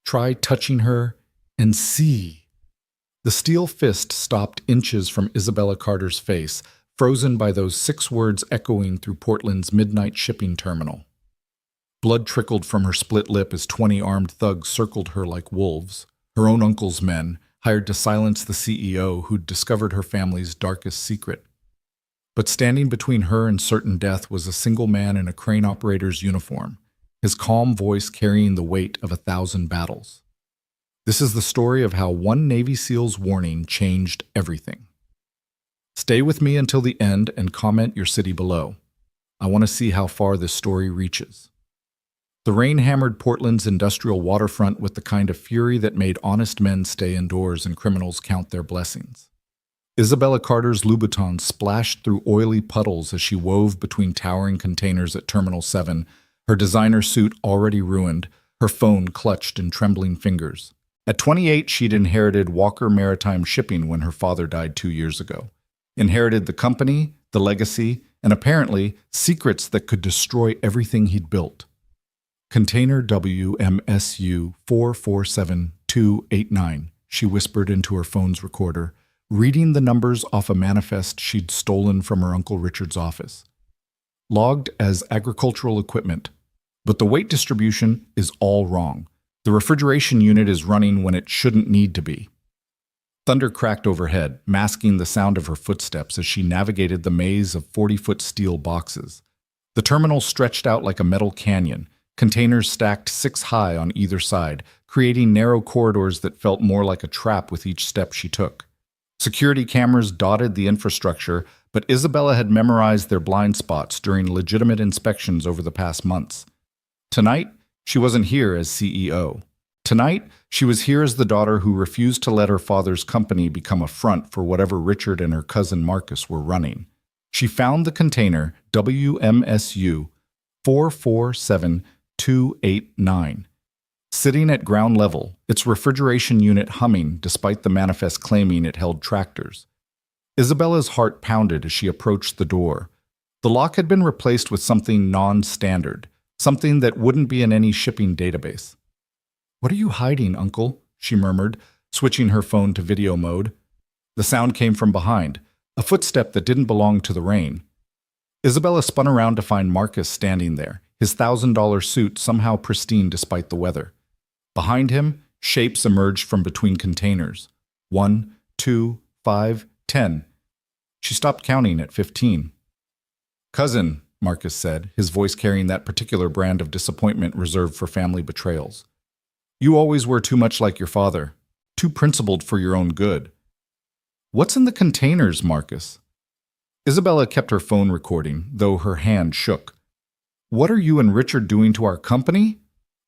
Try touching her and see. The steel fist stopped inches from Isabella Carter's face, frozen by those 6 words echoing through Portland's midnight shipping terminal. Blood trickled from her split lip as 20 armed thugs circled her like wolves, her own uncle's men, hired to silence the CEO who'd discovered her family's darkest secret. But standing between her and certain death was a single man in a crane operator's uniform, his calm voice carrying the weight of 1,000 battles. This is the story of how one Navy SEAL's warning changed everything. Stay with me until the end and comment your city below. I want to see how far this story reaches. The rain hammered Portland's industrial waterfront with the kind of fury that made honest men stay indoors and criminals count their blessings. Isabella Carter's Louboutin splashed through oily puddles as she wove between towering containers at Terminal 7, her designer suit already ruined, her phone clutched in trembling fingers. At 28, she'd inherited Walker Maritime Shipping when her father died 2 years ago. Inherited the company, the legacy, and apparently secrets that could destroy everything he'd built. Container WMSU 447289, she whispered into her phone's recorder, reading the numbers off a manifest she'd stolen from her Uncle Richard's office. Logged as agricultural equipment, but the weight distribution is all wrong. The refrigeration unit is running when it shouldn't need to be. Thunder cracked overhead, masking the sound of her footsteps as she navigated the maze of 40-foot steel boxes. The terminal stretched out like a metal canyon, containers stacked 6 high on either side, creating narrow corridors that felt more like a trap with each step she took. Security cameras dotted the infrastructure, but Isabella had memorized their blind spots during legitimate inspections over the past months. Tonight, she wasn't here as CEO. Tonight, she was here as the daughter who refused to let her father's company become a front for whatever Richard and her cousin Marcus were running. She found the container WMSU 447289. Sitting at ground level, its refrigeration unit humming despite the manifest claiming it held tractors. Isabella's heart pounded as she approached the door. The lock had been replaced with something non-standard, something that wouldn't be in any shipping database. "What are you hiding, Uncle?" she murmured, switching her phone to video mode. The sound came from behind, a footstep that didn't belong to the rain. Isabella spun around to find Marcus standing there, his $1,000 suit somehow pristine despite the weather. Behind him, shapes emerged from between containers. 1, 2, 5, 10. She stopped counting at 15. "Cousin," Marcus said, his voice carrying that particular brand of disappointment reserved for family betrayals. "You always were too much like your father, too principled for your own good." "What's in the containers, Marcus?" Isabella kept her phone recording, though her hand shook. "What are you and Richard doing to our company?"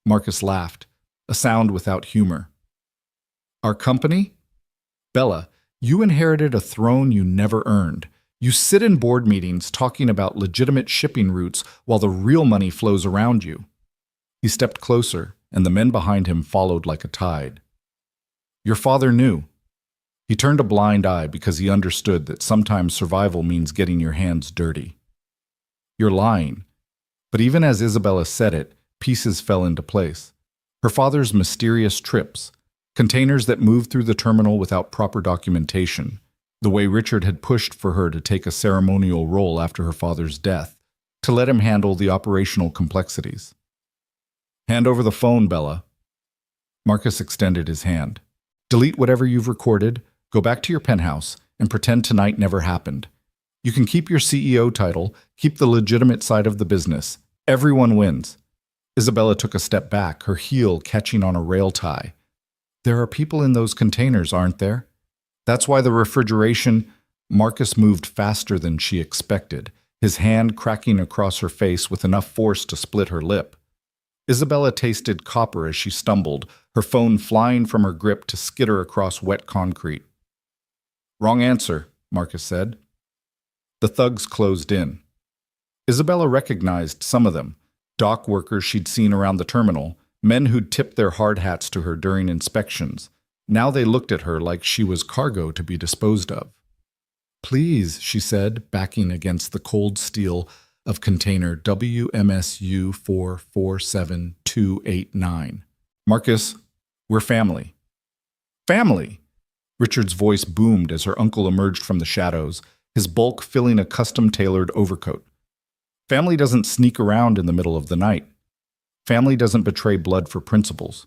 Marcus laughed, a sound without humor. "Our company? Bella, you inherited a throne you never earned. You sit in board meetings talking about legitimate shipping routes while the real money flows around you." He stepped closer, and the men behind him followed like a tide. "Your father knew." He turned a blind eye because he understood that sometimes survival means getting your hands dirty. "You're lying." But even as Isabella said it, pieces fell into place. Her father's mysterious trips, containers that moved through the terminal without proper documentation, the way Richard had pushed for her to take a ceremonial role after her father's death, to let him handle the operational complexities. "Hand over the phone, Bella." Marcus extended his hand. "Delete whatever you've recorded, go back to your penthouse, and pretend tonight never happened. You can keep your CEO title, keep the legitimate side of the business. Everyone wins." Isabella took a step back, her heel catching on a rail tie. "There are people in those containers, aren't there? That's why the refrigeration—" Marcus moved faster than she expected, his hand cracking across her face with enough force to split her lip. Isabella tasted copper as she stumbled, her phone flying from her grip to skitter across wet concrete. "Wrong answer," Marcus said. The thugs closed in. Isabella recognized some of them, dock workers she'd seen around the terminal, men who'd tipped their hard hats to her during inspections. Now they looked at her like she was cargo to be disposed of. "Please," she said, backing against the cold steel of container WMSU 447289. "Marcus, We're family. Family! Richard's voice boomed as her uncle emerged from the shadows, his bulk filling a custom-tailored overcoat. Family doesn't sneak around in the middle of the night. Family doesn't betray blood for principles.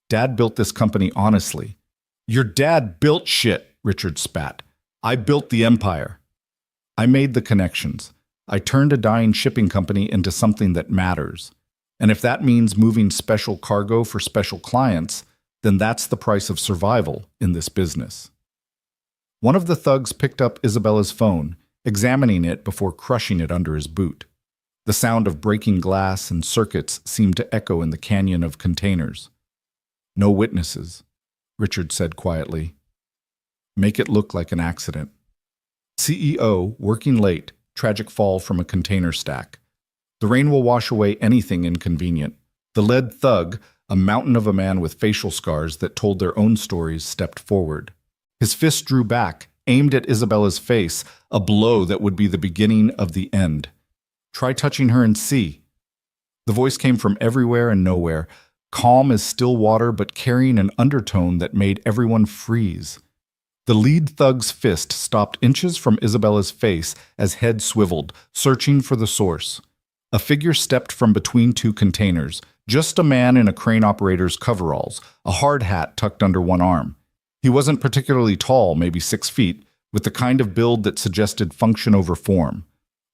Dad built this company honestly. Your dad built shit, Richard spat. I built the empire. I made the connections. I turned a dying shipping company into something that matters. And if that means moving special cargo for special clients, then that's the price of survival in this business. One of the thugs picked up Isabella's phone, examining it before crushing it under his boot. The sound of breaking glass and circuits seemed to echo in the canyon of containers. No witnesses, Richard said quietly. Make it look like an accident. CEO, working late, tragic fall from a container stack. The rain will wash away anything inconvenient. The lead thug, a mountain of a man with facial scars that told their own stories, stepped forward. His fist drew back, aimed at Isabella's face, a blow that would be the beginning of the end. Try touching her and see. The voice came from everywhere and nowhere, calm as still water but carrying an undertone that made everyone freeze. The lead thug's fist stopped inches from Isabella's face as head swiveled, searching for the source. A figure stepped from between two containers, just a man in a crane operator's coveralls, a hard hat tucked under one arm. He wasn't particularly tall, maybe 6 feet, with the kind of build that suggested function over form.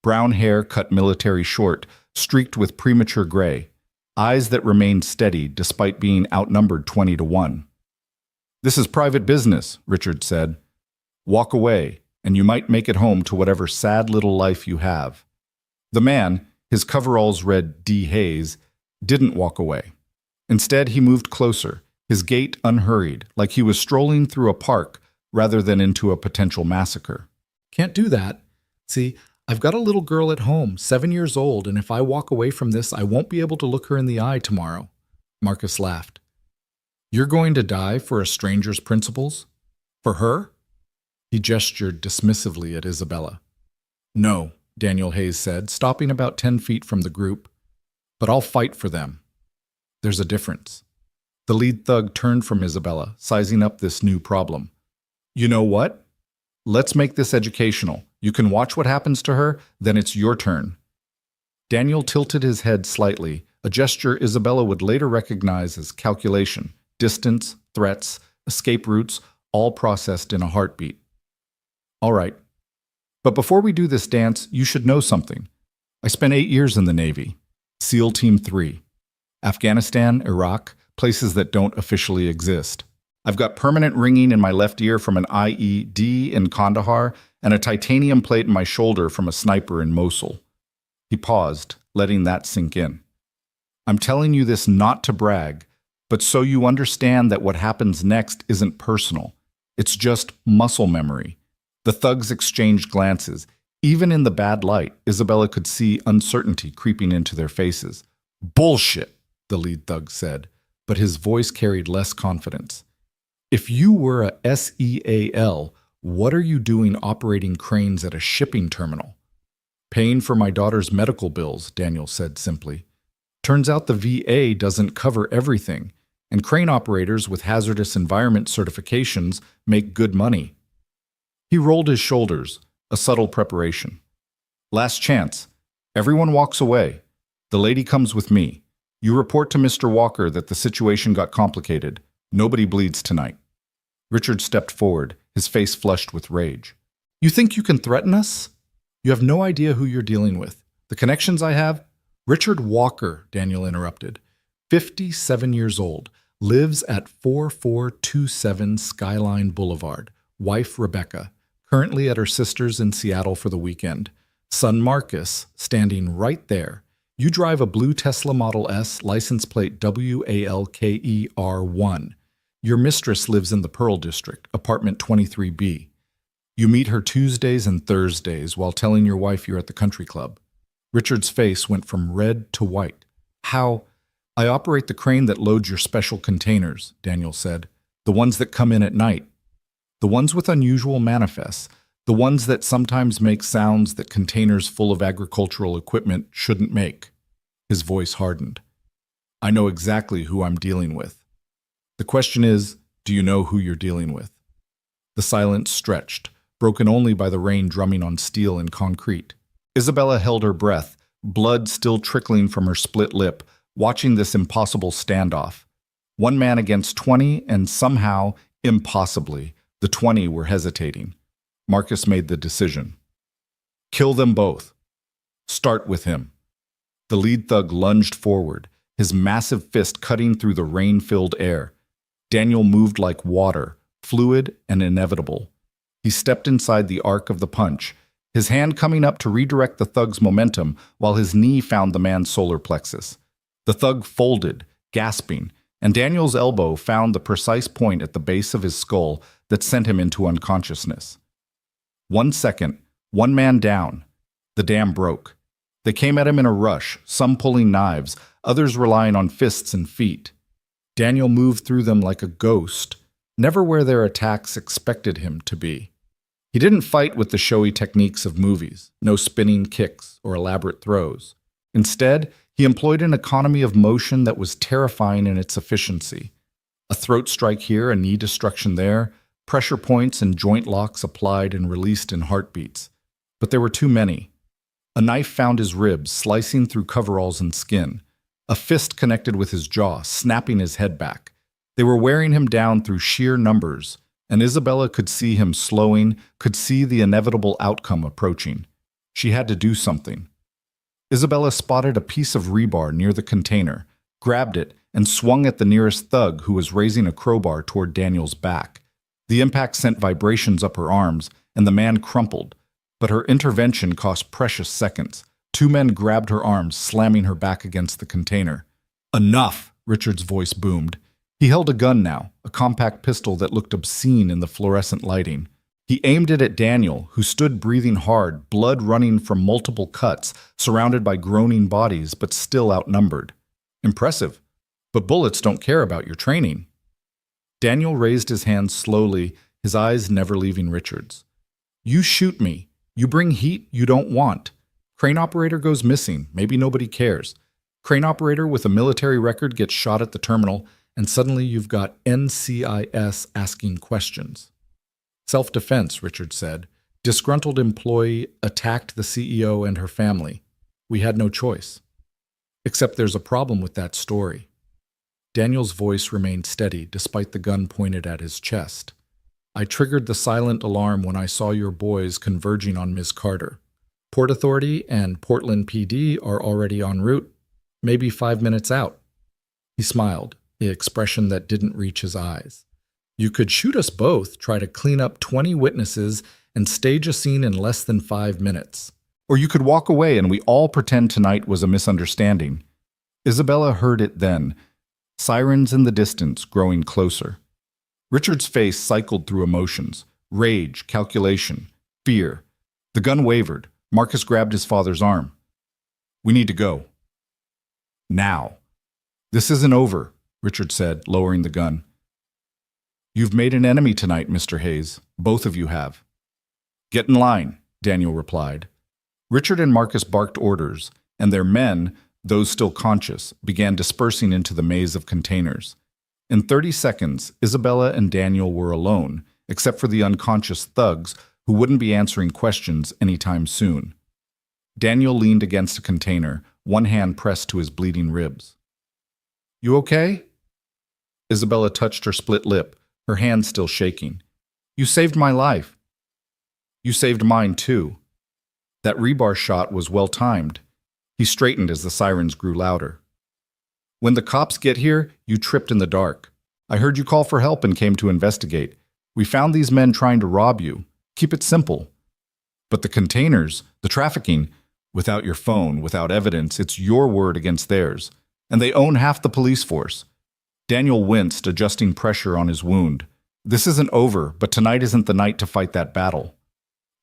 Brown hair cut military short, streaked with premature gray. Eyes that remained steady despite being outnumbered 20-1. This is private business, Richard said. Walk away, and you might make it home to whatever sad little life you have. The man, his coveralls read D. Hayes, didn't walk away. Instead, he moved closer, his gait unhurried, like he was strolling through a park rather than into a potential massacre. Can't do that. See, I've got a little girl at home, 7 years old, and if I walk away from this, I won't be able to look her in the eye tomorrow. Marcus laughed. You're going to die for a stranger's principles? For her? He gestured dismissively at Isabella. No, Daniel Hayes said, stopping about 10 feet from the group. But I'll fight for them. There's a difference. The lead thug turned from Isabella, sizing up this new problem. You know what? Let's make this educational. You can watch what happens to her, then it's your turn. Daniel tilted his head slightly, a gesture Isabella would later recognize as calculation, distance, threats, escape routes, all processed in a heartbeat. All right. But before we do this dance, you should know something. I spent 8 years in the Navy. SEAL Team 3. Afghanistan, Iraq, places that don't officially exist. I've got permanent ringing in my left ear from an IED in Kandahar and a titanium plate in my shoulder from a sniper in Mosul. He paused, letting that sink in. I'm telling you this not to brag, but so you understand that what happens next isn't personal. It's just muscle memory. The thugs exchanged glances. Even in the bad light, Isabella could see uncertainty creeping into their faces. Bullshit, the lead thug said, but his voice carried less confidence. If you were a SEAL, what are you doing operating cranes at a shipping terminal? Paying for my daughter's medical bills, Daniel said simply. Turns out the VA doesn't cover everything, and crane operators with hazardous environment certifications make good money. He rolled his shoulders, a subtle preparation. Last chance. Everyone walks away. The lady comes with me. You report to Mr. Walker that the situation got complicated. Nobody bleeds tonight. Richard stepped forward, his face flushed with rage. You think you can threaten us? You have no idea who you're dealing with. The connections I have? Richard Walker, Daniel interrupted. 57 years old, lives at 4427 Skyline Boulevard. Wife Rebecca, currently at her sister's in Seattle for the weekend. Son Marcus, standing right there. You drive a blue Tesla Model S, license plate WALKER1. Your mistress lives in the Pearl District, apartment 23B. You meet her Tuesdays and Thursdays while telling your wife you're at the country club. Richard's face went from red to white. How? I operate the crane that loads your special containers, Daniel said. The ones that come in at night. The ones with unusual manifests. The ones that sometimes make sounds that containers full of agricultural equipment shouldn't make. His voice hardened. I know exactly who I'm dealing with. The question is, do you know who you're dealing with? The silence stretched, broken only by the rain drumming on steel and concrete. Isabella held her breath, blood still trickling from her split lip, watching this impossible standoff. 1 man against 20, and somehow, impossibly, the 20 were hesitating. Marcus made the decision. Kill them both. Start with him. The lead thug lunged forward, his massive fist cutting through the rain-filled air. Daniel moved like water, fluid and inevitable. He stepped inside the arc of the punch, his hand coming up to redirect the thug's momentum while his knee found the man's solar plexus. The thug folded, gasping, and Daniel's elbow found the precise point at the base of his skull that sent him into unconsciousness. 1 second, 1 man down. The dam broke. They came at him in a rush, some pulling knives, others relying on fists and feet. Daniel moved through them like a ghost, never where their attacks expected him to be. He didn't fight with the showy techniques of movies, no spinning kicks or elaborate throws. Instead, he employed an economy of motion that was terrifying in its efficiency. A throat strike here, a knee destruction there, pressure points and joint locks applied and released in heartbeats. But there were too many. A knife found his ribs, slicing through coveralls and skin. A fist connected with his jaw, snapping his head back. They were wearing him down through sheer numbers, and Isabella could see him slowing, could see the inevitable outcome approaching. She had to do something. Isabella spotted a piece of rebar near the container, grabbed it, and swung at the nearest thug who was raising a crowbar toward Daniel's back. The impact sent vibrations up her arms, and the man crumpled. But her intervention cost precious seconds. 2 men grabbed her arms, slamming her back against the container. Enough, Richard's voice boomed. He held a gun now, a compact pistol that looked obscene in the fluorescent lighting. He aimed it at Daniel, who stood breathing hard, blood running from multiple cuts, surrounded by groaning bodies, but still outnumbered. Impressive, but bullets don't care about your training. Daniel raised his hand slowly, his eyes never leaving Richard's. You shoot me. You bring heat you don't want. Crane operator goes missing. Maybe nobody cares. Crane operator with a military record gets shot at the terminal, and suddenly you've got NCIS asking questions. Self-defense, Richard said. Disgruntled employee attacked the CEO and her family. We had no choice. Except there's a problem with that story. Daniel's voice remained steady despite the gun pointed at his chest. I triggered the silent alarm when I saw your boys converging on Ms. Carter. Port Authority and Portland PD are already en route, maybe 5 minutes out. He smiled, the expression that didn't reach his eyes. You could shoot us both, try to clean up 20 witnesses, and stage a scene in less than 5 minutes. Or you could walk away and we all pretend tonight was a misunderstanding. Isabella heard it then, sirens in the distance growing closer. Richard's face cycled through emotions, rage, calculation, fear. The gun wavered. Marcus grabbed his father's arm. We need to go. Now. This isn't over, Richard said, lowering the gun. You've made an enemy tonight, Mr. Hayes. Both of you have. Get in line, Daniel replied. Richard and Marcus barked orders, and their men, those still conscious, began dispersing into the maze of containers. In 30 seconds, Isabella and Daniel were alone, except for the unconscious thugs who wouldn't be answering questions anytime soon. Daniel leaned against a container, one hand pressed to his bleeding ribs. You okay? Isabella touched her split lip, her hand still shaking. You saved my life. You saved mine, too. That rebar shot was well timed. He straightened as the sirens grew louder. When the cops get here, you tripped in the dark. I heard you call for help and came to investigate. We found these men trying to rob you. Keep it simple. But the containers, the trafficking, without your phone, without evidence, it's your word against theirs. And they own half the police force. Daniel winced, adjusting pressure on his wound. This isn't over, but tonight isn't the night to fight that battle.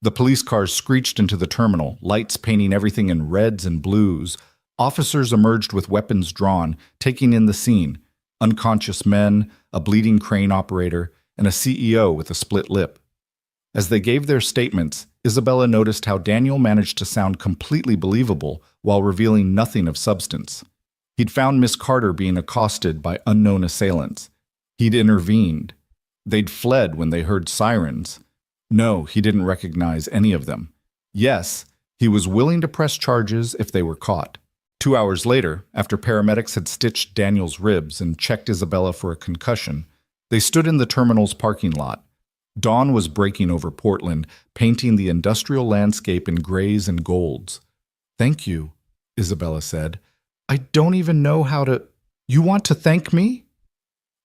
The police cars screeched into the terminal, lights painting everything in reds and blues. Officers emerged with weapons drawn, taking in the scene. Unconscious men, a bleeding crane operator, and a CEO with a split lip. As they gave their statements, Isabella noticed how Daniel managed to sound completely believable while revealing nothing of substance. He'd found Miss Carter being accosted by unknown assailants. He'd intervened. They'd fled when they heard sirens. No, he didn't recognize any of them. Yes, he was willing to press charges if they were caught. 2 hours later, after paramedics had stitched Daniel's ribs and checked Isabella for a concussion, they stood in the terminal's parking lot. Dawn was breaking over Portland, painting the industrial landscape in grays and golds. "Thank you," Isabella said. "I don't even know how to— You want to thank me?"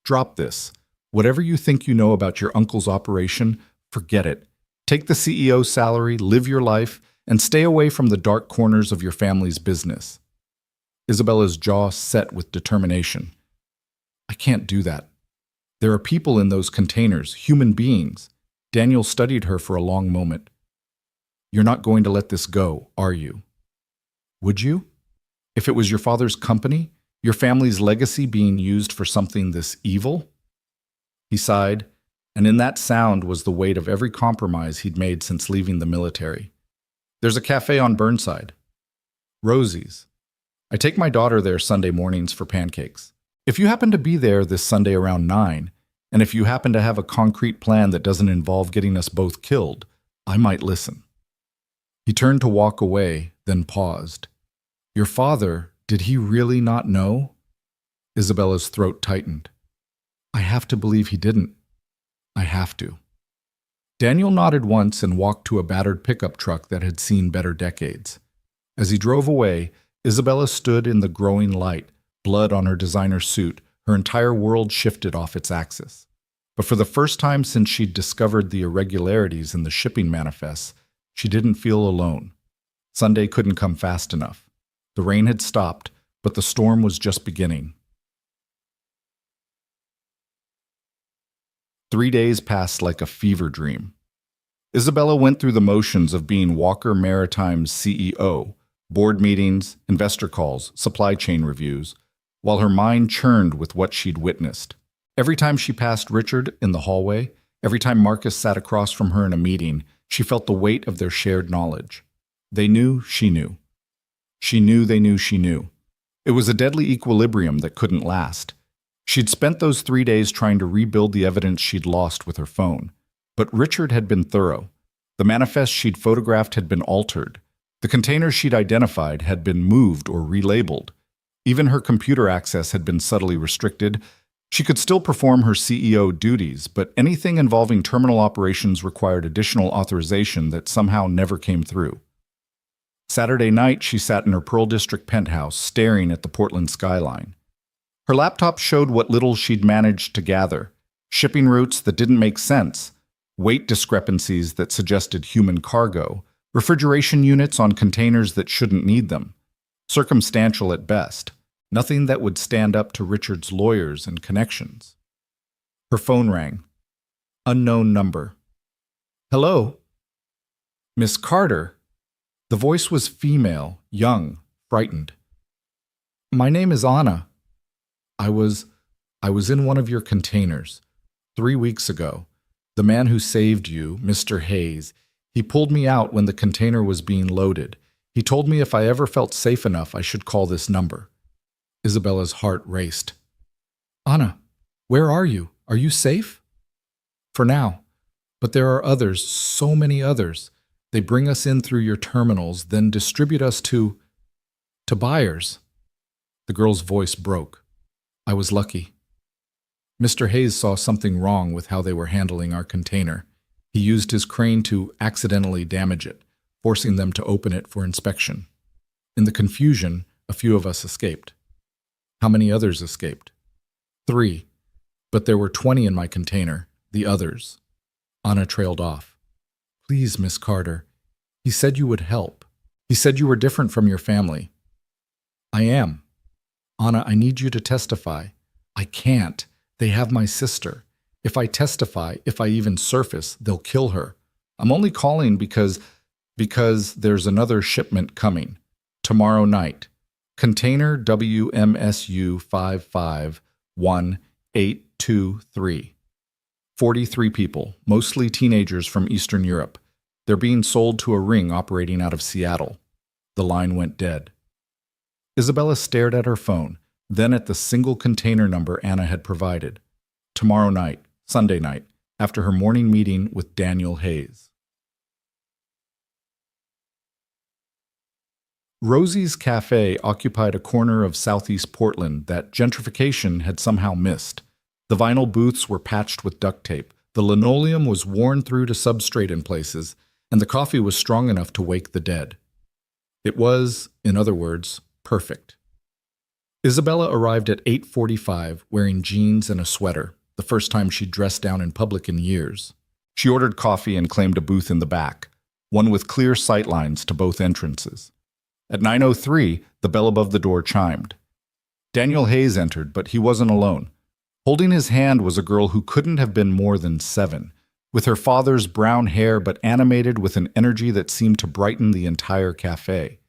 "Drop this. Whatever you think you know about your uncle's operation, forget it. Take the CEO's salary, live your life, and stay away from the dark corners of your family's business." Isabella's jaw set with determination. "I can't do that. There are people in those containers, human beings." Daniel studied her for a long moment. "You're not going to let this go, are you?" "Would you? If it was your father's company, your family's legacy being used for something this evil?" He sighed, and in that sound was the weight of every compromise he'd made since leaving the military. "There's a cafe on Burnside. Rosie's. I take my daughter there Sunday mornings for pancakes. If you happen to be there this Sunday around 9, and if you happen to have a concrete plan that doesn't involve getting us both killed, I might listen." He turned to walk away, then paused. "Your father, did he really not know?" Isabella's throat tightened. "I have to believe he didn't. I have to." Daniel nodded once and walked to a battered pickup truck that had seen better decades. As he drove away, Isabella stood in the growing light, blood on her designer suit, her entire world shifted off its axis. But for the first time since she'd discovered the irregularities in the shipping manifests, she didn't feel alone. Sunday couldn't come fast enough. The rain had stopped, but the storm was just beginning. 3 days passed like a fever dream. Isabella went through the motions of being Walker Maritime's CEO, board meetings, investor calls, supply chain reviews, while her mind churned with what she'd witnessed. Every time she passed Richard in the hallway, every time Marcus sat across from her in a meeting, she felt the weight of their shared knowledge. They knew she knew. She knew they knew she knew. It was a deadly equilibrium that couldn't last. She'd spent those 3 days trying to rebuild the evidence she'd lost with her phone. But Richard had been thorough. The manifest she'd photographed had been altered. The containers she'd identified had been moved or relabeled. Even her computer access had been subtly restricted. She could still perform her CEO duties, but anything involving terminal operations required additional authorization that somehow never came through. Saturday night, she sat in her Pearl District penthouse, staring at the Portland skyline. Her laptop showed what little she'd managed to gather: shipping routes that didn't make sense, weight discrepancies that suggested human cargo, refrigeration units on containers that shouldn't need them. Circumstantial at best, nothing that would stand up to Richard's lawyers and connections. Her phone rang. Unknown number. "Hello?" "Miss Carter." The voice was female, young, frightened. "My name is Anna. I was in one of your containers 3 weeks ago. The man who saved you, Mr. Hayes, he pulled me out when the container was being loaded. He told me if I ever felt safe enough, I should call this number." Isabella's heart raced. "Anna, where are you? Are you safe?" "For now. But there are others, so many others. They bring us in through your terminals, then distribute us to buyers." The girl's voice broke. "I was lucky. Mr. Hayes saw something wrong with how they were handling our container. He used his crane to accidentally damage it, forcing them to open it for inspection. In the confusion, a few of us escaped." "How many others escaped?" 3. "But there were 20 in my container, the others." Anna trailed off. "Please, Miss Carter. He said you would help. He said you were different from your family." "I am. Anna, I need you to testify." "I can't. They have my sister. If I testify, if I even surface, they'll kill her. I'm only calling because there's another shipment coming. Tomorrow night. Container WMSU 551-823. 43 people, mostly teenagers from Eastern Europe. They're being sold to a ring operating out of Seattle." The line went dead. Isabella stared at her phone, then at the single container number Anna had provided. tomorrow night, Sunday night, after her morning meeting with Daniel Hayes. Rosie's Cafe occupied a corner of southeast Portland that gentrification had somehow missed. The vinyl booths were patched with duct tape, the linoleum was worn through to substrate in places, and the coffee was strong enough to wake the dead. It was, in other words, perfect. Isabella arrived at 8:45 wearing jeans and a sweater, the first time she'd dressed down in public in years. She ordered coffee and claimed a booth in the back, one with clear sight lines to both entrances. At 9:03, the bell above the door chimed. Daniel Hayes entered, but he wasn't alone. Holding his hand was a girl who couldn't have been more than 7, with her father's brown hair but animated with an energy that seemed to brighten the entire cafe.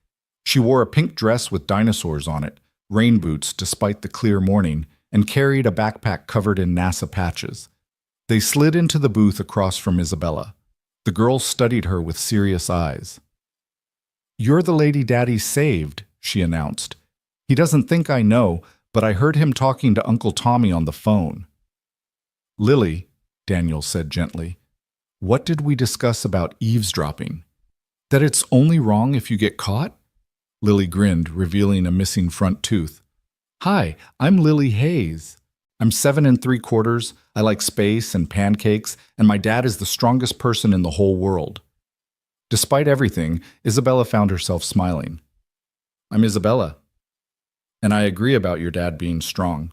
She wore a pink dress with dinosaurs on it, rain boots despite the clear morning, and carried a backpack covered in NASA patches. They slid into the booth across from Isabella. The girl studied her with serious eyes. "You're the lady Daddy saved," she announced. "He doesn't think I know, but I heard him talking to Uncle Tommy on the phone." "Lily," Daniel said gently, "what did we discuss about eavesdropping? That it's only wrong if you get caught?" Lily grinned, revealing a missing front tooth. "Hi, I'm Lily Hayes. I'm 7 3/4. I like space and pancakes, and my dad is the strongest person in the whole world." Despite everything, Isabella found herself smiling. "I'm Isabella. And I agree about your dad being strong."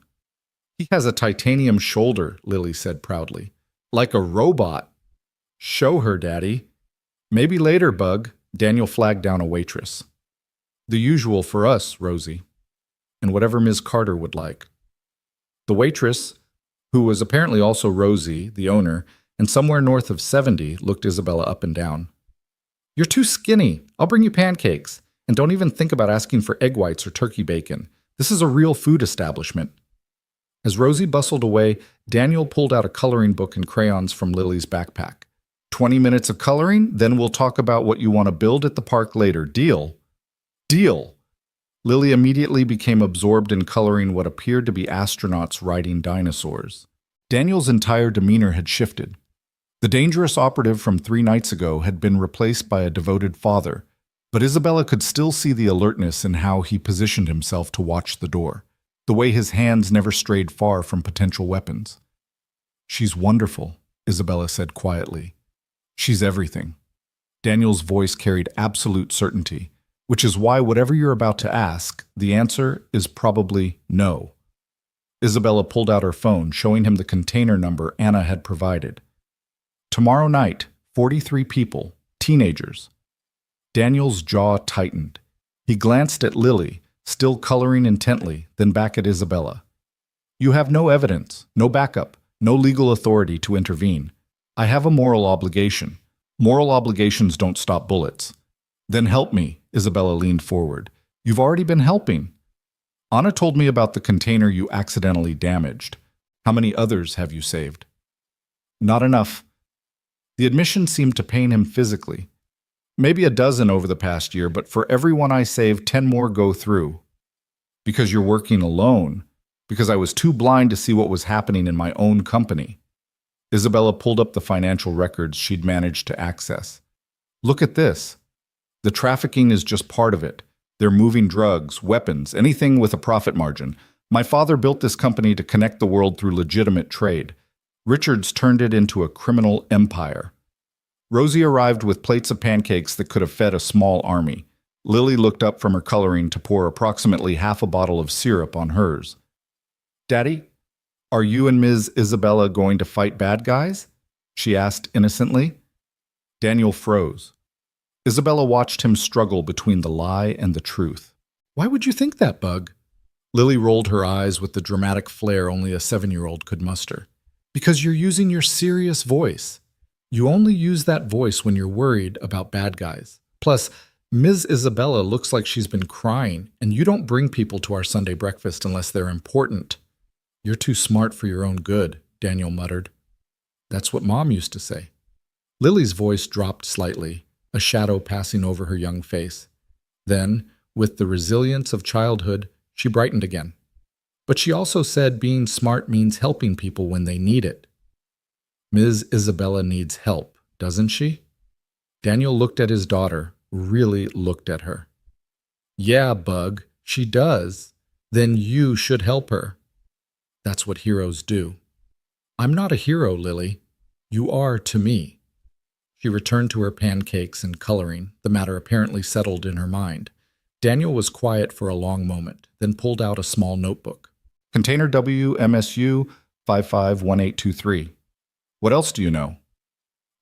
"He has a titanium shoulder," Lily said proudly. "Like a robot." "Show her, Daddy." "Maybe later, Bug." Daniel flagged down a waitress. "The usual for us, Rosie. And whatever Ms. Carter would like." The waitress, who was apparently also Rosie, the owner, and somewhere north of 70, looked Isabella up and down. "You're too skinny. I'll bring you pancakes. And don't even think about asking for egg whites or turkey bacon. This is a real food establishment." As Rosie bustled away, Daniel pulled out a coloring book and crayons from Lily's backpack. 20 minutes of coloring, then we'll talk about what you want to build at the park later. Deal?" "Deal." Lily immediately became absorbed in coloring what appeared to be astronauts riding dinosaurs. Daniel's entire demeanor had shifted. The dangerous operative from 3 nights ago had been replaced by a devoted father, but Isabella could still see the alertness in how he positioned himself to watch the door, the way his hands never strayed far from potential weapons. "She's wonderful," Isabella said quietly. "She's everything." Daniel's voice carried absolute certainty, which is why whatever you're about to ask, the answer is probably no. Isabella pulled out her phone, showing him the container number Anna had provided. "Tomorrow night, 43 people, teenagers." Daniel's jaw tightened. He glanced at Lily, still coloring intently, then back at Isabella. "You have no evidence, no backup, no legal authority to intervene. I have a moral obligation. Moral obligations don't stop bullets." "Then help me," Isabella leaned forward. "You've already been helping. Anna told me about the container you accidentally damaged. How many others have you saved?" "Not enough." The admission seemed to pain him physically. "Maybe a dozen over the past year, but for every one I save, 10 more go through." "Because you're working alone. Because I was too blind to see what was happening in my own company." Isabella pulled up the financial records she'd managed to access. "Look at this. The trafficking is just part of it. They're moving drugs, weapons, anything with a profit margin. My father built this company to connect the world through legitimate trade. Richards turned it into a criminal empire." Rosie arrived with plates of pancakes that could have fed a small army. Lily looked up from her coloring to pour approximately half a bottle of syrup on hers. "Daddy, are you and Ms. Isabella going to fight bad guys?" she asked innocently. Daniel froze. Isabella watched him struggle between the lie and the truth. "Why would you think that, Bug?" Lily rolled her eyes with the dramatic flair only a 7-year-old could muster. "Because you're using your serious voice. You only use that voice when you're worried about bad guys. Plus, Ms. Isabella looks like she's been crying, and you don't bring people to our Sunday breakfast unless they're important." "You're too smart for your own good," Daniel muttered. "That's what Mom used to say." Lily's voice dropped slightly, a shadow passing over her young face. Then, with the resilience of childhood, she brightened again. But she also said being smart means helping people when they need it. Ms. Isabella needs help, doesn't she? Daniel looked at his daughter, really looked at her. Yeah, Bug, she does. Then you should help her. That's what heroes do. I'm not a hero, Lily. You are to me. She returned to her pancakes and coloring, the matter apparently settled in her mind. Daniel was quiet for a long moment, then pulled out a small notebook. Container WMSU 551823. What else do you know?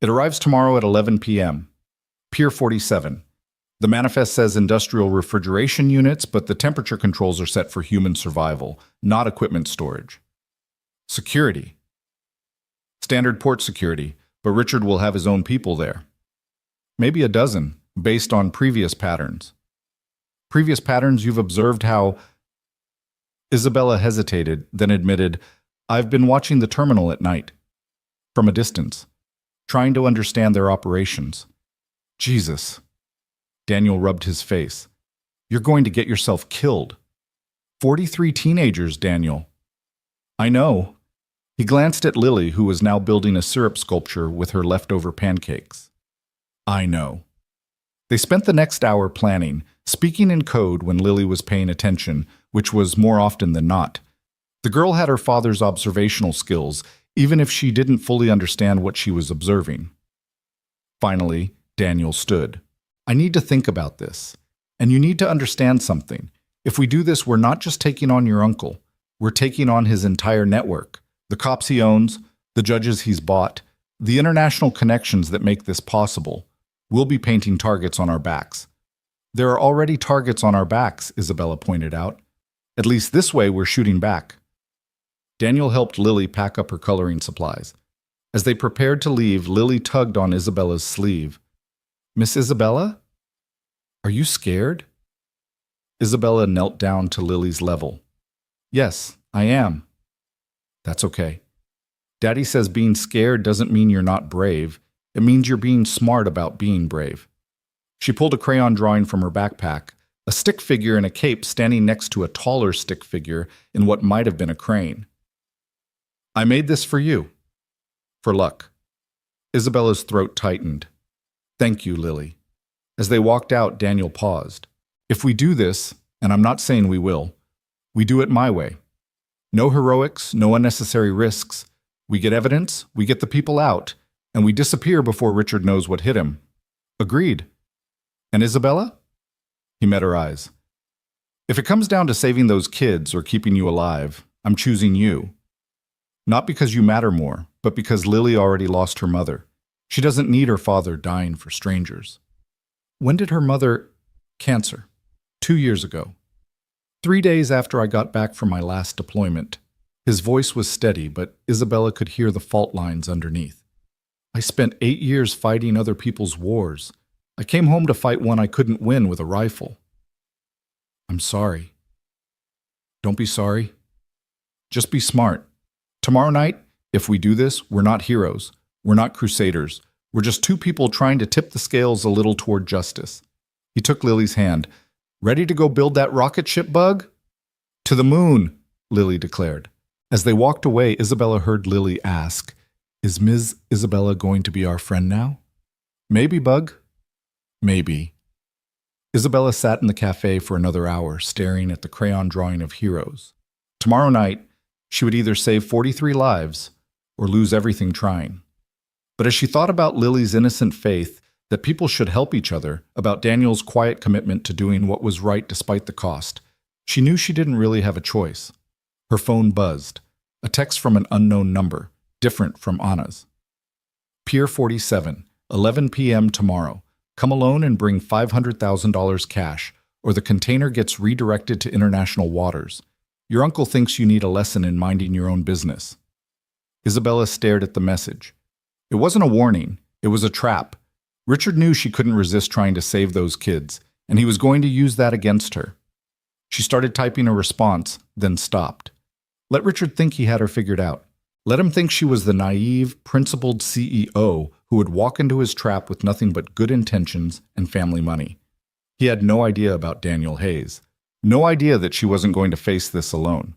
It arrives tomorrow at 11 p.m. Pier 47. The manifest says industrial refrigeration units, but the temperature controls are set for human survival, not equipment storage. Security. Standard port security, but Richard will have his own people there. Maybe a dozen, based on previous patterns. Previous patterns you've observed how... Isabella hesitated, then admitted, I've been watching the terminal at night. From a distance. Trying to understand their operations. Jesus. Daniel rubbed his face. You're going to get yourself killed. 43 teenagers, Daniel. I know. He glanced at Lily, who was now building a syrup sculpture with her leftover pancakes. I know. They spent the next hour planning, speaking in code when Lily was paying attention, which was more often than not. The girl had her father's observational skills, even if she didn't fully understand what she was observing. Finally, Daniel stood. I need to think about this. And you need to understand something. If we do this, we're not just taking on your uncle. We're taking on his entire network. The cops he owns, the judges he's bought, the international connections that make this possible. We'll be painting targets on our backs. There are already targets on our backs, Isabella pointed out. At least this way we're shooting back. Daniel helped Lily pack up her coloring supplies. As they prepared to leave, Lily tugged on Isabella's sleeve. Miss Isabella? Are you scared? Isabella knelt down to Lily's level. Yes, I am. That's okay. Daddy says being scared doesn't mean you're not brave. It means you're being smart about being brave. She pulled a crayon drawing from her backpack, a stick figure in a cape standing next to a taller stick figure in what might have been a crane. I made this for you. For luck. Isabella's throat tightened. Thank you, Lily. As they walked out, Daniel paused. If we do this, and I'm not saying we will, we do it my way. No heroics, no unnecessary risks. We get evidence, we get the people out, and we disappear before Richard knows what hit him. Agreed. And Isabella? He met her eyes. If it comes down to saving those kids or keeping you alive, I'm choosing you. Not because you matter more, but because Lily already lost her mother. She doesn't need her father dying for strangers. When did her mother... Cancer. 2 years ago. 3 days after I got back from my last deployment. His voice was steady, but Isabella could hear the fault lines underneath. I spent 8 years fighting other people's wars. I came home to fight one I couldn't win with a rifle. I'm sorry. Don't be sorry. Just be smart. Tomorrow night, if we do this, we're not heroes. We're not crusaders. We're just two people trying to tip the scales a little toward justice. He took Lily's hand. Ready to go build that rocket ship, Bug? To the moon, Lily declared. As they walked away, Isabella heard Lily ask, Is Ms. Isabella going to be our friend now? Maybe, Bug. Maybe. Isabella sat in the cafe for another hour, staring at the crayon drawing of heroes. Tomorrow night, she would either save 43 lives or lose everything trying. But as she thought about Lily's innocent faith that people should help each other, about Daniel's quiet commitment to doing what was right despite the cost, she knew she didn't really have a choice. Her phone buzzed, a text from an unknown number, different from Anna's. Pier 47, 11 p.m. tomorrow. Come alone and bring $500,000 cash, or the container gets redirected to international waters. Your uncle thinks you need a lesson in minding your own business. Isabella stared at the message. It wasn't a warning. It was a trap. Richard knew she couldn't resist trying to save those kids, and he was going to use that against her. She started typing a response, then stopped. Let Richard think he had her figured out. Let him think she was the naive, principled CEO who would walk into his trap with nothing but good intentions and family money. He had no idea about Daniel Hayes. No idea that she wasn't going to face this alone.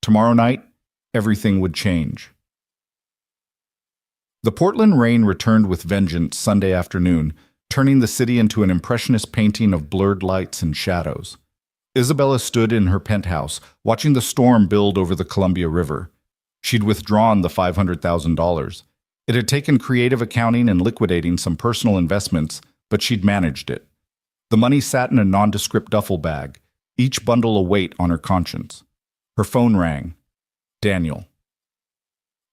Tomorrow night, everything would change. The Portland rain returned with vengeance Sunday afternoon, turning the city into an impressionist painting of blurred lights and shadows. Isabella stood in her penthouse, watching the storm build over the Columbia River. She'd withdrawn the $500,000. It had taken creative accounting and liquidating some personal investments, but she'd managed it. The money sat in a nondescript duffel bag, each bundle a weight on her conscience. Her phone rang. Daniel.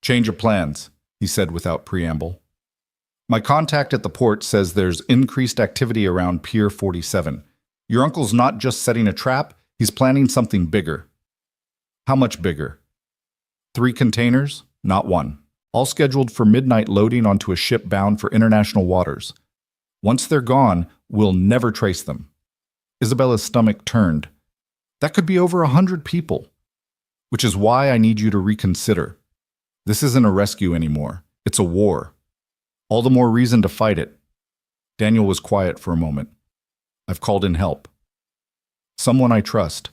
"Change of plans," he said without preamble. "My contact at the port says there's increased activity around Pier 47. Your uncle's not just setting a trap, he's planning something bigger." "How much bigger?" 3 containers, not one. All scheduled for midnight loading onto a ship bound for international waters. Once they're gone, we'll never trace them. Isabella's stomach turned. That could be over 100 people. Which is why I need you to reconsider. This isn't a rescue anymore. It's a war. All the more reason to fight it. Daniel was quiet for a moment. "I've called in help. Someone I trust.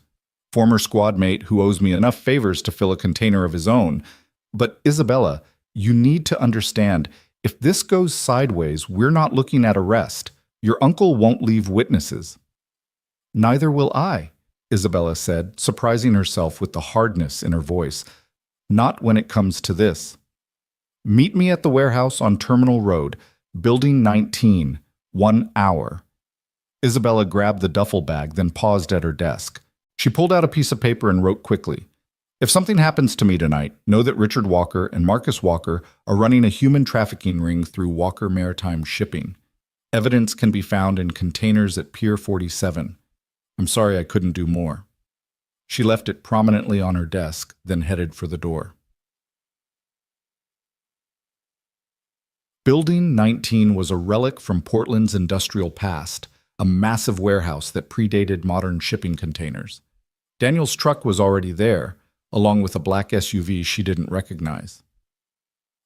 Former squad mate who owes me enough favors to fill a container of his own. But Isabella, you need to understand, if this goes sideways, we're not looking at arrest. Your uncle won't leave witnesses." "Neither will I," Isabella said, surprising herself with the hardness in her voice. "Not when it comes to this. Meet me at the warehouse on Terminal Road, Building 19, 1 hour. Isabella grabbed the duffel bag, then paused at her desk. She pulled out a piece of paper and wrote quickly. "If something happens to me tonight, know that Richard Walker and Marcus Walker are running a human trafficking ring through Walker Maritime Shipping. Evidence can be found in containers at Pier 47. I'm sorry I couldn't do more." She left it prominently on her desk, then headed for the door. Building 19 was a relic from Portland's industrial past, a massive warehouse that predated modern shipping containers. Daniel's truck was already there, along with a black SUV she didn't recognize.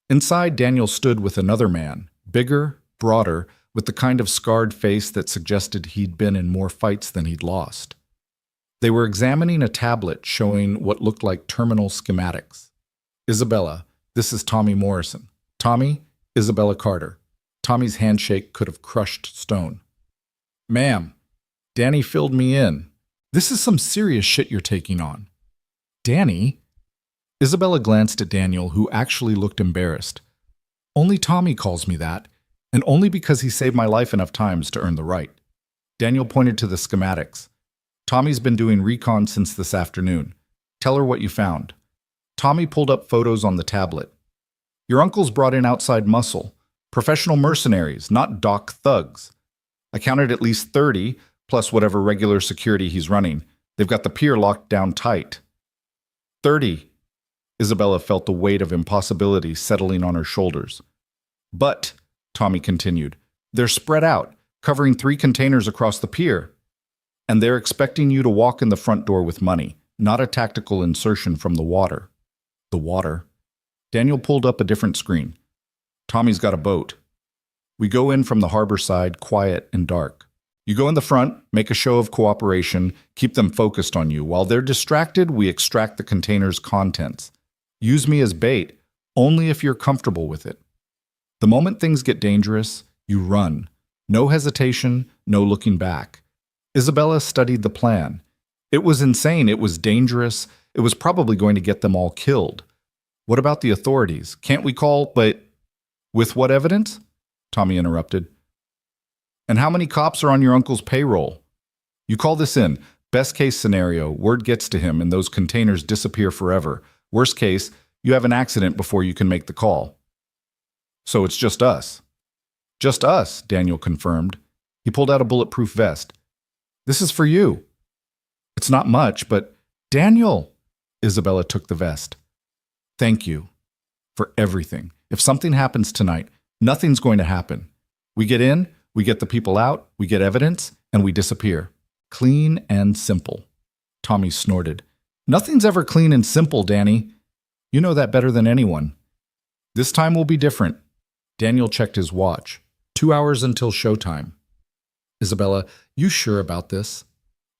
Inside, Daniel stood with another man, bigger, broader, with the kind of scarred face that suggested he'd been in more fights than he'd lost. They were examining a tablet showing what looked like terminal schematics. "Isabella, this is Tommy Morrison. Tommy, Isabella Carter." Tommy's handshake could have crushed stone. "Ma'am, Danny filled me in. This is some serious shit you're taking on." "Danny?" Isabella glanced at Daniel, who actually looked embarrassed. "Only Tommy calls me that, and only because he saved my life enough times to earn the right." Daniel pointed to the schematics. "Tommy's been doing recon since this afternoon. Tell her what you found." Tommy pulled up photos on the tablet. "Your uncle's brought in outside muscle, professional mercenaries, not dock thugs. I counted at least 30, plus whatever regular security he's running. They've got the pier locked down tight." 30. Isabella felt the weight of impossibility settling on her shoulders. "But," Tommy continued, "they're spread out, covering 3 containers across the pier. And they're expecting you to walk in the front door with money, not a tactical insertion from the water." "The water?" Daniel pulled up a different screen. "Tommy's got a boat. We go in from the harbor side, quiet and dark. You go in the front, make a show of cooperation, keep them focused on you. While they're distracted, we extract the container's contents. Use me as bait, only if you're comfortable with it. The moment things get dangerous, you run. No hesitation, no looking back." Isabella studied the plan. It was insane, it was dangerous, it was probably going to get them all killed. "What about the authorities? Can't we call, but..." "With what evidence?" Tommy interrupted. "And how many cops are on your uncle's payroll? You call this in. Best case scenario, word gets to him and those containers disappear forever. Worst case, you have an accident before you can make the call." "So it's just us." "Just us," Daniel confirmed. He pulled out a bulletproof vest. "This is for you." "It's not much, but..." "Daniel!" Isabella took the vest. "Thank you for everything. If something happens tonight, nothing's going to happen. We get in, we get the people out, we get evidence, and we disappear. Clean and simple." Tommy snorted. "Nothing's ever clean and simple, Danny. You know that better than anyone." "This time will be different." Daniel checked his watch. 2 hours until showtime. "Isabella, you sure about this?"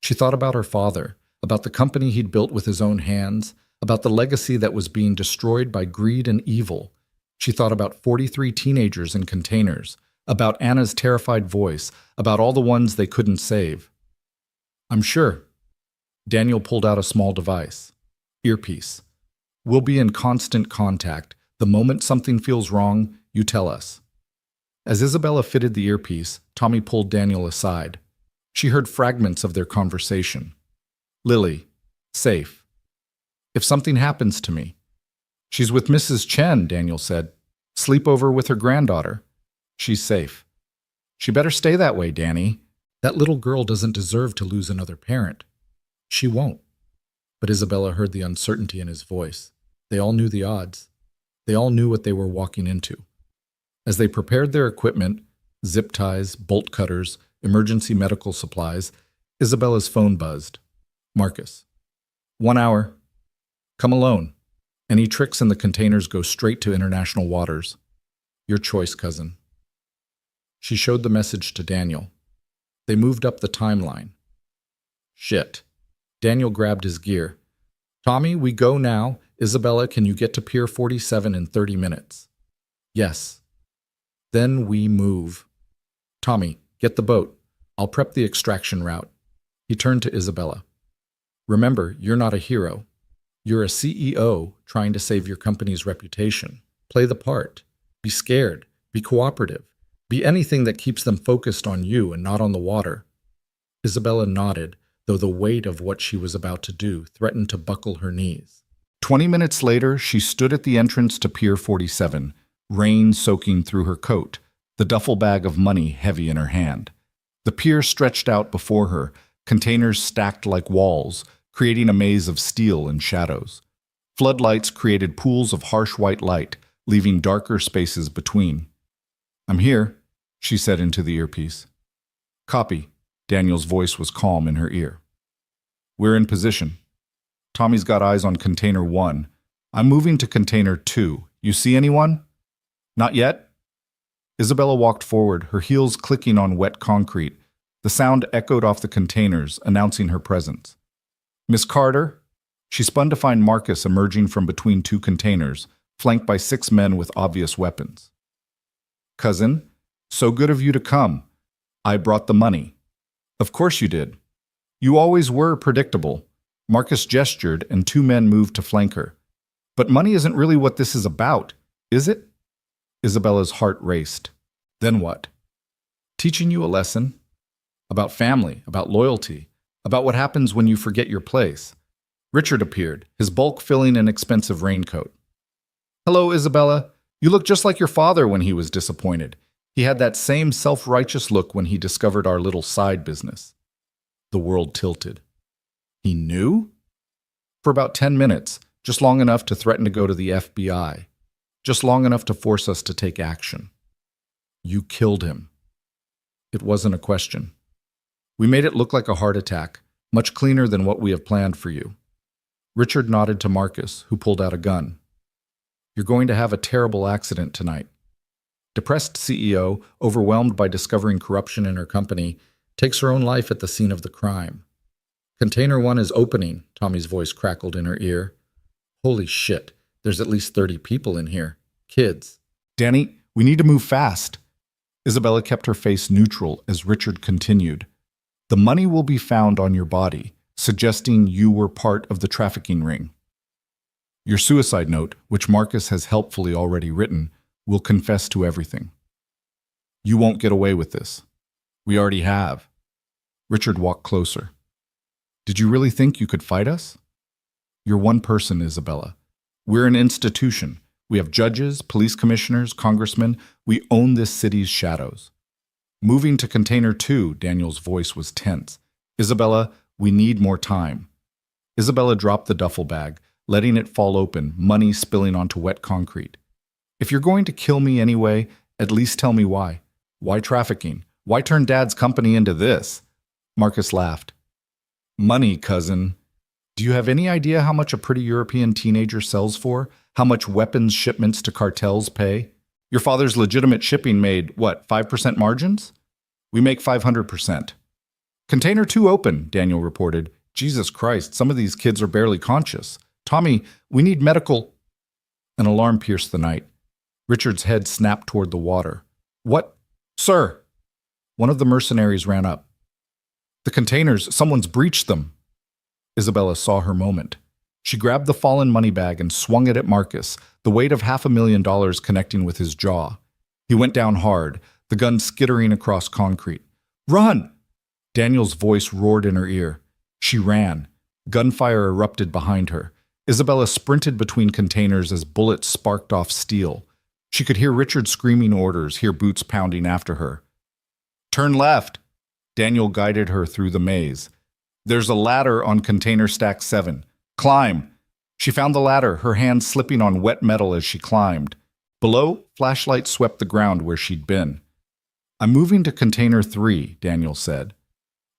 She thought about her father, about the company he'd built with his own hands, about the legacy that was being destroyed by greed and evil. She thought about 43 teenagers in containers, about Anna's terrified voice, about all the ones they couldn't save. I'm sure. Daniel pulled out a small device. Earpiece. We'll be in constant contact. The moment something feels wrong, you tell us. As Isabella fitted the earpiece, Tommy pulled Daniel aside. She heard fragments of their conversation. Lily. Safe. If something happens to me. She's with Mrs. Chen, Daniel said. Sleepover with her granddaughter. She's safe. She better stay that way, Danny. That little girl doesn't deserve to lose another parent. She won't. But Isabella heard the uncertainty in his voice. They all knew the odds. They all knew what they were walking into. As they prepared their equipment, zip ties, bolt cutters, emergency medical supplies, Isabella's phone buzzed. Marcus. 1 hour. Come alone. Any tricks in the containers go straight to international waters. Your choice, cousin. She showed the message to Daniel. They moved up the timeline. Shit. Daniel grabbed his gear. Tommy, we go now. Isabella, can you get to Pier 47 in 30 minutes? Yes. Then we move. Tommy, get the boat. I'll prep the extraction route. He turned to Isabella. Remember, you're not a hero. You're a CEO trying to save your company's reputation. Play the part. Be scared. Be cooperative. Be anything that keeps them focused on you and not on the water. Isabella nodded, though the weight of what she was about to do threatened to buckle her knees. 20 minutes later, she stood at the entrance to Pier 47, rain soaking through her coat, the duffel bag of money heavy in her hand. The pier stretched out before her, containers stacked like walls, creating a maze of steel and shadows. Floodlights created pools of harsh white light, leaving darker spaces between. I'm here, she said into the earpiece. Copy. Daniel's voice was calm in her ear. We're in position. Tommy's got eyes on Container 1. I'm moving to Container 2. You see anyone? Not yet. Isabella walked forward, her heels clicking on wet concrete. The sound echoed off the containers, announcing her presence. Miss Carter? She spun to find Marcus emerging from between two containers, flanked by 6 men with obvious weapons. Cousin, so good of you to come. I brought the money. Of course you did. You always were predictable. Marcus gestured, and 2 men moved to flank her. But money isn't really what this is about, is it? Isabella's heart raced. Then what? Teaching you a lesson. About family, about loyalty, about what happens when you forget your place. Richard appeared, his bulk filling an expensive raincoat. Hello, Isabella. You look just like your father when he was disappointed. He had that same self-righteous look when he discovered our little side business. The world tilted. He knew? For about 10 minutes, just long enough to threaten to go to the FBI. Just long enough to force us to take action. You killed him. It wasn't a question. We made it look like a heart attack, much cleaner than what we have planned for you. Richard nodded to Marcus, who pulled out a gun. You're going to have a terrible accident tonight. Depressed CEO, overwhelmed by discovering corruption in her company, takes her own life at the scene of the crime. Container 1 is opening, Tommy's voice crackled in her ear. Holy shit, there's at least 30 people in here. Kids. Danny, we need to move fast. Isabella kept her face neutral as Richard continued. The money will be found on your body, suggesting you were part of the trafficking ring. Your suicide note, which Marcus has helpfully already written, will confess to everything. You won't get away with this. We already have. Richard walked closer. Did you really think you could fight us? You're one person, Isabella. We're an institution. We have judges, police commissioners, congressmen. We own this city's shadows. Moving to Container 2, Daniel's voice was tense. Isabella, we need more time. Isabella dropped the duffel bag, letting it fall open, money spilling onto wet concrete. If you're going to kill me anyway, at least tell me why. Why trafficking? Why turn Dad's company into this? Marcus laughed. Money, cousin. Do you have any idea how much a pretty European teenager sells for? How much weapons shipments to cartels pay? Your father's legitimate shipping made, what, 5% margins? We make 500%. Container 2 open, Daniel reported. Jesus Christ, some of these kids are barely conscious. Tommy, we need medical. An alarm pierced the night. Richard's head snapped toward the water. What? Sir! One of the mercenaries ran up. The containers, someone's breached them. Isabella saw her moment. She grabbed the fallen money bag and swung it at Marcus, the weight of $500,000 connecting with his jaw. He went down hard, the gun skittering across concrete. Run! Daniel's voice roared in her ear. She ran. Gunfire erupted behind her. Isabella sprinted between containers as bullets sparked off steel. She could hear Richard screaming orders, hear boots pounding after her. Turn left! Daniel guided her through the maze. There's a ladder on container stack 7. Climb! She found the ladder, her hands slipping on wet metal as she climbed. Below, flashlight swept the ground where she'd been. I'm moving to container 3, Daniel said.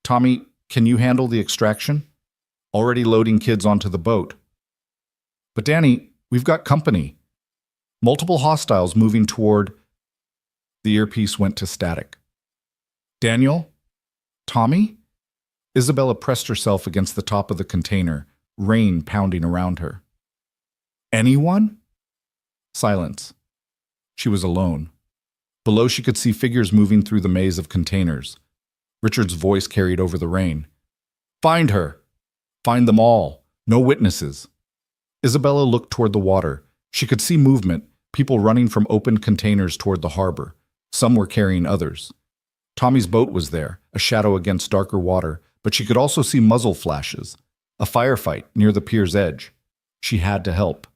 Tommy, can you handle the extraction? Already loading kids onto the boat. But Danny, we've got company. Multiple hostiles moving toward... The earpiece went to static. Daniel? Tommy? Isabella pressed herself against the top of the container, rain pounding around her. Anyone? Silence. She was alone. Below she could see figures moving through the maze of containers. Richard's voice carried over the rain. Find her! Find them all! No witnesses! Isabella looked toward the water. She could see movement, people running from open containers toward the harbor. Some were carrying others. Tommy's boat was there, a shadow against darker water, but she could also see muzzle flashes. A firefight near the pier's edge. She had to help.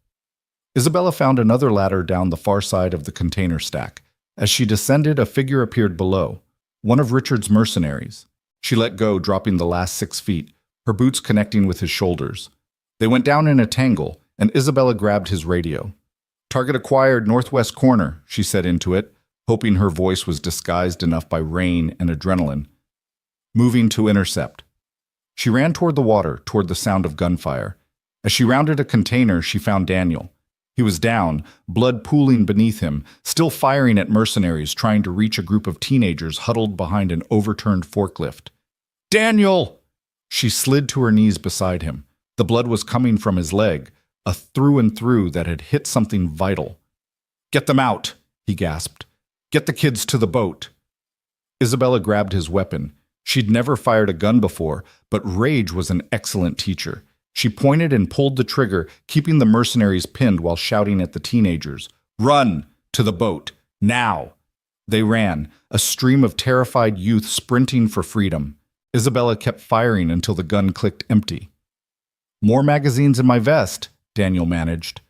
Isabella found another ladder down the far side of the container stack. As she descended, a figure appeared below, one of Richard's mercenaries. She let go, dropping the last 6 feet, her boots connecting with his shoulders. They went down in a tangle, and Isabella grabbed his radio. Target acquired northwest corner, she said into it, hoping her voice was disguised enough by rain and adrenaline. Moving to intercept. She ran toward the water, toward the sound of gunfire. As she rounded a container, she found Daniel. He was down, blood pooling beneath him, still firing at mercenaries trying to reach a group of teenagers huddled behind an overturned forklift. Daniel! She slid to her knees beside him. The blood was coming from his leg, a through and through that had hit something vital. Get them out, he gasped. Get the kids to the boat. Isabella grabbed his weapon. She'd never fired a gun before, but rage was an excellent teacher. She pointed and pulled the trigger, keeping the mercenaries pinned while shouting at the teenagers, Run! To the boat! Now! They ran, a stream of terrified youth sprinting for freedom. Isabella kept firing until the gun clicked empty. More magazines in my vest, Daniel managed.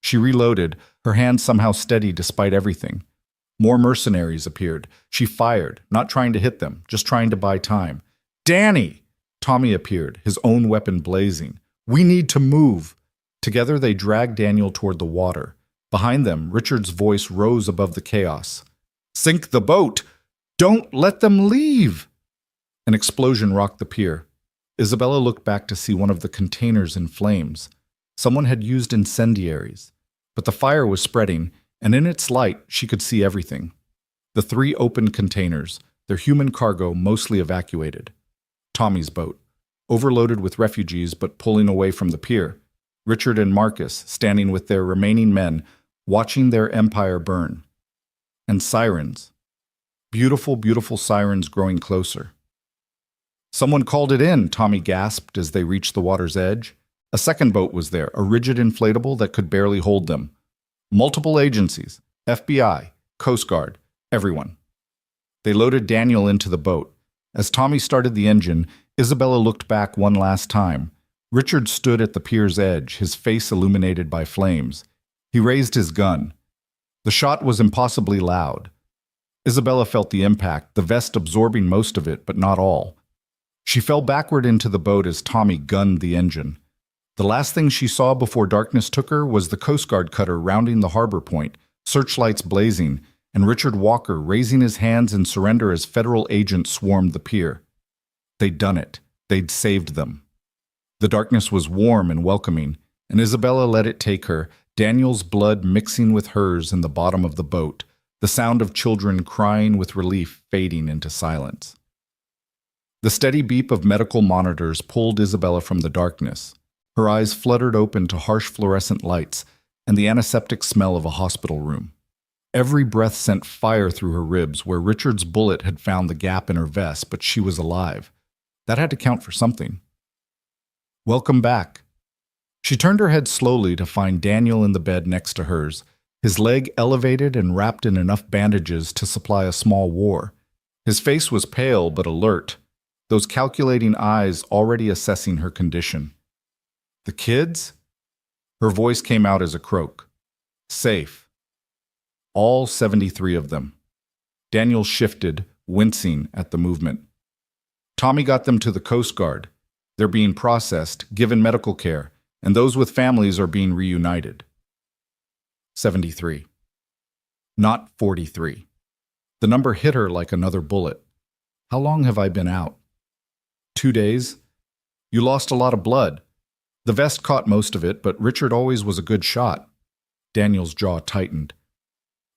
She reloaded, her hand somehow steady despite everything. More mercenaries appeared. She fired, not trying to hit them, just trying to buy time. Danny! Tommy appeared, his own weapon blazing. We need to move. Together they dragged Daniel toward the water. Behind them, Richard's voice rose above the chaos. Sink the boat! Don't let them leave! An explosion rocked the pier. Isabella looked back to see one of the containers in flames. Someone had used incendiaries. But the fire was spreading, and in its light she could see everything. The 3 open containers, their human cargo mostly evacuated. Tommy's boat, overloaded with refugees but pulling away from the pier. Richard and Marcus standing with their remaining men, watching their empire burn. And sirens. Beautiful, beautiful sirens growing closer. Someone called it in, Tommy gasped as they reached the water's edge. A second boat was there, a rigid inflatable that could barely hold them. Multiple agencies, FBI, Coast Guard, everyone. They loaded Daniel into the boat. As Tommy started the engine, Isabella looked back one last time. Richard stood at the pier's edge, his face illuminated by flames. He raised his gun. The shot was impossibly loud. Isabella felt the impact, the vest absorbing most of it, but not all. She fell backward into the boat as Tommy gunned the engine. The last thing she saw before darkness took her was the Coast Guard cutter rounding the harbor point, searchlights blazing, and Richard Walker raising his hands in surrender as federal agents swarmed the pier. They'd done it. They'd saved them. The darkness was warm and welcoming, and Isabella let it take her, Daniel's blood mixing with hers in the bottom of the boat, the sound of children crying with relief fading into silence. The steady beep of medical monitors pulled Isabella from the darkness. Her eyes fluttered open to harsh fluorescent lights and the antiseptic smell of a hospital room. Every breath sent fire through her ribs where Richard's bullet had found the gap in her vest, but she was alive. That had to count for something. "Welcome back." She turned her head slowly to find Daniel in the bed next to hers, his leg elevated and wrapped in enough bandages to supply a small war. His face was pale but alert, those calculating eyes already assessing her condition. "The kids?" Her voice came out as a croak. "Safe. All 73 of them." Daniel shifted, wincing at the movement. "Tommy got them to the Coast Guard. They're being processed, given medical care, and those with families are being reunited." 73. Not 43. The number hit her like another bullet. "How long have I been out?" 2 days. "You lost a lot of blood. The vest caught most of it, but Richard always was a good shot." Daniel's jaw tightened.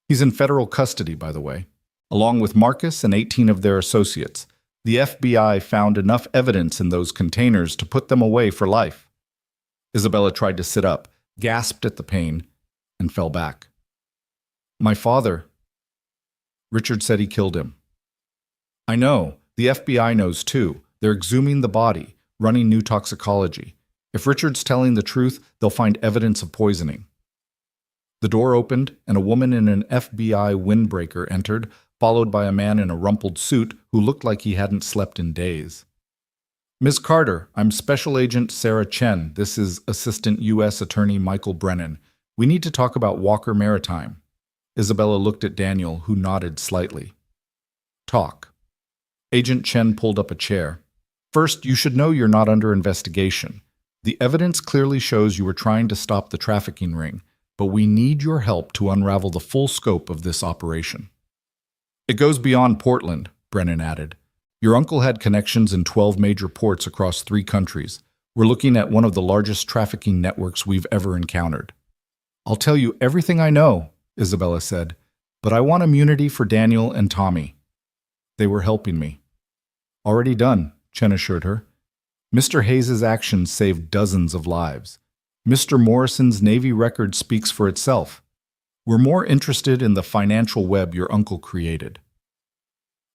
"He's in federal custody, by the way, along with Marcus and 18 of their associates. The FBI found enough evidence in those containers to put them away for life." Isabella tried to sit up, gasped at the pain, and fell back. "My father." Richard said he killed him. "I know. The FBI knows too. They're exhuming the body, running new toxicology. If Richard's telling the truth, they'll find evidence of poisoning." The door opened, and a woman in an FBI windbreaker entered, followed by a man in a rumpled suit who looked like he hadn't slept in days. "Ms. Carter, I'm Special Agent Sarah Chen. This is Assistant U.S. Attorney Michael Brennan. We need to talk about Walker Maritime." Isabella looked at Daniel, who nodded slightly. "Talk." Agent Chen pulled up a chair. "First, you should know you're not under investigation. The evidence clearly shows you were trying to stop the trafficking ring, but we need your help to unravel the full scope of this operation." "It goes beyond Portland," Brennan added. "Your uncle had connections in 12 major ports across 3 countries. We're looking at one of the largest trafficking networks we've ever encountered." "I'll tell you everything I know," Isabella said, "but I want immunity for Daniel and Tommy. They were helping me." "Already done," Chen assured her. "Mr. Hayes' actions saved dozens of lives. Mr. Morrison's Navy record speaks for itself. We're more interested in the financial web your uncle created."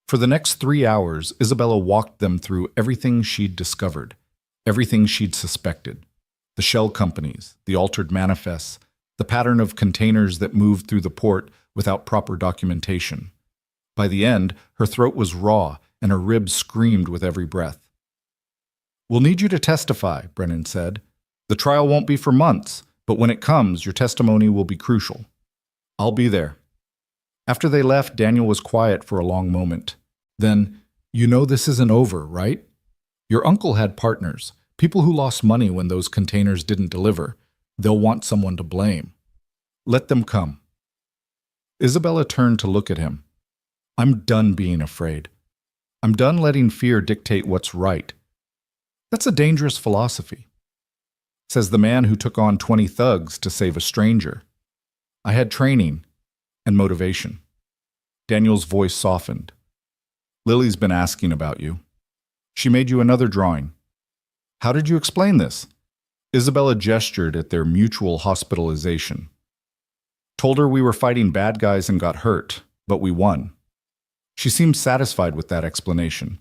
For the next 3 hours, Isabella walked them through everything she'd discovered, everything she'd suspected. The shell companies, the altered manifests, the pattern of containers that moved through the port without proper documentation. By the end, her throat was raw and her ribs screamed with every breath. "We'll need you to testify," Brennan said. "The trial won't be for months, but when it comes, your testimony will be crucial." "I'll be there." After they left, Daniel was quiet for a long moment. Then, "You know this isn't over, right? Your uncle had partners, people who lost money when those containers didn't deliver. They'll want someone to blame. Let them come." Isabella turned to look at him. "I'm done being afraid. I'm done letting fear dictate what's right. That's a dangerous philosophy," says the man who took on 20 thugs to save a stranger. "I had training and motivation." Daniel's voice softened. "Lily's been asking about you. She made you another drawing. How did you explain this?" Isabella gestured at their mutual hospitalization. "Told her we were fighting bad guys and got hurt, but we won." She seemed satisfied with that explanation.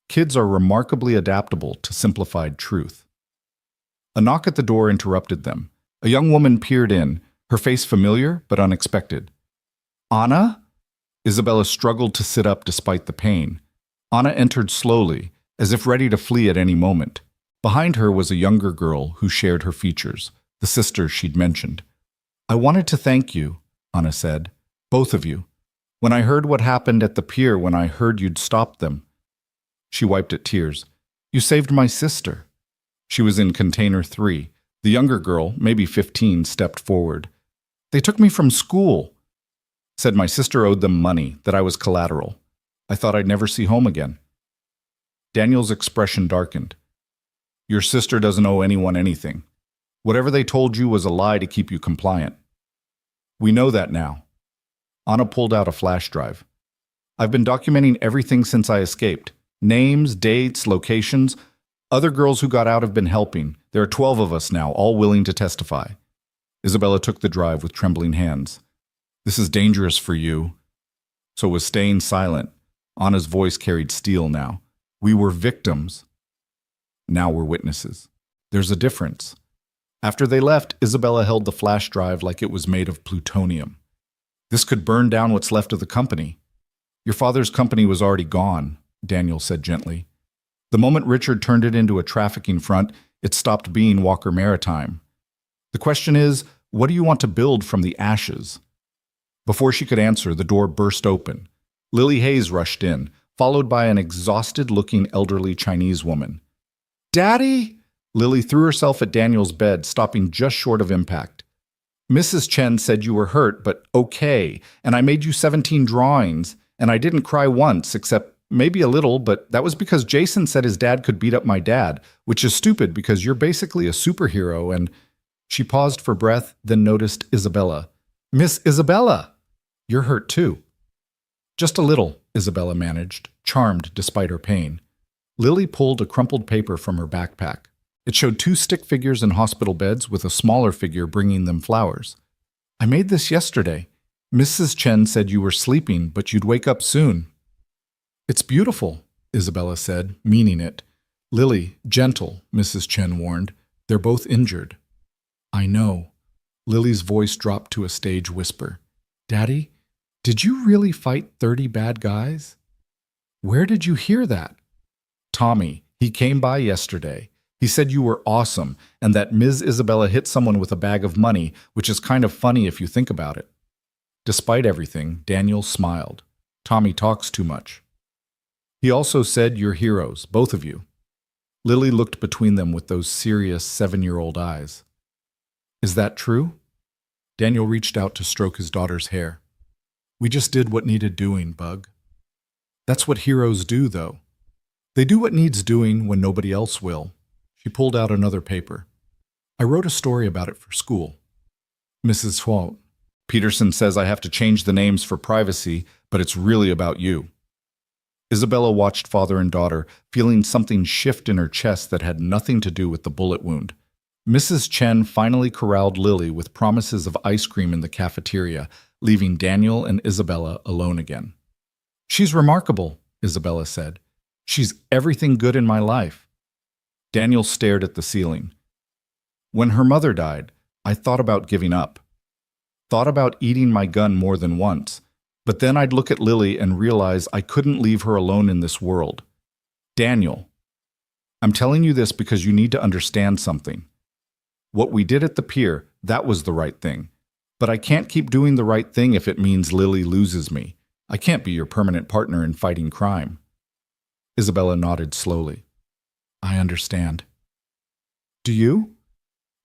Kids are remarkably adaptable to simplified truth. A knock at the door interrupted them. A young woman peered in, her face familiar but unexpected. "Anna?" Isabella struggled to sit up despite the pain. Anna entered slowly, as if ready to flee at any moment. Behind her was a younger girl who shared her features, the sister she'd mentioned. "I wanted to thank you," Anna said. "Both of you. When I heard what happened at the pier, when I heard you'd stopped them." She wiped at tears. "You saved my sister." She was in container 3. The younger girl, maybe 15, stepped forward. "They took me from school." Said my sister owed them money, that I was collateral. I thought I'd never see home again. Daniel's expression darkened. "Your sister doesn't owe anyone anything. Whatever they told you was a lie to keep you compliant. We know that now." Anna pulled out a flash drive. "I've been documenting everything since I escaped. Names, dates, locations. Other girls who got out have been helping. There are 12 of us now, all willing to testify. Isabella took the drive with trembling hands. This is dangerous for you. So was staying silent. Anna's voice carried steel now. We were victims. Now we're witnesses. There's a difference. After they left, Isabella held the flash drive like it was made of plutonium. This could burn down what's left of the company. Your father's company was already gone, Daniel said gently. The moment Richard turned it into a trafficking front, it stopped being Walker Maritime. The question is, what do you want to build from the ashes? Before she could answer, the door burst open. Lily Hayes rushed in, followed by an exhausted-looking elderly Chinese woman. Daddy! Lily threw herself at Daniel's bed, stopping just short of impact. Mrs. Chen said you were hurt, but okay, and I made you 17 drawings, and I didn't cry once, except maybe a little, but that was because Jason said his dad could beat up my dad, which is stupid because you're basically a superhero, and... She paused for breath, then noticed Isabella. Miss Isabella! You're hurt too. Just a little, Isabella managed, charmed despite her pain. Lily pulled a crumpled paper from her backpack. It showed 2 stick figures in hospital beds with a smaller figure bringing them flowers. I made this yesterday. Mrs. Chen said you were sleeping, but you'd wake up soon. It's beautiful, Isabella said, meaning it. Lily, gentle, Mrs. Chen warned. They're both injured. I know. Lily's voice dropped to a stage whisper. Daddy, did you really fight 30 bad guys? Where did you hear that? Tommy, he came by yesterday. He said you were awesome and that Ms. Isabella hit someone with a bag of money, which is kind of funny if you think about it. Despite everything, Daniel smiled. Tommy talks too much. He also said you're heroes, both of you. Lily looked between them with those serious 7-year-old eyes. Is that true? Daniel reached out to stroke his daughter's hair. We just did what needed doing, Bug. That's what heroes do, though. They do what needs doing when nobody else will. She pulled out another paper. I wrote a story about it for school. Mrs. Huo, Peterson says I have to change the names for privacy, but it's really about you. Isabella watched father and daughter, feeling something shift in her chest that had nothing to do with the bullet wound. Mrs. Chen finally corralled Lily with promises of ice cream in the cafeteria, leaving Daniel and Isabella alone again. She's remarkable, Isabella said. She's everything good in my life. Daniel stared at the ceiling. When her mother died, I thought about giving up. Thought about eating my gun more than once, but then I'd look at Lily and realize I couldn't leave her alone in this world. Daniel, I'm telling you this because you need to understand something. What we did at the pier, that was the right thing. But I can't keep doing the right thing if it means Lily loses me. I can't be your permanent partner in fighting crime. Isabella nodded slowly. I understand. Do you?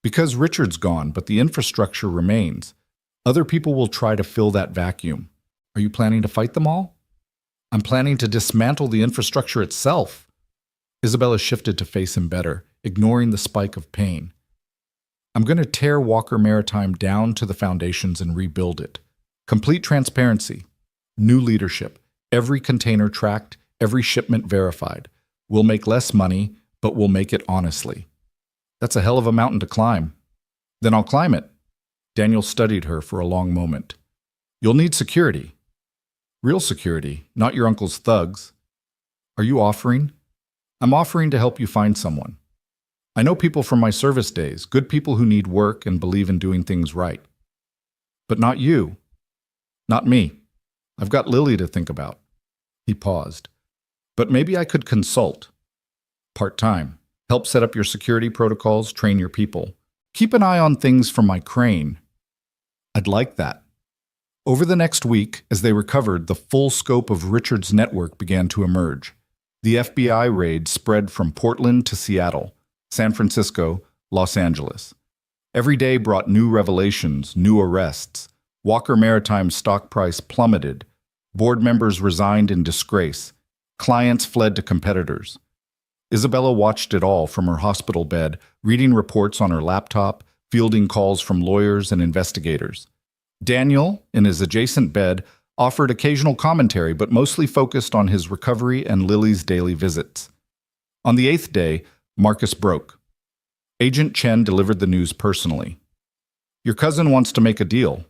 Because Richard's gone, but the infrastructure remains. Other people will try to fill that vacuum. Are you planning to fight them all? I'm planning to dismantle the infrastructure itself. Isabella shifted to face him better, ignoring the spike of pain. I'm going to tear Walker Maritime down to the foundations and rebuild it. Complete transparency. New leadership. Every container tracked, every shipment verified. We'll make less money, but we'll make it honestly. That's a hell of a mountain to climb. Then I'll climb it. Daniel studied her for a long moment. You'll need security. Real security, not your uncle's thugs. Are you offering? I'm offering to help you find someone. I know people from my service days, good people who need work and believe in doing things right. But not you. Not me. I've got Lily to think about. He paused. But maybe I could consult. Part-time. Help set up your security protocols, train your people. Keep an eye on things from my crane. I'd like that. Over the next week, as they recovered, the full scope of Richard's network began to emerge. The FBI raid spread from Portland to Seattle, San Francisco, Los Angeles. Every day brought new revelations, new arrests. Walker Maritime's stock price plummeted. Board members resigned in disgrace. Clients fled to competitors. Isabella watched it all from her hospital bed, reading reports on her laptop, fielding calls from lawyers and investigators. Daniel, in his adjacent bed, offered occasional commentary but mostly focused on his recovery and Lily's daily visits. On the 8th day, Marcus broke. Agent Chen delivered the news personally. Your cousin wants to make a deal.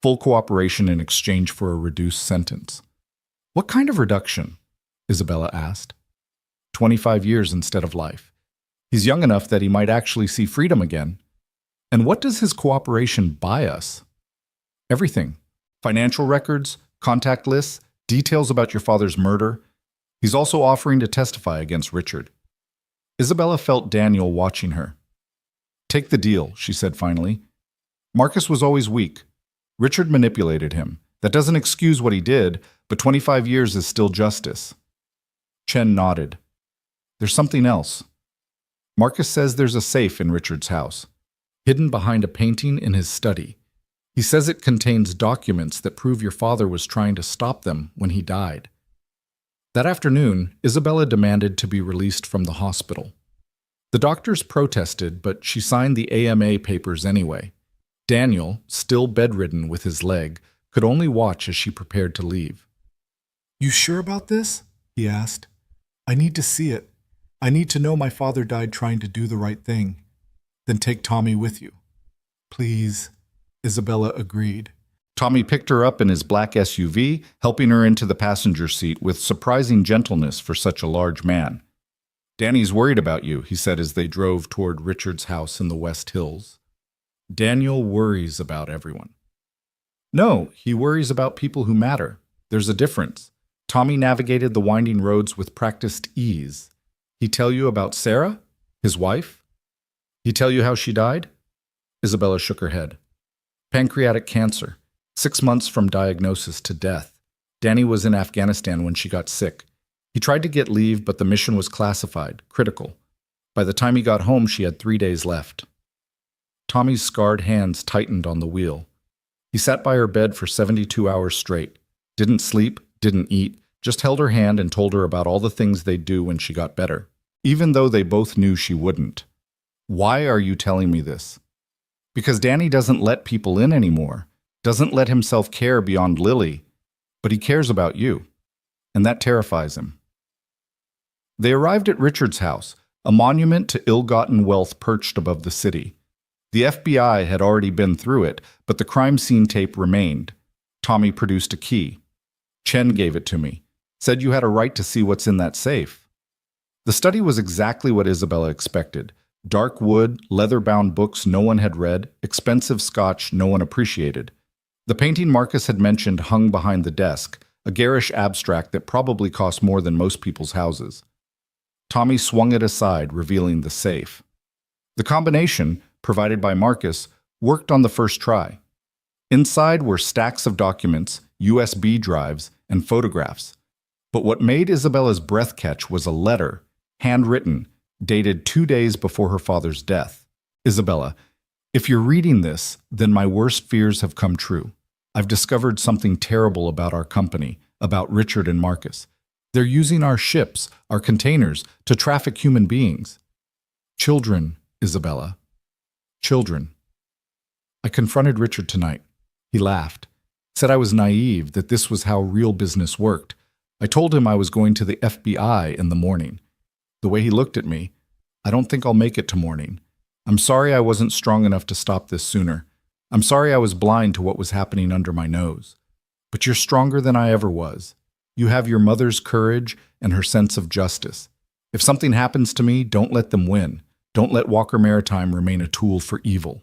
Full cooperation in exchange for a reduced sentence. What kind of reduction? Isabella asked. 25 years instead of life. He's young enough that he might actually see freedom again. And what does his cooperation buy us? Everything. Financial records, contact lists, details about your father's murder. He's also offering to testify against Richard. Isabella felt Daniel watching her. Take the deal, she said finally. Marcus was always weak. Richard manipulated him. That doesn't excuse what he did, but 25 years is still justice. Chen nodded. There's something else. Marcus says there's a safe in Richard's house, hidden behind a painting in his study. He says it contains documents that prove your father was trying to stop them when he died. That afternoon, Isabella demanded to be released from the hospital. The doctors protested, but she signed the AMA papers anyway. Daniel, still bedridden with his leg, could only watch as she prepared to leave. You sure about this? He asked. I need to see it. I need to know my father died trying to do the right thing. Then take Tommy with you. Please, Isabella agreed. Tommy picked her up in his black SUV, helping her into the passenger seat with surprising gentleness for such a large man. Danny's worried about you, he said as they drove toward Richard's house in the West Hills. Daniel worries about everyone. No, he worries about people who matter. There's a difference. Tommy navigated the winding roads with practiced ease. He tell you about Sarah, his wife? He tell you how she died? Isabella shook her head. Pancreatic cancer. 6 months from diagnosis to death. Danny was in Afghanistan when she got sick. He tried to get leave, but the mission was classified, critical. By the time he got home, she had 3 days left. Tommy's scarred hands tightened on the wheel. He sat by her bed for 72 hours straight. Didn't sleep, didn't eat, just held her hand and told her about all the things they'd do when she got better, even though they both knew she wouldn't. Why are you telling me this? Because Danny doesn't let people in anymore. Doesn't let himself care beyond Lily, but he cares about you, and that terrifies him. They arrived at Richard's house, a monument to ill-gotten wealth perched above the city. The FBI had already been through it, but the crime scene tape remained. Tommy produced a key. Chen gave it to me, said you had a right to see what's in that safe. The study was exactly what Isabella expected. Dark wood, leather-bound books no one had read, expensive scotch no one appreciated. The painting Marcus had mentioned hung behind the desk, a garish abstract that probably cost more than most people's houses. Tommy swung it aside, revealing the safe. The combination, provided by Marcus, worked on the first try. Inside were stacks of documents, USB drives, and photographs. But what made Isabella's breath catch was a letter, handwritten, dated 2 days before her father's death. Isabella, if you're reading this, then my worst fears have come true. I've discovered something terrible about our company, about Richard and Marcus. They're using our ships, our containers, to traffic human beings. Children, Isabella. Children. I confronted Richard tonight. He laughed, said I was naive, that this was how real business worked. I told him I was going to the FBI in the morning. The way he looked at me, I don't think I'll make it to morning. I'm sorry I wasn't strong enough to stop this sooner. I'm sorry I was blind to what was happening under my nose. But you're stronger than I ever was. You have your mother's courage and her sense of justice. If something happens to me, don't let them win. Don't let Walker Maritime remain a tool for evil.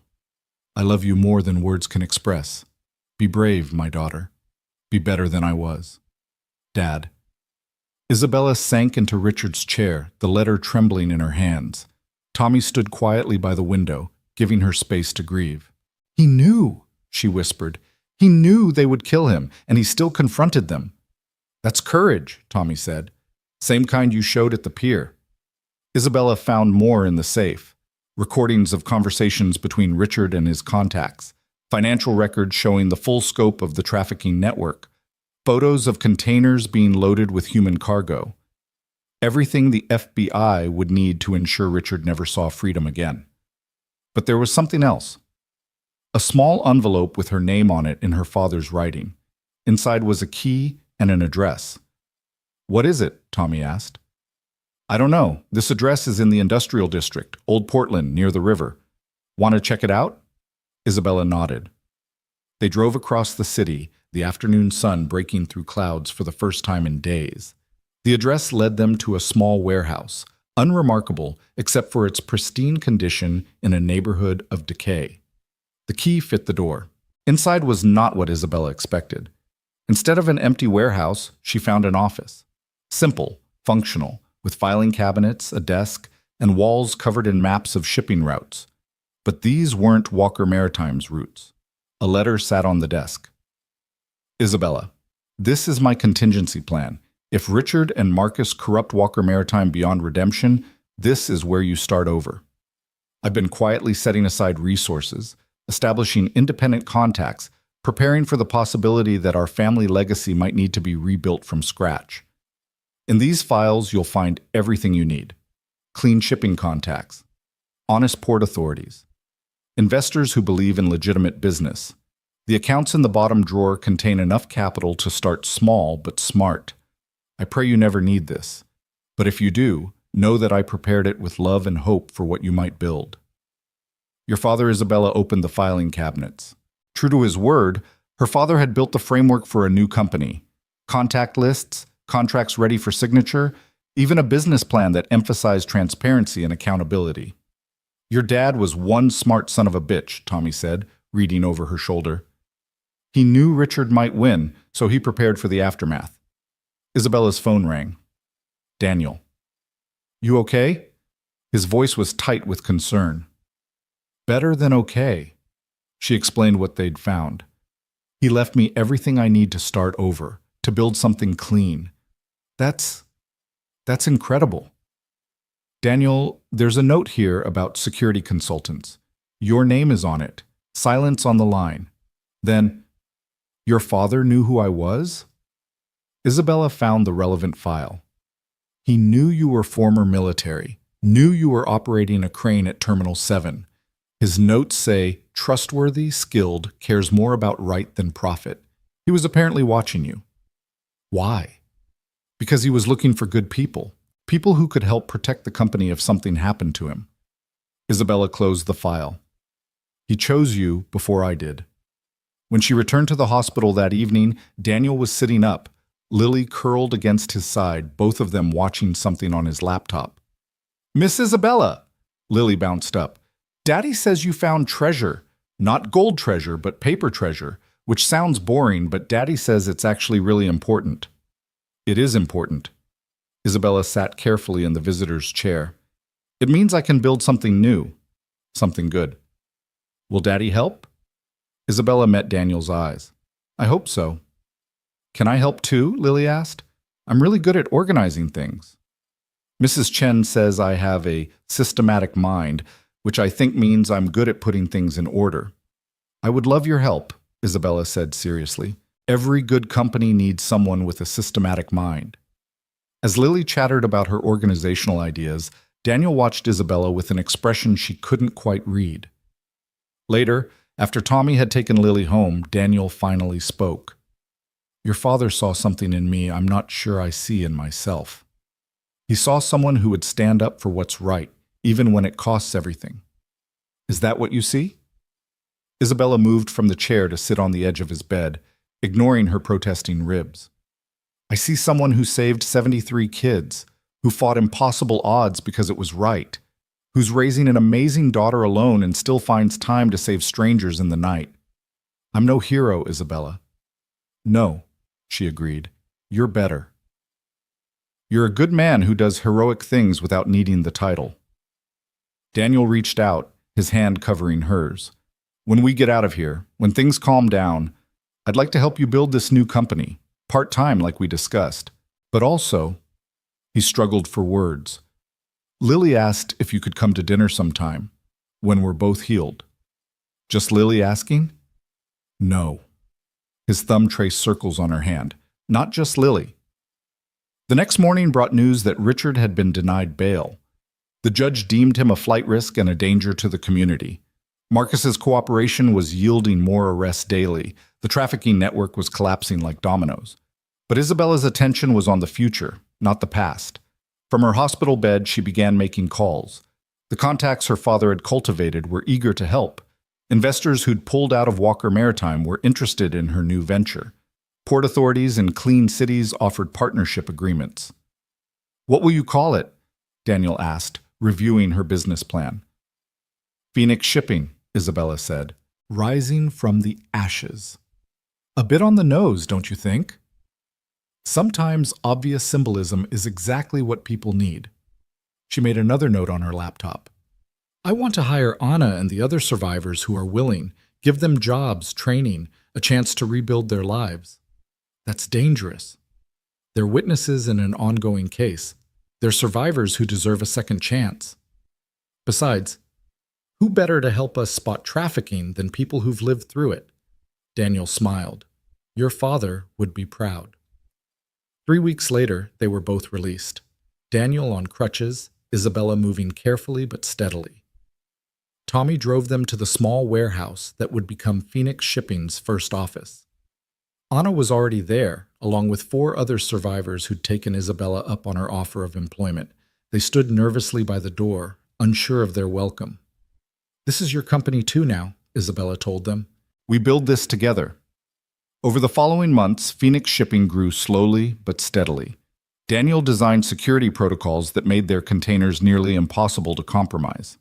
I love you more than words can express. Be brave, my daughter. Be better than I was. Dad. Isabella sank into Richard's chair, the letter trembling in her hands. Tommy stood quietly by the window, giving her space to grieve. He knew, she whispered. He knew they would kill him, and he still confronted them. That's courage, Tommy said. Same kind you showed at the pier. Isabella found more in the safe. Recordings of conversations between Richard and his contacts, financial records showing the full scope of the trafficking network, photos of containers being loaded with human cargo. Everything the FBI would need to ensure Richard never saw freedom again. But there was something else. A small envelope with her name on it in her father's writing. Inside was a key and an address. What is it? Tommy asked. I don't know. This address is in the industrial district, Old Portland, near the river. Want to check it out? Isabella nodded. They drove across the city, the afternoon sun breaking through clouds for the first time in days. The address led them to a small warehouse, unremarkable except for its pristine condition in a neighborhood of decay. The key fit the door. Inside was not what Isabella expected. Instead of an empty warehouse, she found an office. Simple, functional, with filing cabinets, a desk, and walls covered in maps of shipping routes. But these weren't Walker Maritime's routes. A letter sat on the desk. Isabella, this is my contingency plan. If Richard and Marcus corrupt Walker Maritime beyond redemption, this is where you start over. I've been quietly setting aside resources, establishing independent contacts, preparing for the possibility that our family legacy might need to be rebuilt from scratch. In these files, you'll find everything you need. Clean shipping contacts, honest port authorities, investors who believe in legitimate business. The accounts in the bottom drawer contain enough capital to start small but smart. I pray you never need this, but if you do, know that I prepared it with love and hope for what you might build. Your father, Isabella, opened the filing cabinets. True to his word, her father had built the framework for a new company. Contact lists, contracts ready for signature, even a business plan that emphasized transparency and accountability. Your dad was one smart son of a bitch, Tommy said, reading over her shoulder. He knew Richard might win, so he prepared for the aftermath. Isabella's phone rang. Daniel. You okay? His voice was tight with concern. Better than okay. She explained what they'd found. He left me everything I need to start over, to build something clean. That's incredible. Daniel, there's a note here about security consultants. Your name is on it. Silence on the line. Then, your father knew who I was? Isabella found the relevant file. He knew you were former military, knew you were operating a crane at Terminal 7. His notes say, trustworthy, skilled, cares more about right than profit. He was apparently watching you. Why? Because he was looking for good people. People who could help protect the company if something happened to him. Isabella closed the file. He chose you before I did. When she returned to the hospital that evening, Daniel was sitting up, Lily curled against his side, both of them watching something on his laptop. Miss Isabella! Lily bounced up. Daddy says you found treasure. Not gold treasure, but paper treasure, which sounds boring, but Daddy says it's actually really important. It is important. Isabella sat carefully in the visitor's chair. It means I can build something new, something good. Will Daddy help? Isabella met Daniel's eyes. I hope so. Can I help too? Lily asked. I'm really good at organizing things. Mrs. Chen says I have a systematic mind, which I think means I'm good at putting things in order. I would love your help, Isabella said seriously. Every good company needs someone with a systematic mind. As Lily chattered about her organizational ideas, Daniel watched Isabella with an expression she couldn't quite read. Later, after Tommy had taken Lily home, Daniel finally spoke. Your father saw something in me I'm not sure I see in myself. He saw someone who would stand up for what's right, even when it costs everything. Is that what you see? Isabella moved from the chair to sit on the edge of his bed, ignoring her protesting ribs. I see someone who saved 73 kids, who fought impossible odds because it was right, who's raising an amazing daughter alone and still finds time to save strangers in the night. I'm no hero, Isabella. No, she agreed. You're better. You're a good man who does heroic things without needing the title. Daniel reached out, his hand covering hers. When we get out of here, when things calm down, I'd like to help you build this new company, part-time like we discussed. But also, he struggled for words. Lily asked if you could come to dinner sometime, when we're both healed. Just Lily asking? No. His thumb traced circles on her hand. Not just Lily. The next morning brought news that Richard had been denied bail. The judge deemed him a flight risk and a danger to the community. Marcus's cooperation was yielding more arrests daily. The trafficking network was collapsing like dominoes. But Isabella's attention was on the future, not the past. From her hospital bed, she began making calls. The contacts her father had cultivated were eager to help. Investors who'd pulled out of Walker Maritime were interested in her new venture. Port authorities in clean cities offered partnership agreements. "What will you call it?" Daniel asked, reviewing her business plan. "Phoenix Shipping," Isabella said. "Rising from the ashes." A bit on the nose, don't you think? Sometimes obvious symbolism is exactly what people need. She made another note on her laptop. "I want to hire Anna and the other survivors who are willing, give them jobs, training, a chance to rebuild their lives. That's dangerous. They're witnesses in an ongoing case. They're survivors who deserve a second chance. Besides, who better to help us spot trafficking than people who've lived through it?" Daniel smiled. "Your father would be proud." 3 weeks later, they were both released. Daniel on crutches, Isabella moving carefully but steadily. Tommy drove them to the small warehouse that would become Phoenix Shipping's first office. Anna was already there, along with 4 other survivors who'd taken Isabella up on her offer of employment. They stood nervously by the door, unsure of their welcome. "This is your company too now," Isabella told them. "We build this together." Over the following months, Phoenix Shipping grew slowly but steadily. Daniel designed security protocols that made their containers nearly impossible to compromise.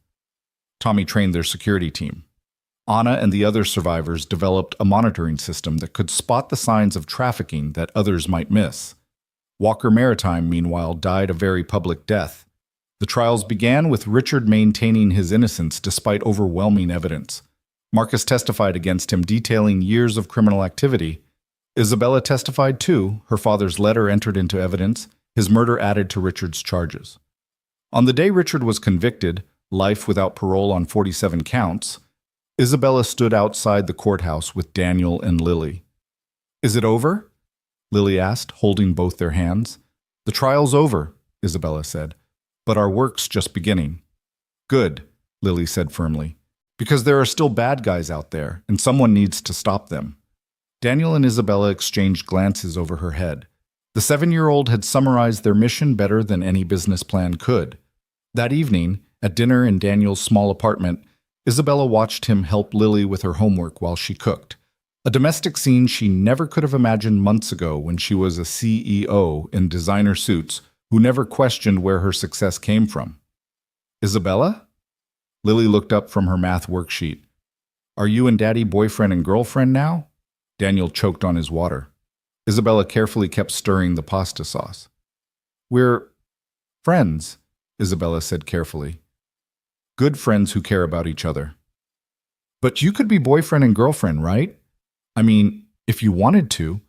Tommy trained their security team. Anna and the other survivors developed a monitoring system that could spot the signs of trafficking that others might miss. Walker Maritime, meanwhile, died a very public death. The trials began with Richard maintaining his innocence despite overwhelming evidence. Marcus testified against him, detailing years of criminal activity. Isabella testified too, her father's letter entered into evidence, his murder added to Richard's charges. On the day Richard was convicted, life without parole on 47 counts, Isabella stood outside the courthouse with Daniel and Lily. "Is it over?" Lily asked, holding both their hands. "The trial's over," Isabella said, "but our work's just beginning." "Good," Lily said firmly. "Because there are still bad guys out there, and someone needs to stop them." Daniel and Isabella exchanged glances over her head. The 7-year-old had summarized their mission better than any business plan could. That evening, at dinner in Daniel's small apartment, Isabella watched him help Lily with her homework while she cooked. A domestic scene she never could have imagined months ago when she was a CEO in designer suits who never questioned where her success came from. "Isabella?" Lily looked up from her math worksheet. "Are you and Daddy boyfriend and girlfriend now?" Daniel choked on his water. Isabella carefully kept stirring the pasta sauce. "We're friends," Isabella said carefully. "Good friends who care about each other." "But you could be boyfriend and girlfriend, right? I mean, if you wanted to."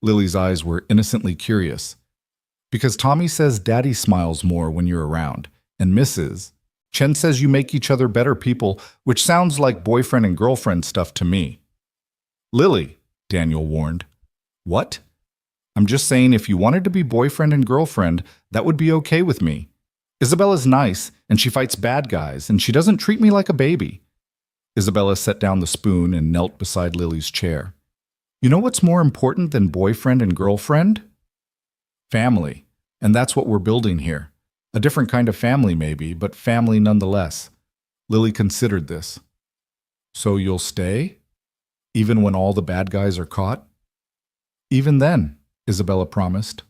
Lily's eyes were innocently curious. "Because Tommy says Daddy smiles more when you're around, and Mrs. Chen says you make each other better people, which sounds like boyfriend and girlfriend stuff to me." "Lily," Daniel warned. "What?" "I'm just saying if you wanted to be boyfriend and girlfriend, that would be okay with me. Isabella's nice, and she fights bad guys, and she doesn't treat me like a baby." Isabella set down the spoon and knelt beside Lily's chair. "You know what's more important than boyfriend and girlfriend? Family. And that's what we're building here. A different kind of family, maybe, but family nonetheless." Lily considered this. "So you'll stay? Even when all the bad guys are caught?" "Even then," Isabella promised.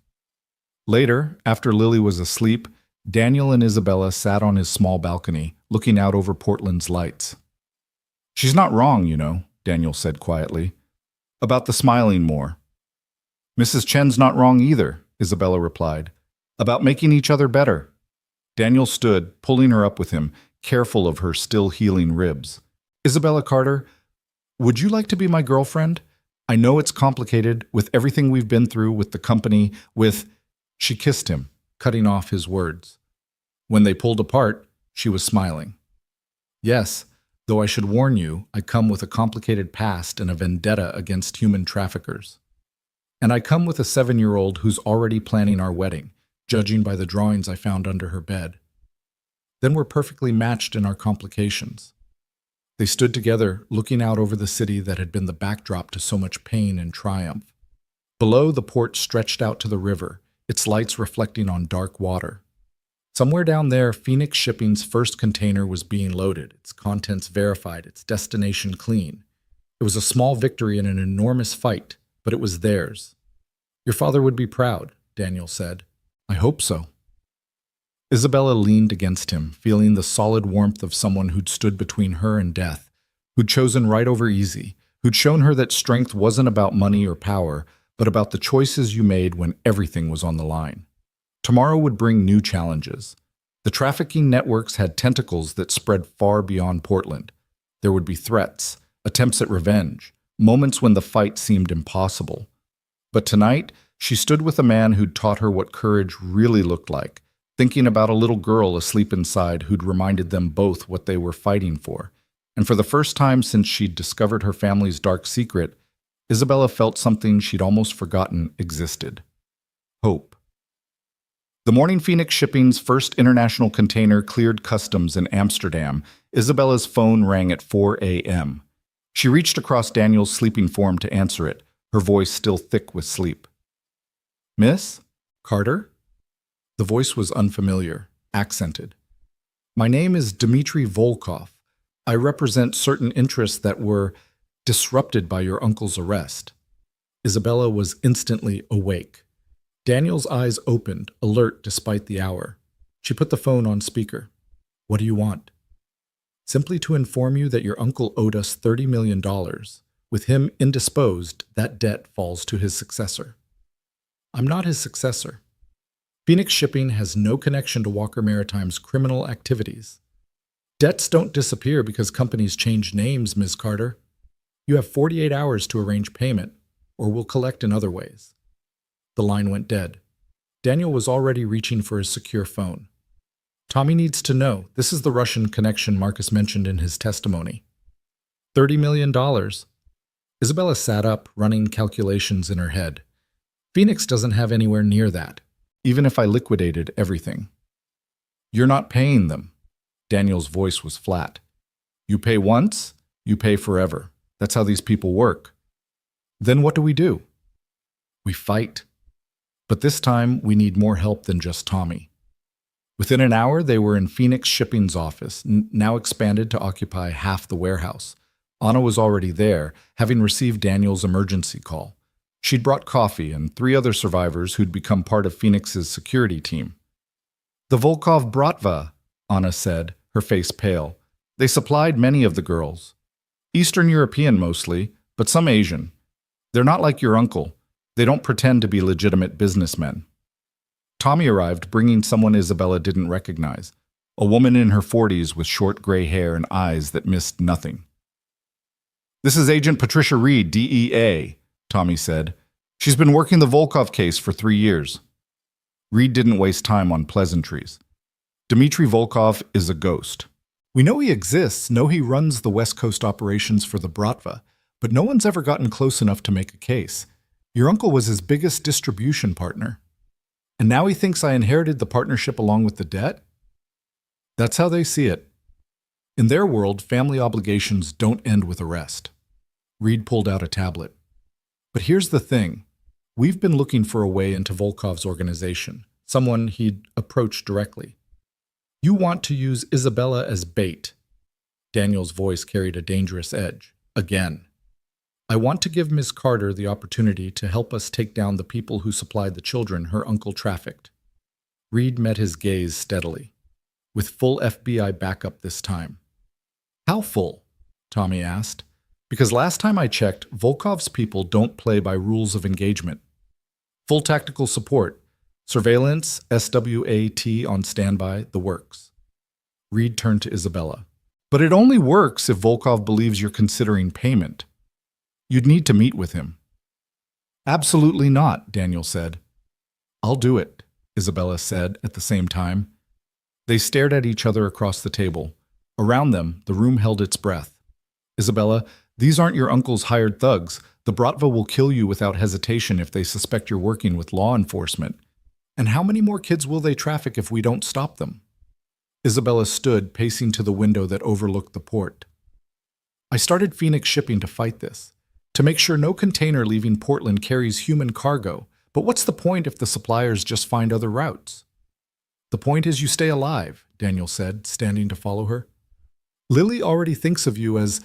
Later, after Lily was asleep, Daniel and Isabella sat on his small balcony, looking out over Portland's lights. "She's not wrong, you know," Daniel said quietly. "About the smiling more." "Mrs. Chen's not wrong either," Isabella replied. "About making each other better." Daniel stood, pulling her up with him, careful of her still healing ribs. "Isabella Carter, would you like to be my girlfriend? I know it's complicated, with everything we've been through, with the company, with—" She kissed him, cutting off his words. When they pulled apart, she was smiling. "Yes, though I should warn you, I come with a complicated past and a vendetta against human traffickers. And I come with a 7-year-old who's already planning our wedding, judging by the drawings I found under her bed. Then we're perfectly matched in our complications." They stood together, looking out over the city that had been the backdrop to so much pain and triumph. Below, the port stretched out to the river, its lights reflecting on dark water. Somewhere down there, Phoenix Shipping's first container was being loaded, its contents verified, its destination clean. It was a small victory in an enormous fight, but it was theirs. Your father would be proud, Daniel said. I hope so. Isabella leaned against him, feeling the solid warmth of someone who'd stood between her and death, who'd chosen right over easy, who'd shown her that strength wasn't about money or power, but about the choices you made when everything was on the line. Tomorrow would bring new challenges. The trafficking networks had tentacles that spread far beyond Portland. There would be threats, attempts at revenge, moments when the fight seemed impossible. But tonight, she stood with a man who'd taught her what courage really looked like, thinking about a little girl asleep inside who'd reminded them both what they were fighting for. And for the first time since she'd discovered her family's dark secret, Isabella felt something she'd almost forgotten existed. Hope. The morning Phoenix Shipping's first international container cleared customs in Amsterdam, Isabella's phone rang at 4 a.m. She reached across Daniel's sleeping form to answer it, her voice still thick with sleep. Miss? Carter? The voice was unfamiliar, accented. My name is Dmitry Volkov. I represent certain interests that were disrupted by your uncle's arrest. Isabella was instantly awake. Daniel's eyes opened, alert despite the hour. She put the phone on speaker. What do you want? Simply to inform you that your uncle owed us $30 million. With him indisposed, that debt falls to his successor. I'm not his successor. Phoenix Shipping has no connection to Walker Maritime's criminal activities. Debts don't disappear because companies change names, Ms. Carter. You have 48 hours to arrange payment, or we'll collect in other ways. The line went dead. Daniel was already reaching for his secure phone. Tommy needs to know. This is the Russian connection Marcus mentioned in his testimony. $30 million. Isabella sat up, running calculations in her head. Phoenix doesn't have anywhere near that, even if I liquidated everything. You're not paying them. Daniel's voice was flat. You pay once, you pay forever. That's how these people work. Then what do? We fight. But this time, we need more help than just Tommy. Within an hour, they were in Phoenix Shipping's office, now expanded to occupy half the warehouse. Anna was already there, having received Daniel's emergency call. She'd brought coffee and 3 other survivors who'd become part of Phoenix's security team. The Volkov Bratva, Anna said, her face pale. They supplied many of the girls. Eastern European mostly, but some Asian. They're not like your uncle. They don't pretend to be legitimate businessmen. Tommy arrived bringing someone Isabella didn't recognize, a woman in her 40s with short gray hair and eyes that missed nothing. This is Agent Patricia Reed, DEA, Tommy said. She's been working the Volkov case for 3 years. Reed didn't waste time on pleasantries. Dmitry Volkov is a ghost. We know he exists, know he runs the West Coast operations for the Bratva, but no one's ever gotten close enough to make a case. Your uncle was his biggest distribution partner. And now he thinks I inherited the partnership along with the debt? That's how they see it. In their world, family obligations don't end with arrest. Reed pulled out a tablet. But here's the thing. We've been looking for a way into Volkov's organization, someone he'd approach directly. You want to use Isabella as bait. Daniel's voice carried a dangerous edge. Again. I want to give Ms. Carter the opportunity to help us take down the people who supplied the children her uncle trafficked. Reed met his gaze steadily, with full FBI backup this time. How full? Tommy asked. Because last time I checked, Volkov's people don't play by rules of engagement. Full tactical support, surveillance, SWAT on standby, the works. Reed turned to Isabella. But it only works if Volkov believes you're considering payment. You'd need to meet with him. Absolutely not, Daniel said. I'll do it, Isabella said at the same time. They stared at each other across the table. Around them, the room held its breath. Isabella, these aren't your uncle's hired thugs. The Bratva will kill you without hesitation if they suspect you're working with law enforcement. And how many more kids will they traffic if we don't stop them? Isabella stood, pacing to the window that overlooked the port. I started Phoenix Shipping to fight this, to make sure no container leaving Portland carries human cargo. But what's the point if the suppliers just find other routes? The point is you stay alive, Daniel said, standing to follow her. Lily already thinks of you as...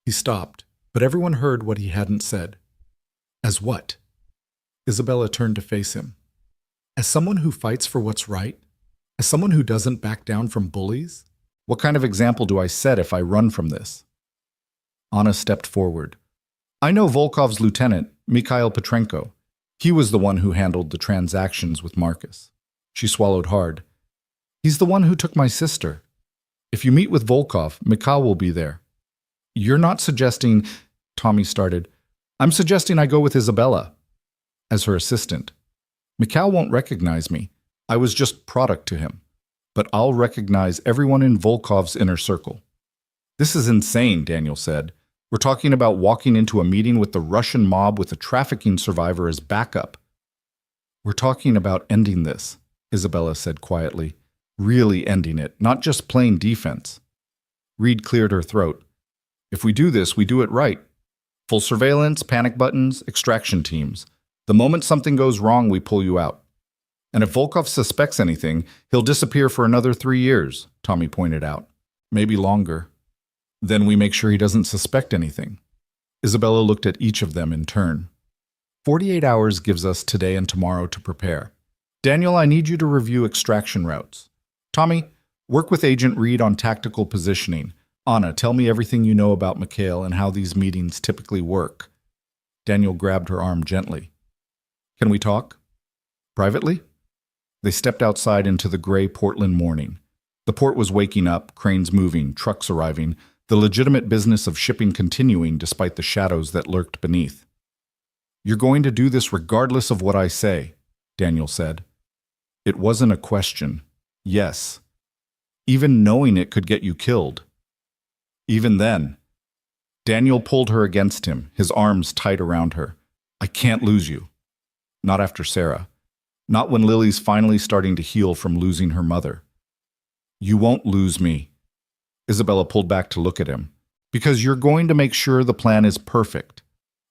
He stopped, but everyone heard what he hadn't said. As what? Isabella turned to face him. As someone who fights for what's right? As someone who doesn't back down from bullies? What kind of example do I set if I run from this? Anna stepped forward. I know Volkov's lieutenant, Mikhail Petrenko. He was the one who handled the transactions with Marcus. She swallowed hard. He's the one who took my sister. If you meet with Volkov, Mikhail will be there. You're not suggesting... Tommy started. I'm suggesting I go with Isabella as her assistant. Mikhail won't recognize me. I was just product to him. But I'll recognize everyone in Volkov's inner circle. This is insane, Daniel said. We're talking about walking into a meeting with the Russian mob with a trafficking survivor as backup. We're talking about ending this, Isabella said quietly. Really ending it, not just playing defense. Reed cleared her throat. If we do this, we do it right. Full surveillance, panic buttons, extraction teams. The moment something goes wrong, we pull you out. And if Volkov suspects anything, he'll disappear for another 3 years, Tommy pointed out. Maybe longer. Then we make sure he doesn't suspect anything. Isabella looked at each of them in turn. 48 hours gives us today and tomorrow to prepare. Daniel, I need you to review extraction routes. Tommy, work with Agent Reed on tactical positioning. Anna, tell me everything you know about Mikhail and how these meetings typically work. Daniel grabbed her arm gently. Can we talk? Privately? They stepped outside into the gray Portland morning. The port was waking up, cranes moving, trucks arriving, the legitimate business of shipping continuing despite the shadows that lurked beneath. You're going to do this regardless of what I say, Daniel said. It wasn't a question. Yes. Even knowing it could get you killed. Even then. Daniel pulled her against him, his arms tight around her. I can't lose you. Not after Sarah. Not when Lily's finally starting to heal from losing her mother. You won't lose me. Isabella pulled back to look at him. Because you're going to make sure the plan is perfect.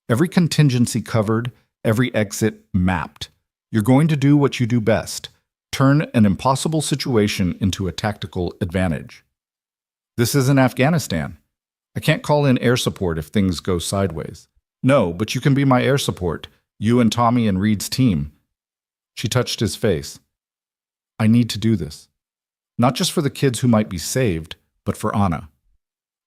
Every contingency covered, every exit mapped. You're going to do what you do best. Turn an impossible situation into a tactical advantage. This isn't Afghanistan. I can't call in air support if things go sideways. No, but you can be my air support. You and Tommy and Reed's team. She touched his face. I need to do this. Not just for the kids who might be saved, but for Anna.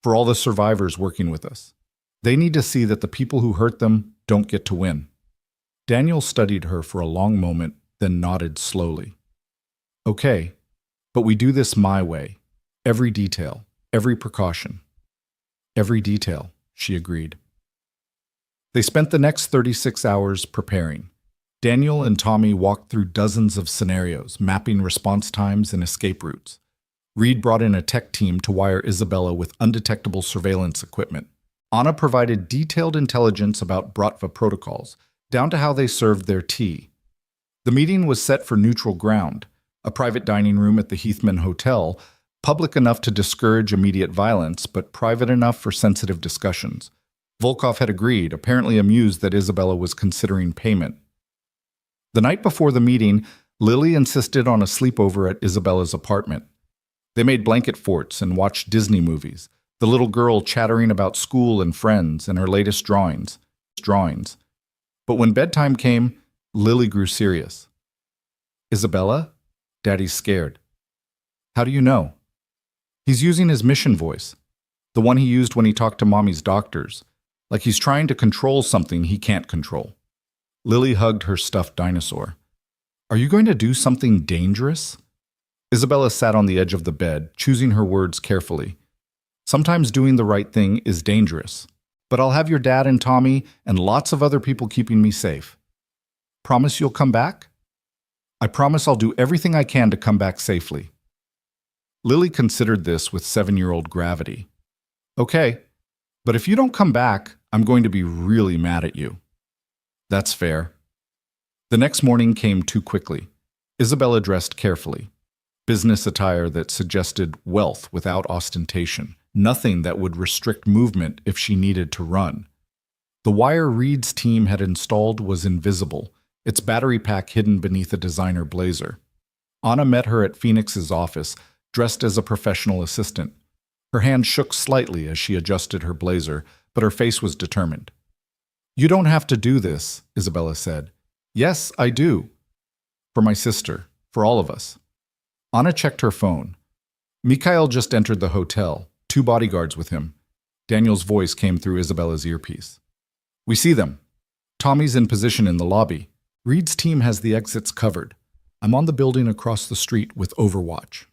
For all the survivors working with us. They need to see that the people who hurt them don't get to win. Daniel studied her for a long moment, then nodded slowly. Okay, but we do this my way. Every detail, every precaution. Every detail, she agreed. They spent the next 36 hours preparing. Daniel and Tommy walked through dozens of scenarios, mapping response times and escape routes. Reed brought in a tech team to wire Isabella with undetectable surveillance equipment. Anna provided detailed intelligence about Bratva protocols, down to how they served their tea. The meeting was set for neutral ground, a private dining room at the Heathman Hotel, public enough to discourage immediate violence, but private enough for sensitive discussions. Volkov had agreed, apparently amused that Isabella was considering payment. The night before the meeting, Lily insisted on a sleepover at Isabella's apartment. They made blanket forts and watched Disney movies, the little girl chattering about school and friends and her latest drawings. But when bedtime came, Lily grew serious. Isabella? Daddy's scared. How do you know? He's using his mission voice, the one he used when he talked to Mommy's doctors, like he's trying to control something he can't control. Lily hugged her stuffed dinosaur. Are you going to do something dangerous? Isabella sat on the edge of the bed, choosing her words carefully. Sometimes doing the right thing is dangerous, but I'll have your dad and Tommy and lots of other people keeping me safe. Promise you'll come back? I promise I'll do everything I can to come back safely. Lily considered this with 7-year-old gravity. Okay, but if you don't come back, I'm going to be really mad at you. That's fair. The next morning came too quickly. Isabella dressed carefully. Business attire that suggested wealth without ostentation. Nothing that would restrict movement if she needed to run. The wire Reed's team had installed was invisible, its battery pack hidden beneath a designer blazer. Anna met her at Phoenix's office, dressed as a professional assistant. Her hand shook slightly as she adjusted her blazer, but her face was determined. "You don't have to do this," Isabella said. "Yes, I do. For my sister, for all of us." Anna checked her phone. Mikhail just entered the hotel, 2 bodyguards with him. Daniel's voice came through Isabella's earpiece. "We see them. Tommy's in position in the lobby. Reed's team has the exits covered. I'm on the building across the street with Overwatch."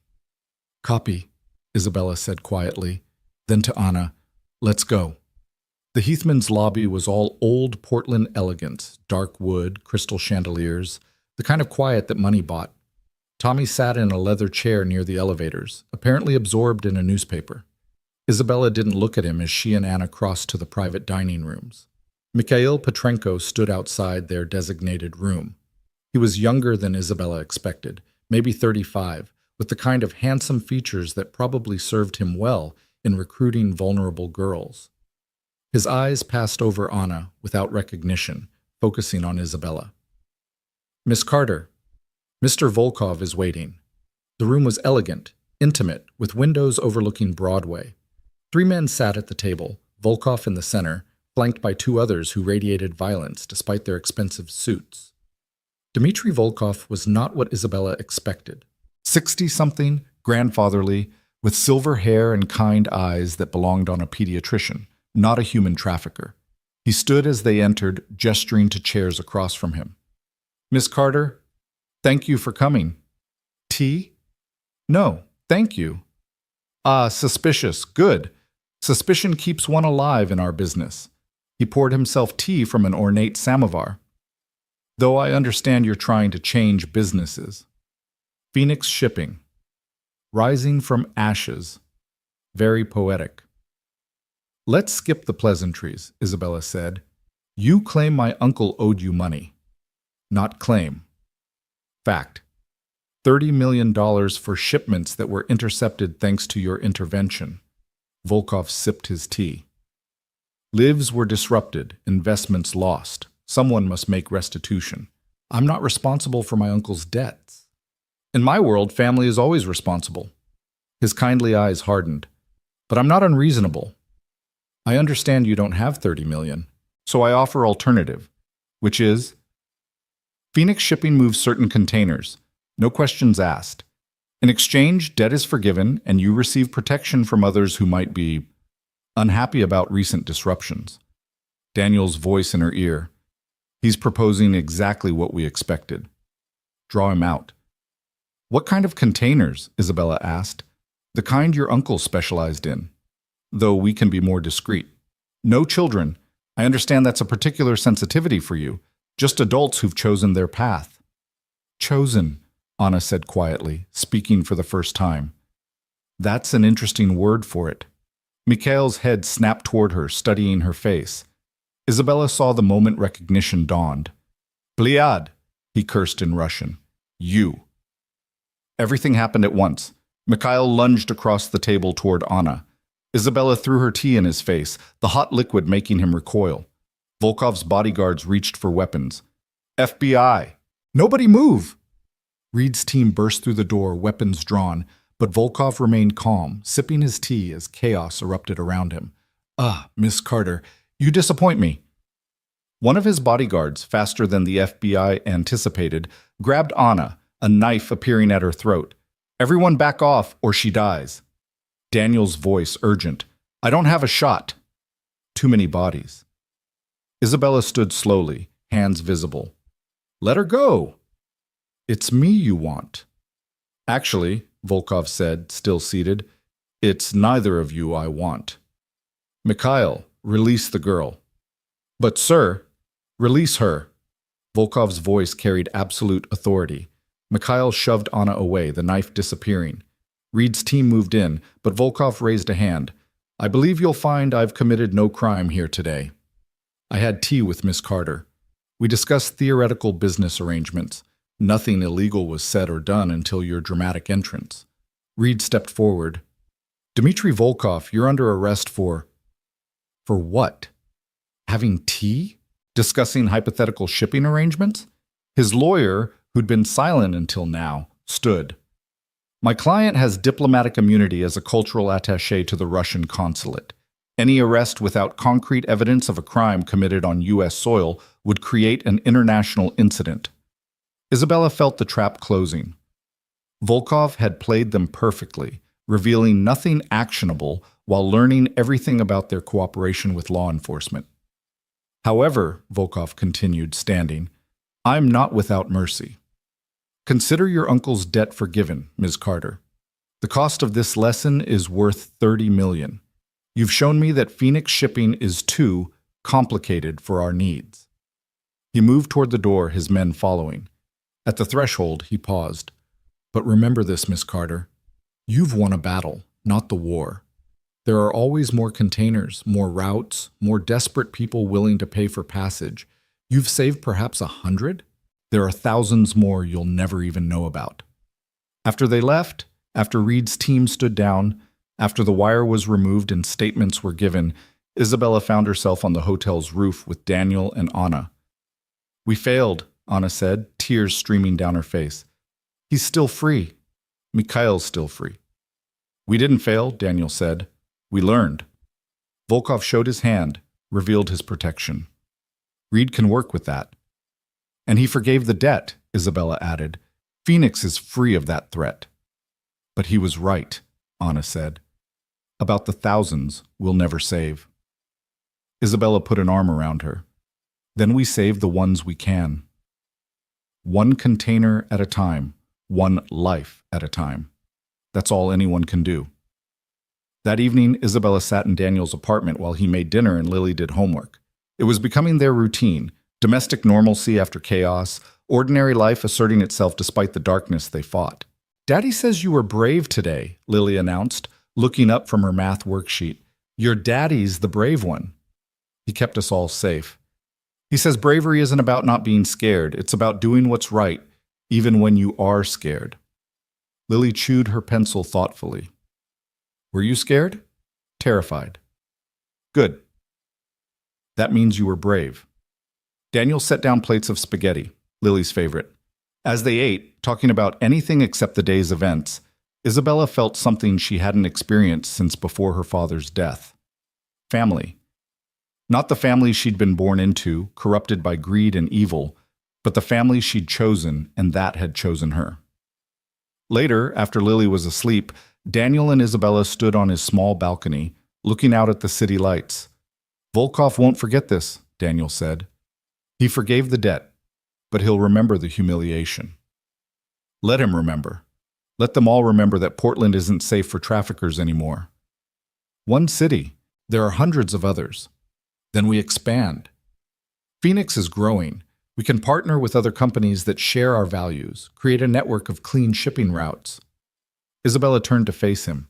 "Copy," Isabella said quietly. Then to Anna, "Let's go." The Heathman's lobby was all old Portland elegance, dark wood, crystal chandeliers, the kind of quiet that money bought. Tommy sat in a leather chair near the elevators, apparently absorbed in a newspaper. Isabella didn't look at him as she and Anna crossed to the private dining rooms. Mikhail Petrenko stood outside their designated room. He was younger than Isabella expected, maybe 35, with the kind of handsome features that probably served him well in recruiting vulnerable girls. His eyes passed over Anna without recognition, focusing on Isabella. "Miss Carter, Mr. Volkov is waiting." The room was elegant, intimate, with windows overlooking Broadway. 3 men sat at the table, Volkov in the center, flanked by 2 others who radiated violence despite their expensive suits. Dmitry Volkov was not what Isabella expected. 60-something, grandfatherly, with silver hair and kind eyes that belonged on a pediatrician, not a human trafficker. He stood as they entered, gesturing to chairs across from him. "Miss Carter, thank you for coming." "Tea?" "No, thank you." "Ah, suspicious. Good. Suspicion keeps one alive in our business." He poured himself tea from an ornate samovar. "Though I understand you're trying to change businesses." Phoenix Shipping. Rising from ashes. Very poetic. "Let's skip the pleasantries," Isabella said. "You claim my uncle owed you money." "Not claim. Fact. $30 million for shipments that were intercepted thanks to your intervention." Volkov sipped his tea. "Lives were disrupted, investments lost. Someone must make restitution. I'm not responsible for my uncle's debts." "In my world, family is always responsible." His kindly eyes hardened. "But I'm not unreasonable. I understand you don't have 30 million, so I offer alternative, which is Phoenix Shipping moves certain containers, no questions asked. In exchange, debt is forgiven and you receive protection from others who might be unhappy about recent disruptions." Daniel's voice in her ear. "He's proposing exactly what we expected. Draw him out." "What kind of containers?" Isabella asked. "The kind your uncle specialized in, though we can be more discreet." "No children. I understand that's a particular sensitivity for you. Just adults who've chosen their path." "Chosen," Anna said quietly, speaking for the first time. "That's an interesting word for it." Mikhail's head snapped toward her, studying her face. Isabella saw the moment recognition dawned. "Pliad," he cursed in Russian. "You." Everything happened at once. Mikhail lunged across the table toward Anna. Isabella threw her tea in his face, the hot liquid making him recoil. Volkov's bodyguards reached for weapons. "FBI! Nobody move!" Reed's team burst through the door, weapons drawn, but Volkov remained calm, sipping his tea as chaos erupted around him. "Ah, Miss Carter, you disappoint me." One of his bodyguards, faster than the FBI anticipated, grabbed Anna, a knife appearing at her throat. "Everyone back off or she dies." Daniel's voice urgent. "I don't have a shot." Too many bodies. Isabella stood slowly, hands visible. "Let her go." "It's me you want." "Actually," Volkov said, still seated, "it's neither of you I want." "Mikhail, release the girl." "But sir, release her." Volkov's voice carried absolute authority. Mikhail shoved Anna away, the knife disappearing. Reed's team moved in, but Volkov raised a hand. "I believe you'll find I've committed no crime here today. I had tea with Miss Carter. We discussed theoretical business arrangements. Nothing illegal was said or done until your dramatic entrance." Reed stepped forward. "Dmitry Volkov, you're under arrest for..." "For what? Having tea? Discussing hypothetical shipping arrangements?" His lawyer, who'd been silent until now, stood. My client has diplomatic immunity as a cultural attaché to the Russian consulate. Any arrest without concrete evidence of a crime committed on U.S. soil would create an international incident. Isabella felt the trap closing. Volkov had played them perfectly, revealing nothing actionable while learning everything about their cooperation with law enforcement. However, Volkov continued, standing, I'm not without mercy. Consider your uncle's debt forgiven, Ms. Carter. The cost of this lesson is worth $30 million. You've shown me that Phoenix shipping is too complicated for our needs. He moved toward the door, his men following. At the threshold, he paused. But remember this, Miss Carter. You've won a battle, not the war. There are always more containers, more routes, more desperate people willing to pay for passage. You've saved perhaps 100? There are thousands more you'll never even know about. After they left, after Reed's team stood down, after the wire was removed and statements were given, Isabella found herself on the hotel's roof with Daniel and Anna. We failed, Anna said, tears streaming down her face. He's still free. Mikhail's still free. We didn't fail, Daniel said. We learned. Volkov showed his hand, revealed his protection. Reed can work with that. And he forgave the debt, Isabella added. Phoenix is free of that threat. But he was right, Anna said. About the thousands we'll never save. Isabella put an arm around her. Then we save the ones we can. One container at a time, one life at a time. That's all anyone can do. That evening, Isabella sat in Daniel's apartment while he made dinner and Lily did homework. It was becoming their routine, domestic normalcy after chaos, ordinary life asserting itself despite the darkness they fought. Daddy says you were brave today, Lily announced, looking up from her math worksheet. Your daddy's the brave one. He kept us all safe. He says bravery isn't about not being scared. It's about doing what's right, even when you are scared. Lily chewed her pencil thoughtfully. Were you scared? Terrified. Good. That means you were brave. Daniel set down plates of spaghetti, Lily's favorite. As they ate, talking about anything except the day's events, Isabella felt something she hadn't experienced since before her father's death. Family. Not the family she'd been born into, corrupted by greed and evil, but the family she'd chosen and that had chosen her. Later, after Lily was asleep, Daniel and Isabella stood on his small balcony, looking out at the city lights. Volkov won't forget this, Daniel said. He forgave the debt, but he'll remember the humiliation. Let him remember. Let them all remember that Portland isn't safe for traffickers anymore. One city. There are hundreds of others. Then we expand. Phoenix is growing. We can partner with other companies that share our values, create a network of clean shipping routes. Isabella turned to face him.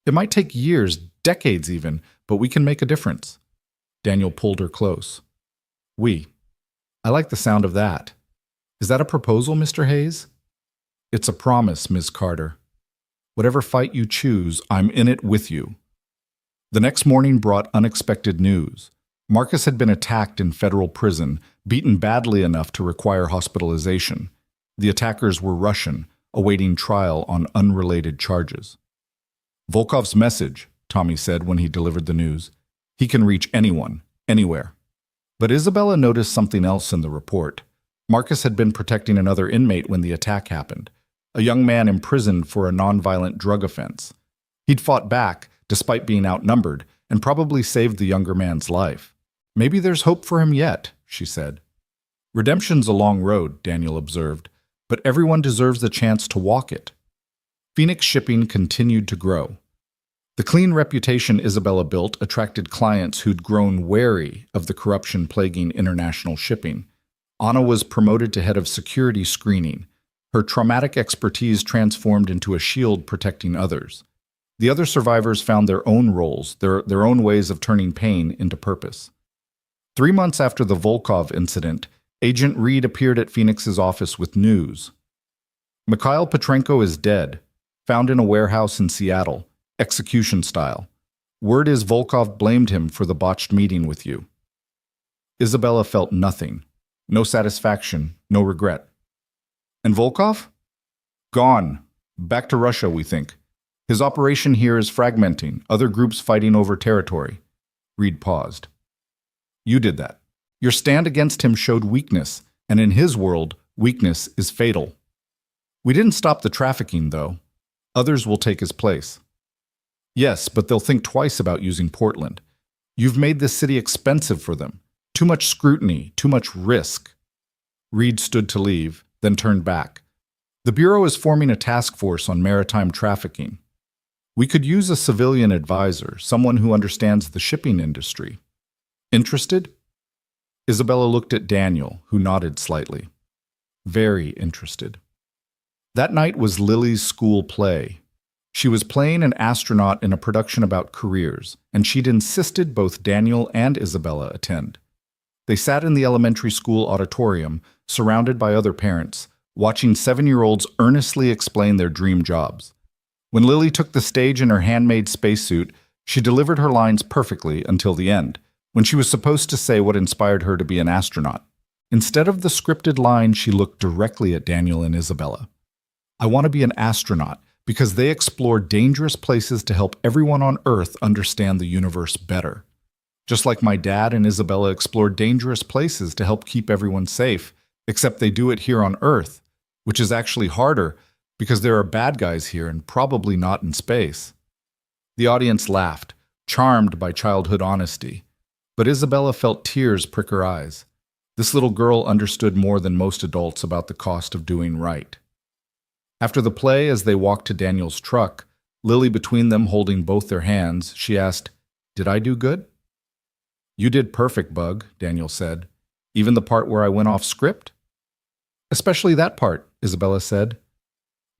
It might take years, decades even, but we can make a difference. Daniel pulled her close. We. I like the sound of that. Is that a proposal, Mr. Hayes? It's a promise, Ms. Carter. Whatever fight you choose, I'm in it with you. The next morning brought unexpected news. Marcus had been attacked in federal prison, beaten badly enough to require hospitalization. The attackers were Russian, awaiting trial on unrelated charges. Volkov's message, Tommy said when he delivered the news. He can reach anyone, anywhere. But Isabella noticed something else in the report. Marcus had been protecting another inmate when the attack happened, a young man imprisoned for a nonviolent drug offense. He'd fought back, despite being outnumbered, and probably saved the younger man's life. Maybe there's hope for him yet, she said. Redemption's a long road, Daniel observed, but everyone deserves the chance to walk it. Phoenix shipping continued to grow. The clean reputation Isabella built attracted clients who'd grown wary of the corruption plaguing international shipping. Anna was promoted to head of security screening. Her traumatic expertise transformed into a shield protecting others. The other survivors found their own roles, their own ways of turning pain into purpose. 3 months after the Volkov incident, Agent Reed appeared at Phoenix's office with news. Mikhail Petrenko is dead, found in a warehouse in Seattle, execution style. Word is Volkov blamed him for the botched meeting with you. Isabella felt nothing. No satisfaction, no regret. And Volkov? Gone. Back to Russia, we think. His operation here is fragmenting, other groups fighting over territory. Reed paused. You did that. Your stand against him showed weakness, and in his world, weakness is fatal. We didn't stop the trafficking, though. Others will take his place. Yes, but they'll think twice about using Portland. You've made this city expensive for them. Too much scrutiny, too much risk. Reed stood to leave, then turned back. The Bureau is forming a task force on maritime trafficking. We could use a civilian advisor, someone who understands the shipping industry. Interested? Isabella looked at Daniel, who nodded slightly. Very interested. That night was Lily's school play. She was playing an astronaut in a production about careers, and she'd insisted both Daniel and Isabella attend. They sat in the elementary school auditorium, surrounded by other parents, watching 7-year-olds earnestly explain their dream jobs. When Lily took the stage in her handmade spacesuit, she delivered her lines perfectly until the end, when she was supposed to say what inspired her to be an astronaut. Instead of the scripted line, she looked directly at Daniel and Isabella. I want to be an astronaut because they explore dangerous places to help everyone on Earth understand the universe better. Just like my dad and Isabella explore dangerous places to help keep everyone safe, except they do it here on Earth, which is actually harder because there are bad guys here and probably not in space. The audience laughed, charmed by childhood honesty, but Isabella felt tears prick her eyes. This little girl understood more than most adults about the cost of doing right. After the play, as they walked to Daniel's truck, Lily between them holding both their hands, she asked, "Did I do good?" "You did perfect, Bug," Daniel said. "Even the part where I went off script?" "Especially that part," Isabella said.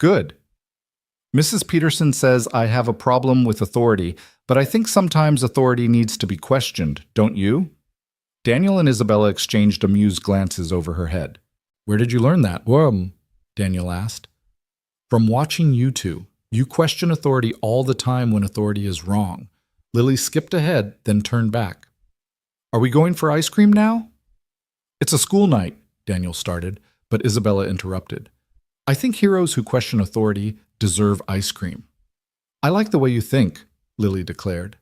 "Good. Mrs. Peterson says I have a problem with authority, but I think sometimes authority needs to be questioned, don't you?" Daniel and Isabella exchanged amused glances over her head. "Where did you learn that?" Daniel asked. "From watching you two. You question authority all the time when authority is wrong." Lily skipped ahead, then turned back. "Are we going for ice cream now?" "It's a school night," Daniel started, but Isabella interrupted. "I think heroes who question authority deserve ice cream." "I like the way you think," Lily declared.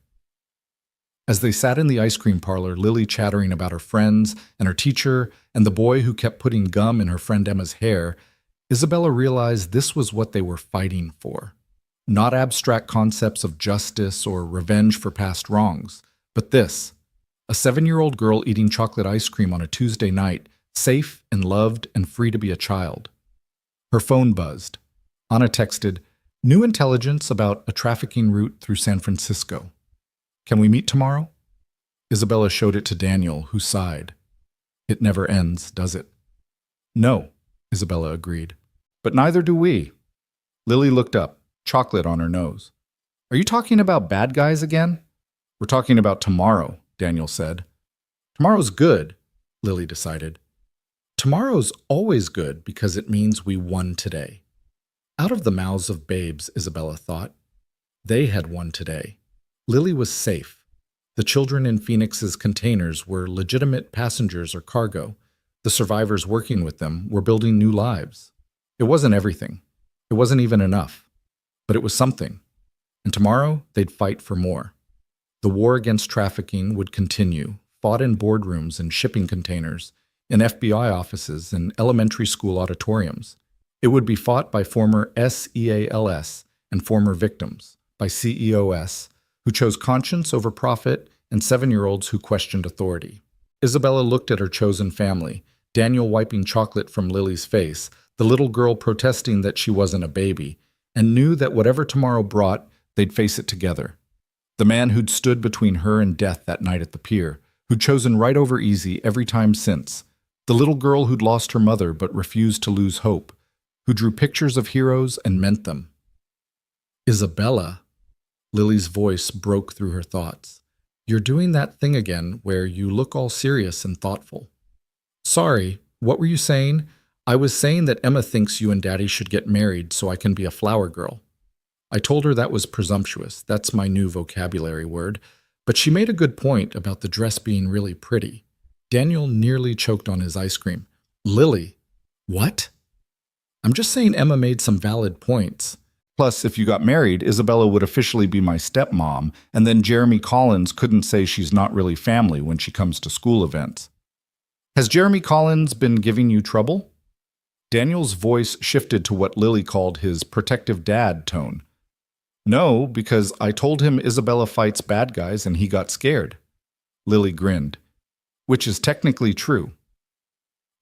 As they sat in the ice cream parlor, Lily chattering about her friends and her teacher and the boy who kept putting gum in her friend Emma's hair, Isabella realized this was what they were fighting for. Not abstract concepts of justice or revenge for past wrongs, but this, a 7-year-old girl eating chocolate ice cream on a Tuesday night, safe and loved and free to be a child. Her phone buzzed. Anna texted, "New intelligence about a trafficking route through San Francisco. Can we meet tomorrow?" Isabella showed it to Daniel, who sighed. "It never ends, does it?" "No," Isabella agreed. "But neither do we." Lily looked up, chocolate on her nose. "Are you talking about bad guys again?" "We're talking about tomorrow," Daniel said. "Tomorrow's good," Lily decided. "Tomorrow's always good because it means we won today." Out of the mouths of babes, Isabella thought. They had won today. Lily was safe. The children in Phoenix's containers were legitimate passengers or cargo. The survivors working with them were building new lives. It wasn't everything. It wasn't even enough. But it was something. And tomorrow, they'd fight for more. The war against trafficking would continue, fought in boardrooms and shipping containers, in FBI offices and elementary school auditoriums. It would be fought by former SEALs and former victims, by CEOs, who chose conscience over profit, and 7-year-olds who questioned authority. Isabella looked at her chosen family, Daniel wiping chocolate from Lily's face, the little girl protesting that she wasn't a baby, and knew that whatever tomorrow brought, they'd face it together. The man who'd stood between her and death that night at the pier, who'd chosen right over easy every time since, the little girl who'd lost her mother but refused to lose hope, who drew pictures of heroes and meant them. "Isabella," Lily's voice broke through her thoughts. "You're doing that thing again where you look all serious and thoughtful." "Sorry, what were you saying?" "I was saying that Emma thinks you and Daddy should get married so I can be a flower girl." I told her that was presumptuous. That's my new vocabulary word. But she made a good point about the dress being really pretty. Daniel nearly choked on his ice cream. "Lily, what?" I'm just saying Emma made some valid points. Plus, if you got married, Isabella would officially be my stepmom, and then Jeremy Collins couldn't say she's not really family when she comes to school events. Has Jeremy Collins been giving you trouble? Daniel's voice shifted to what Lily called his protective dad tone. No, because I told him Isabella fights bad guys and he got scared. Lily grinned, which is technically true.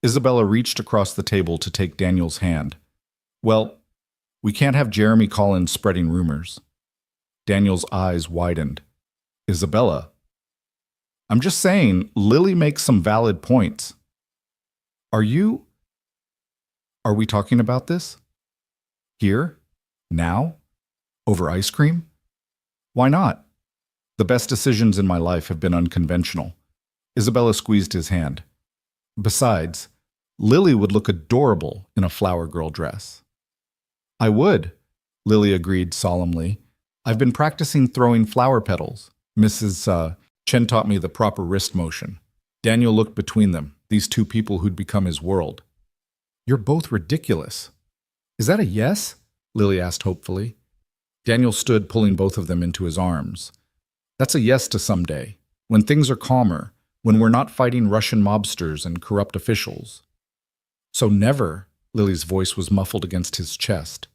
Isabella reached across the table to take Daniel's hand. Well, we can't have Jeremy Collins spreading rumors. Daniel's eyes widened. Isabella. I'm just saying, Lily makes some valid points. Are we talking about this? Here? Now? Over ice cream? Why not? The best decisions in my life have been unconventional. Isabella squeezed his hand. Besides, Lily would look adorable in a flower girl dress. I would, Lily agreed solemnly. I've been practicing throwing flower petals. Mrs. Chen taught me the proper wrist motion. Daniel looked between them, these two people who'd become his world. You're both ridiculous. Is that a yes? Lily asked hopefully. Daniel stood, pulling both of them into his arms. That's a yes to someday, when things are calmer, when we're not fighting Russian mobsters and corrupt officials. So never, Lily's voice was muffled against his chest.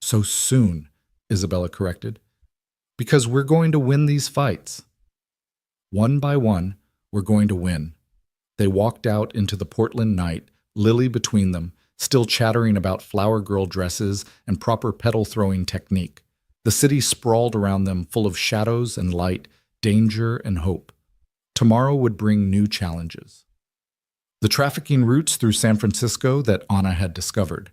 So soon, Isabella corrected. Because we're going to win these fights. One by one, we're going to win. They walked out into the Portland night, Lily between them, still chattering about flower girl dresses and proper petal-throwing technique. The city sprawled around them, full of shadows and light, danger and hope. Tomorrow would bring new challenges. The trafficking routes through San Francisco that Anna had discovered.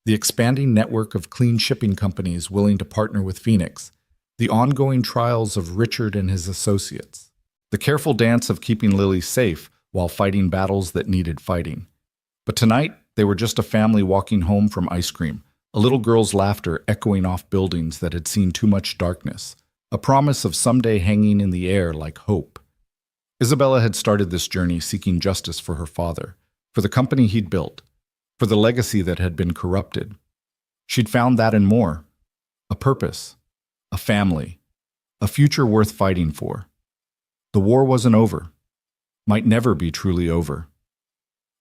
The expanding network of clean shipping companies willing to partner with Phoenix. The ongoing trials of Richard and his associates. The careful dance of keeping Lily safe while fighting battles that needed fighting. But tonight, they were just a family walking home from ice cream, a little girl's laughter echoing off buildings that had seen too much darkness, a promise of someday hanging in the air like hope. Isabella had started this journey seeking justice for her father, for the company he'd built, for the legacy that had been corrupted. She'd found that and more. A purpose, a family, a future worth fighting for. The war wasn't over, might never be truly over.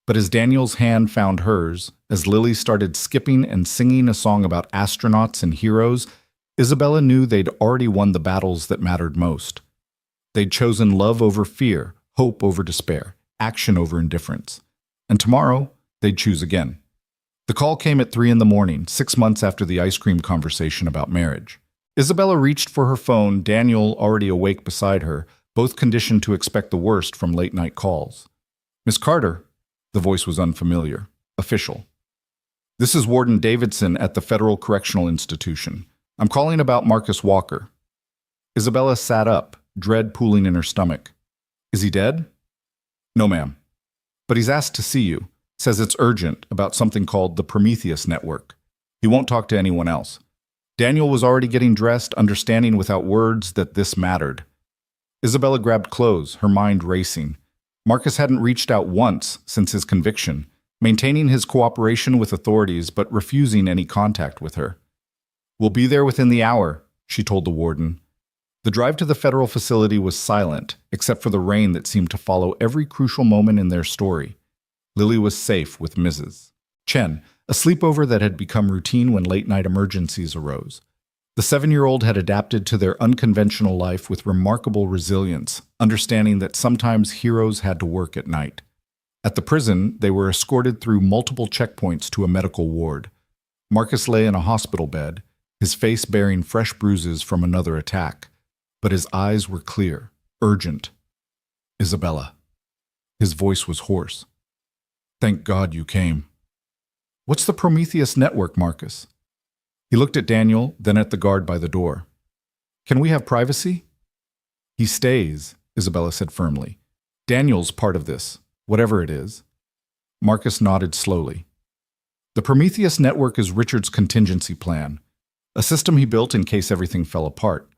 But as Daniel's hand found hers, as Lily started skipping and singing a song about astronauts and heroes, Isabella knew they'd already won the battles that mattered most. They'd chosen love over fear, hope over despair, action over indifference. And tomorrow, they'd choose again. The call came at 3 a.m, 6 months after the ice cream conversation about marriage. Isabella reached for her phone, Daniel already awake beside her, both conditioned to expect the worst from late-night calls. Miss Carter. The voice was unfamiliar, official. This is Warden Davidson at the Federal Correctional Institution. I'm calling about Marcus Walker. Isabella sat up, dread pooling in her stomach. Is he dead? No, ma'am. But he's asked to see you. Says it's urgent about something called the Prometheus Network. He won't talk to anyone else. Daniel was already getting dressed, understanding without words that this mattered. Isabella grabbed clothes, her mind racing. Marcus hadn't reached out once since his conviction, maintaining his cooperation with authorities but refusing any contact with her. We'll be there within the hour, she told the warden. The drive to the federal facility was silent, except for the rain that seemed to follow every crucial moment in their story. Lily was safe with Mrs. Chen, a sleepover that had become routine when late-night emergencies arose. The 7-year-old had adapted to their unconventional life with remarkable resilience, understanding that sometimes heroes had to work at night. At the prison, they were escorted through multiple checkpoints to a medical ward. Marcus lay in a hospital bed, his face bearing fresh bruises from another attack. But his eyes were clear, urgent. Isabella. His voice was hoarse. Thank God you came. What's the Prometheus Network, Marcus? He looked at Daniel, then at the guard by the door. Can we have privacy? He stays, Isabella said firmly. Daniel's part of this, whatever it is. Marcus nodded slowly. The Prometheus Network is Richard's contingency plan, a system he built in case everything fell apart.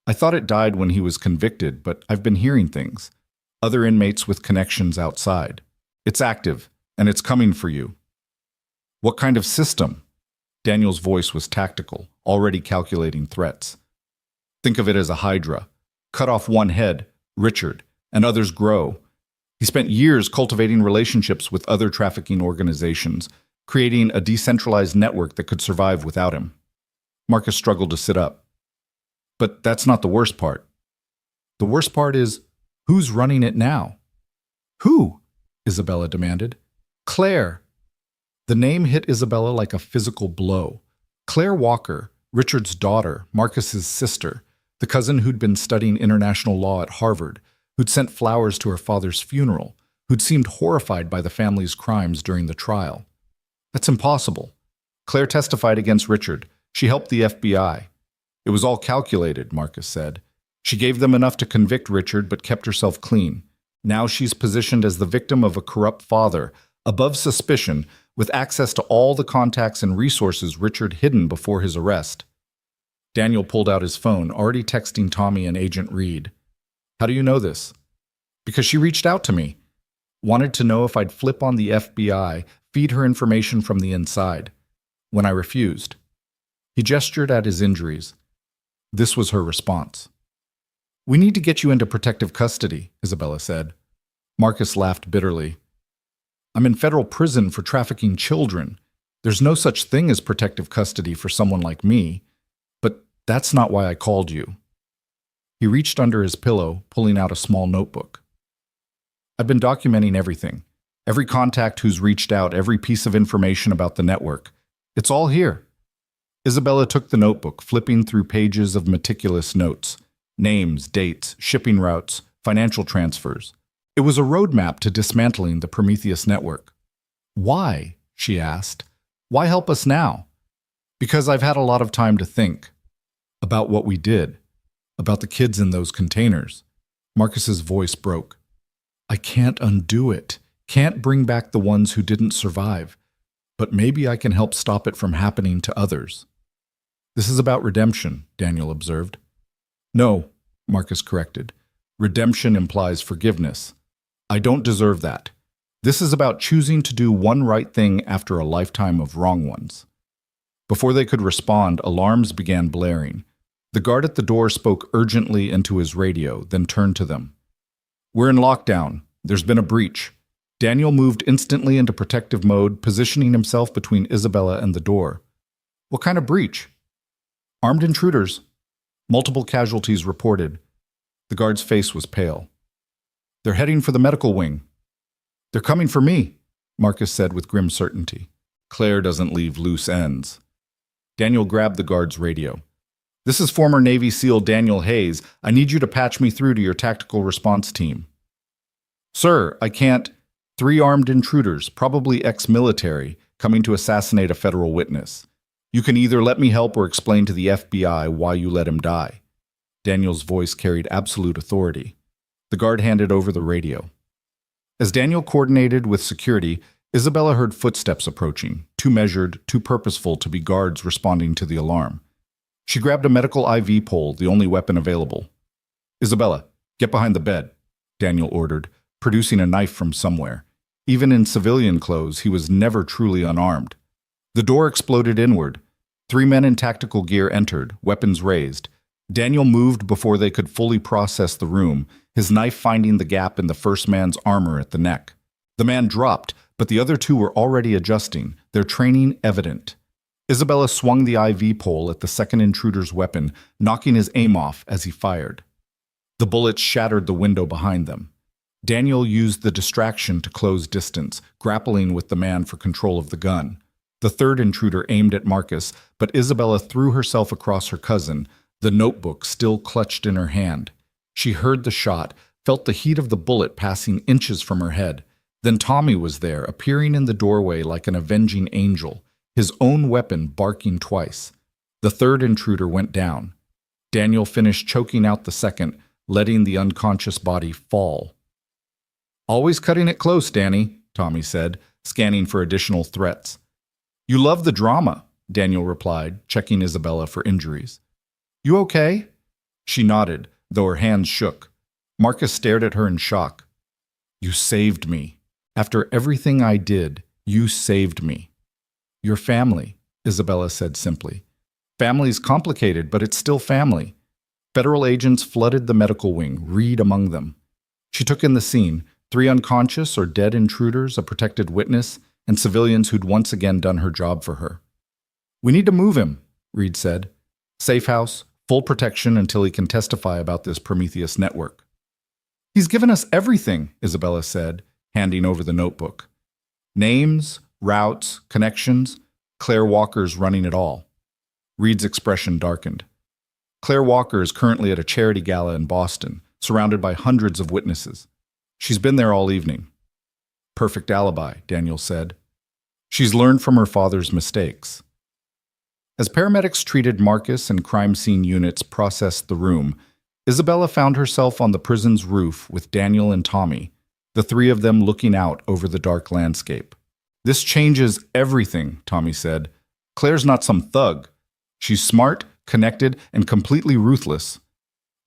I thought it died when he was convicted, but I've been hearing things. Other inmates with connections outside. It's active, and it's coming for you. What kind of system? Daniel's voice was tactical, already calculating threats. Think of it as a hydra. Cut off one head, Richard, and others grow. He spent years cultivating relationships with other trafficking organizations, creating a decentralized network that could survive without him. Marcus struggled to sit up. But that's not the worst part. The worst part is, who's running it now? Who? Isabella demanded. Claire. The name hit Isabella like a physical blow. Claire Walker, Richard's daughter, Marcus's sister, the cousin who'd been studying international law at Harvard, who'd sent flowers to her father's funeral, who'd seemed horrified by the family's crimes during the trial. That's impossible. Claire testified against Richard. She helped the FBI. It was all calculated, Marcus said. She gave them enough to convict Richard but kept herself clean. Now she's positioned as the victim of a corrupt father, above suspicion, with access to all the contacts and resources Richard hidden before his arrest. Daniel pulled out his phone, already texting Tommy and Agent Reed. How do you know this? Because she reached out to me. Wanted to know if I'd flip on the FBI, feed her information from the inside. When I refused. He gestured at his injuries. This was her response. We need to get you into protective custody, Isabella said. Marcus laughed bitterly. I'm in federal prison for trafficking children. There's no such thing as protective custody for someone like me. But that's not why I called you. He reached under his pillow, pulling out a small notebook. I've been documenting everything. Every contact who's reached out, every piece of information about the network. It's all here. Isabella took the notebook, flipping through pages of meticulous notes. Names, dates, shipping routes, financial transfers. It was a roadmap to dismantling the Prometheus network. Why? She asked. Why help us now? Because I've had a lot of time to think. About what we did. About the kids in those containers. Marcus's voice broke. I can't undo it. Can't bring back the ones who didn't survive. But maybe I can help stop it from happening to others. This is about redemption, Daniel observed. No, Marcus corrected. Redemption implies forgiveness. I don't deserve that. This is about choosing to do one right thing after a lifetime of wrong ones. Before they could respond, alarms began blaring. The guard at the door spoke urgently into his radio, then turned to them. We're in lockdown. There's been a breach. Daniel moved instantly into protective mode, positioning himself between Isabella and the door. What kind of breach? Armed intruders. Multiple casualties reported. The guard's face was pale. They're heading for the medical wing. They're coming for me, Marcus said with grim certainty. Claire doesn't leave loose ends. Daniel grabbed the guard's radio. This is former Navy SEAL Daniel Hayes. I need you to patch me through to your tactical response team. Sir, I can't. 3 armed intruders, probably ex-military, coming to assassinate a federal witness. You can either let me help or explain to the FBI why you let him die. Daniel's voice carried absolute authority. The guard handed over the radio. As Daniel coordinated with security, Isabella heard footsteps approaching, too measured, too purposeful to be guards responding to the alarm. She grabbed a medical IV pole, the only weapon available. Isabella, get behind the bed, Daniel ordered, producing a knife from somewhere. Even in civilian clothes, he was never truly unarmed. The door exploded inward. 3 men in tactical gear entered, weapons raised. Daniel moved before they could fully process the room, his knife finding the gap in the first man's armor at the neck. The man dropped, but the other 2 were already adjusting, their training evident. Isabella swung the IV pole at the second intruder's weapon, knocking his aim off as he fired. The bullets shattered the window behind them. Daniel used the distraction to close distance, grappling with the man for control of the gun. The third intruder aimed at Marcus, but Isabella threw herself across her cousin, the notebook still clutched in her hand. She heard the shot, felt the heat of the bullet passing inches from her head. Then Tommy was there, appearing in the doorway like an avenging angel, his own weapon barking twice. The third intruder went down. Daniel finished choking out the second, letting the unconscious body fall. Always cutting it close, Danny, Tommy said, scanning for additional threats. You love the drama, Daniel replied, checking Isabella for injuries. You okay? She nodded, though her hands shook. Marcus stared at her in shock. You saved me. After everything I did, you saved me. Your family, Isabella said simply. Family's complicated, but it's still family. Federal agents flooded the medical wing, Reed among them. She took in the scene, 3 unconscious or dead intruders, a protected witness, and civilians who'd once again done her job for her. We need to move him, Reed said. Safe house, full protection until he can testify about this Prometheus network. He's given us everything, Isabella said, handing over the notebook. Names, routes, connections, Claire Walker's running it all. Reed's expression darkened. Claire Walker is currently at a charity gala in Boston, surrounded by hundreds of witnesses. She's been there all evening. Perfect alibi, Daniel said. She's learned from her father's mistakes. As paramedics treated Marcus and crime scene units processed the room, Isabella found herself on the prison's roof with Daniel and Tommy, the 3 of them looking out over the dark landscape. This changes everything, Tommy said. Claire's not some thug. She's smart, connected, and completely ruthless.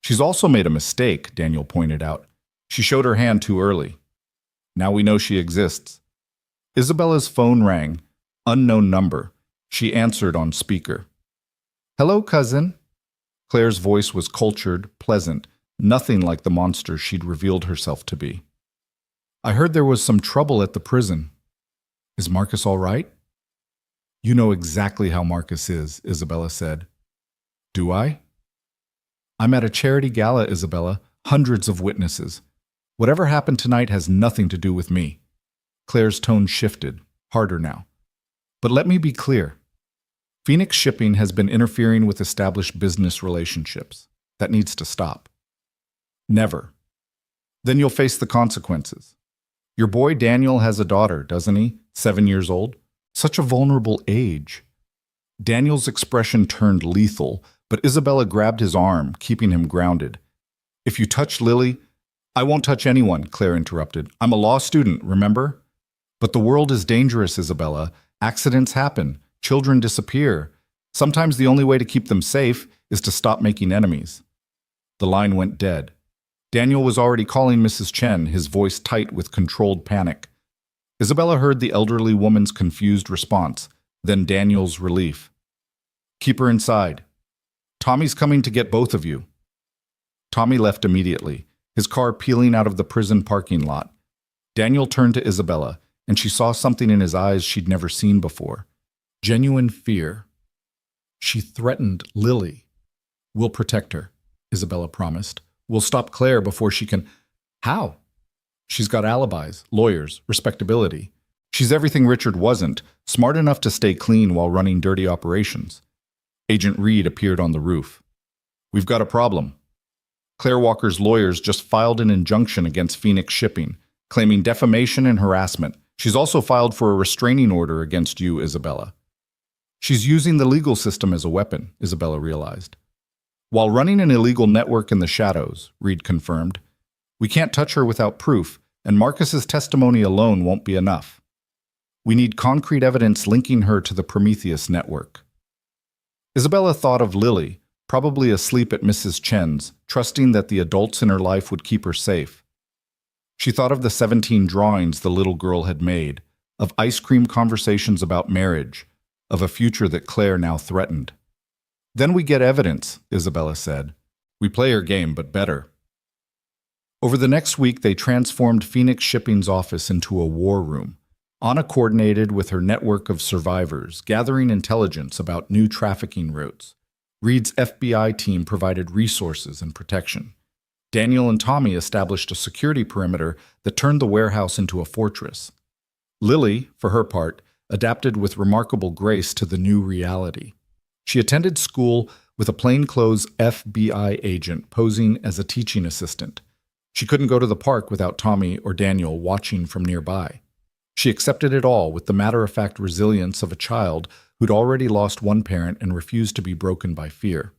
She's also made a mistake, Daniel pointed out. She showed her hand too early. Now we know she exists. Isabella's phone rang. Unknown number. She answered on speaker. Hello, cousin. Claire's voice was cultured, pleasant, nothing like the monster she'd revealed herself to be. I heard there was some trouble at the prison. Is Marcus all right? You know exactly how Marcus is, Isabella said. Do I? I'm at a charity gala, Isabella. Hundreds of witnesses. Whatever happened tonight has nothing to do with me. Claire's tone shifted, harder now. But let me be clear. Phoenix Shipping has been interfering with established business relationships. That needs to stop. Never. Then you'll face the consequences. Your boy Daniel has a daughter, doesn't he? 7 years old? Such a vulnerable age. Daniel's expression turned lethal, but Isabella grabbed his arm, keeping him grounded. If you touch Lily, I won't touch anyone, Claire interrupted. I'm a law student, remember? But the world is dangerous, Isabella. Accidents happen. Children disappear. Sometimes the only way to keep them safe is to stop making enemies. The line went dead. Daniel was already calling Mrs. Chen, his voice tight with controlled panic. Isabella heard the elderly woman's confused response, then Daniel's relief. Keep her inside. Tommy's coming to get both of you. Tommy left immediately, his car peeling out of the prison parking lot. Daniel turned to Isabella, and she saw something in his eyes she'd never seen before. Genuine fear. She threatened Lily. We'll protect her, Isabella promised. We'll stop Claire before she can... How? She's got alibis, lawyers, respectability. She's everything Richard wasn't, smart enough to stay clean while running dirty operations. Agent Reed appeared on the roof. We've got a problem. Claire Walker's lawyers just filed an injunction against Phoenix Shipping, claiming defamation and harassment. She's also filed for a restraining order against you, Isabella. She's using the legal system as a weapon, Isabella realized. While running an illegal network in the shadows, Reed confirmed. We can't touch her without proof, and Marcus's testimony alone won't be enough. We need concrete evidence linking her to the Prometheus network. Isabella thought of Lily, probably asleep at Mrs. Chen's, trusting that the adults in her life would keep her safe. She thought of the 17 drawings the little girl had made, of ice cream conversations about marriage, of a future that Claire now threatened. Then we get evidence, Isabella said. We play her game, but better. Over the next week, they transformed Phoenix Shipping's office into a war room. Anna coordinated with her network of survivors, gathering intelligence about new trafficking routes. Reed's FBI team provided resources and protection. Daniel and Tommy established a security perimeter that turned the warehouse into a fortress. Lily, for her part, adapted with remarkable grace to the new reality. She attended school with a plainclothes FBI agent posing as a teaching assistant. She couldn't go to the park without Tommy or Daniel watching from nearby. She accepted it all with the matter-of-fact resilience of a child who'd already lost one parent and refused to be broken by fear.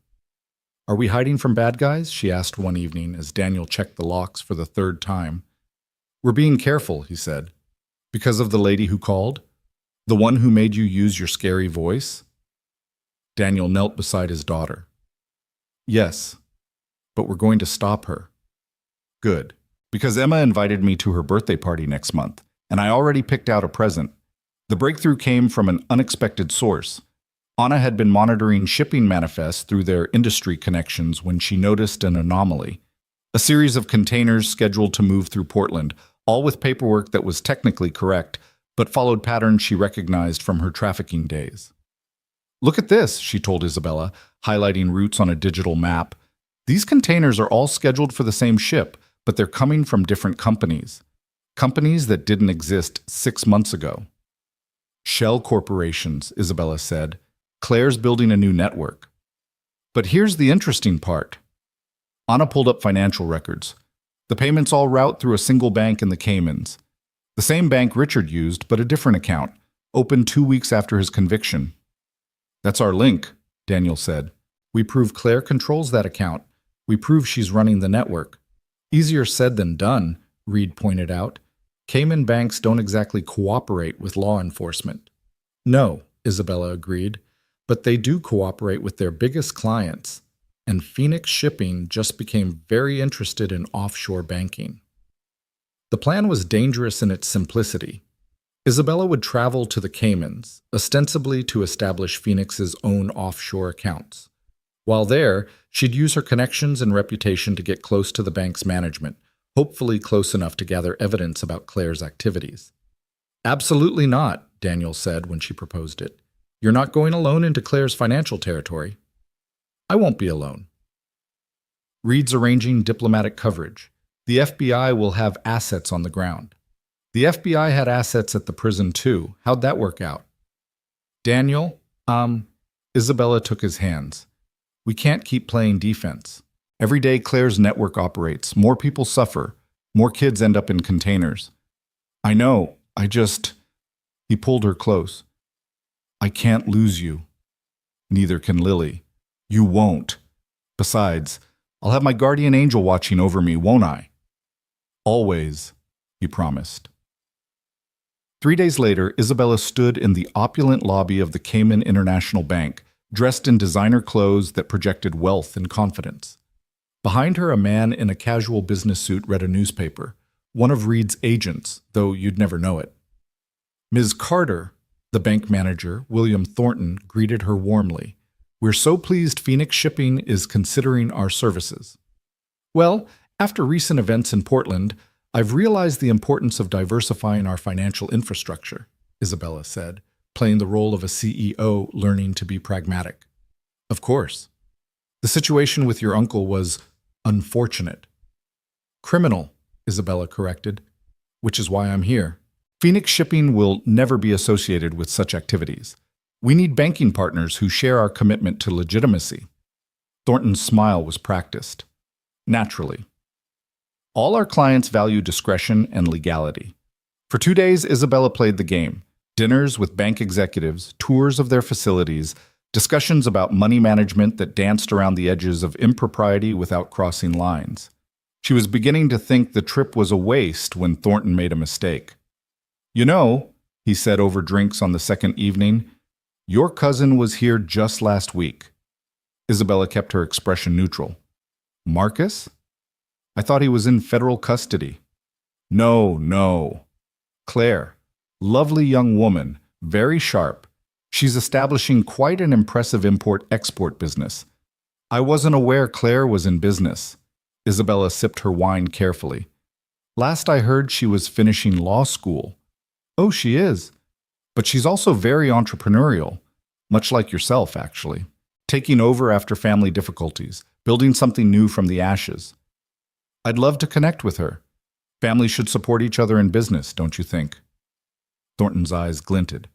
Are we hiding from bad guys? She asked one evening as Daniel checked the locks for the 3rd time. We're being careful, he said. Because of the lady who called? The one who made you use your scary voice? Daniel knelt beside his daughter. Yes, but we're going to stop her. Good, because Emma invited me to her birthday party next month, and I already picked out a present. The breakthrough came from an unexpected source. Anna had been monitoring shipping manifests through their industry connections when she noticed an anomaly. A series of containers scheduled to move through Portland, all with paperwork that was technically correct, but followed patterns she recognized from her trafficking days. "Look at this," she told Isabella, highlighting routes on a digital map. "These containers are all scheduled for the same ship, but they're coming from different companies. Companies that didn't exist 6 months ago." "Shell corporations," Isabella said. "Claire's building a new network." But here's the interesting part. Anna pulled up financial records. The payments all route through a single bank in the Caymans. The same bank Richard used, but a different account, opened 2 weeks after his conviction. "That's our link," Daniel said. "We prove Claire controls that account. We prove she's running the network." "Easier said than done," Reed pointed out. "Cayman banks don't exactly cooperate with law enforcement." "No," Isabella agreed, "but they do cooperate with their biggest clients, and Phoenix Shipping just became very interested in offshore banking." The plan was dangerous in its simplicity. Isabella would travel to the Caymans, ostensibly to establish Phoenix's own offshore accounts. While there, she'd use her connections and reputation to get close to the bank's management, hopefully close enough to gather evidence about Claire's activities. "Absolutely not," Daniel said when she proposed it. "You're not going alone into Claire's financial territory." "I won't be alone." Reed's arranging diplomatic coverage. The FBI will have assets on the ground. The FBI had assets at the prison too. How'd that work out? "Daniel, Isabella took his hands. "We can't keep playing defense. Every day Claire's network operates, more people suffer, more kids end up in containers. I know, He pulled her close. "I can't lose you. Neither can Lily. You won't. Besides, I'll have my guardian angel watching over me, won't I?" "Always," he promised. 3 days later, Isabella stood in the opulent lobby of the Cayman International Bank, dressed in designer clothes that projected wealth and confidence. Behind her, a man in a casual business suit read a newspaper, one of Reed's agents, though you'd never know it. "Ms. Carter," the bank manager, William Thornton, greeted her warmly. "We're so pleased Phoenix Shipping is considering our services." "Well, after recent events in Portland, I've realized the importance of diversifying our financial infrastructure," Isabella said, playing the role of a CEO learning to be pragmatic. "Of course. The situation with your uncle was unfortunate." "Criminal," Isabella corrected, "which is why I'm here. Phoenix Shipping will never be associated with such activities. We need banking partners who share our commitment to legitimacy." Thornton's smile was practiced. "Naturally. All our clients value discretion and legality." For 2 days, Isabella played the game. Dinners with bank executives, tours of their facilities, discussions about money management that danced around the edges of impropriety without crossing lines. She was beginning to think the trip was a waste when Thornton made a mistake. "You know," he said over drinks on the second evening, "your cousin was here just last week." Isabella kept her expression neutral. "Marcus? I thought he was in federal custody." No. "Claire. Lovely young woman, very sharp. She's establishing quite an impressive import-export business. I wasn't aware Claire was in business." Isabella sipped her wine carefully. "Last I heard she was finishing law school." "Oh, she is. But she's also very entrepreneurial, much like yourself, actually. Taking over after family difficulties, building something new from the ashes. I'd love to connect with her. Families should support each other in business, don't you think?" Thornton's eyes glinted.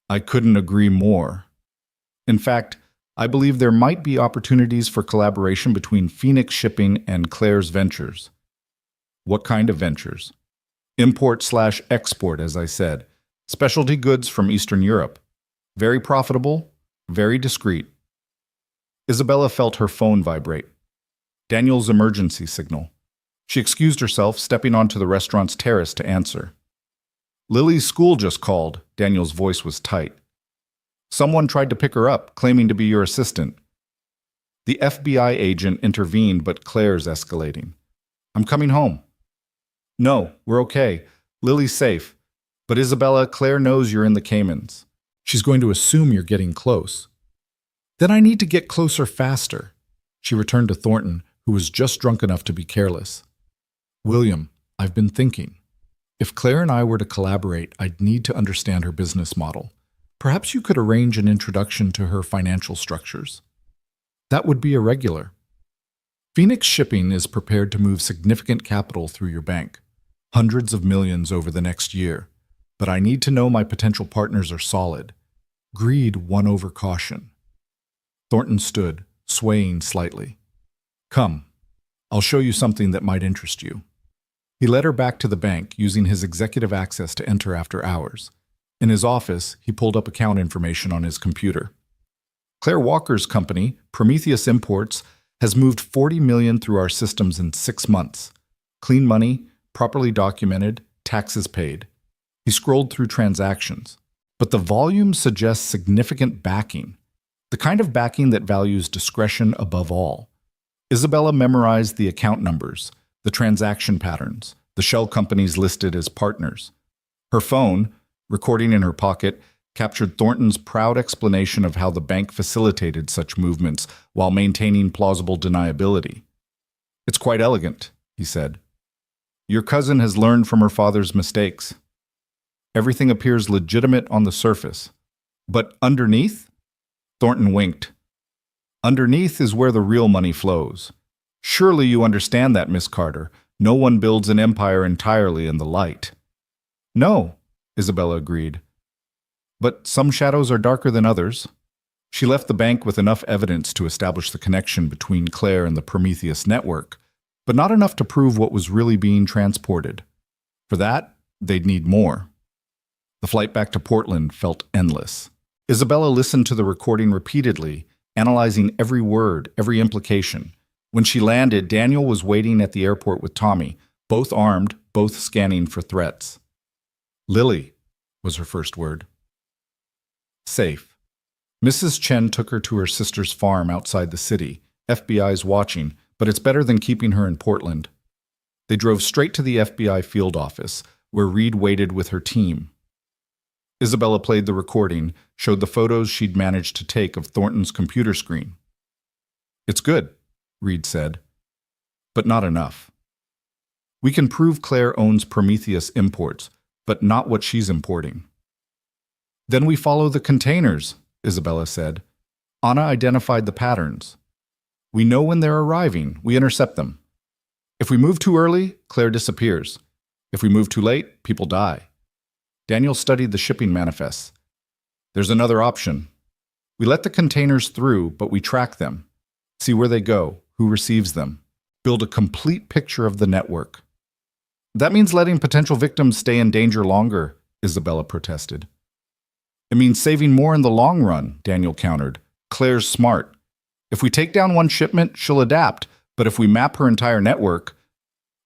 "I couldn't agree more. In fact, I believe there might be opportunities for collaboration between Phoenix Shipping and Claire's ventures." "What kind of ventures?" "Import/export, as I said. Specialty goods from Eastern Europe. Very profitable, very discreet." Isabella felt her phone vibrate. Daniel's emergency signal. She excused herself, stepping onto the restaurant's terrace to answer. "Lily's school just called." Daniel's voice was tight. "Someone tried to pick her up, claiming to be your assistant." The FBI agent intervened, but Claire's escalating. "I'm coming home." "No, we're okay. Lily's safe. But Isabella, Claire knows you're in the Caymans. She's going to assume you're getting close. Then I need to get closer faster. She returned to Thornton, who was just drunk enough to be careless. William, I've been thinking. If Claire and I were to collaborate, I'd need to understand her business model. Perhaps you could arrange an introduction to her financial structures. That would be irregular. Phoenix Shipping is prepared to move significant capital through your bank, hundreds of millions over the next year. But I need to know my potential partners are solid. Greed won over caution. Thornton stood, swaying slightly. Come, I'll show you something that might interest you. He led her back to the bank, using his executive access to enter after hours. In his office, he pulled up account information on his computer. Claire Walker's company, Prometheus Imports, has moved $40 million through our systems in 6 months. Clean money, properly documented, taxes paid. He scrolled through transactions, but the volume suggests significant backing, the kind of backing that values discretion above all. Isabella memorized the account numbers, the transaction patterns, the shell companies listed as partners. Her phone, recording in her pocket, captured Thornton's proud explanation of how the bank facilitated such movements while maintaining plausible deniability. It's quite elegant, he said. Your cousin has learned from her father's mistakes. Everything appears legitimate on the surface. But underneath? Thornton winked. Underneath is where the real money flows. Surely you understand that, Miss Carter. No one builds an empire entirely in the light. No, Isabella agreed. But some shadows are darker than others. She left the bank with enough evidence to establish the connection between Claire and the Prometheus network, but not enough to prove what was really being transported. For that, they'd need more. The flight back to Portland felt endless. Isabella listened to the recording repeatedly, analyzing every word, every implication. When she landed, Daniel was waiting at the airport with Tommy, both armed, both scanning for threats. Lily was her first word. Safe. Mrs. Chen took her to her sister's farm outside the city. FBI's watching, but it's better than keeping her in Portland. They drove straight to the FBI field office, where Reed waited with her team. Isabella played the recording, showed the photos she'd managed to take of Thornton's computer screen. It's good, Reed said, but not enough. We can prove Claire owns Prometheus Imports, but not what she's importing. Then we follow the containers, Isabella said. Anna identified the patterns. We know when they're arriving. We intercept them. If we move too early, Claire disappears. If we move too late, people die. Daniel studied the shipping manifests. There's another option. We let the containers through, but we track them. See where they go, who receives them. Build a complete picture of the network. That means letting potential victims stay in danger longer, Isabella protested. It means saving more in the long run, Daniel countered. Claire's smart. If we take down one shipment, she'll adapt, but if we map her entire network,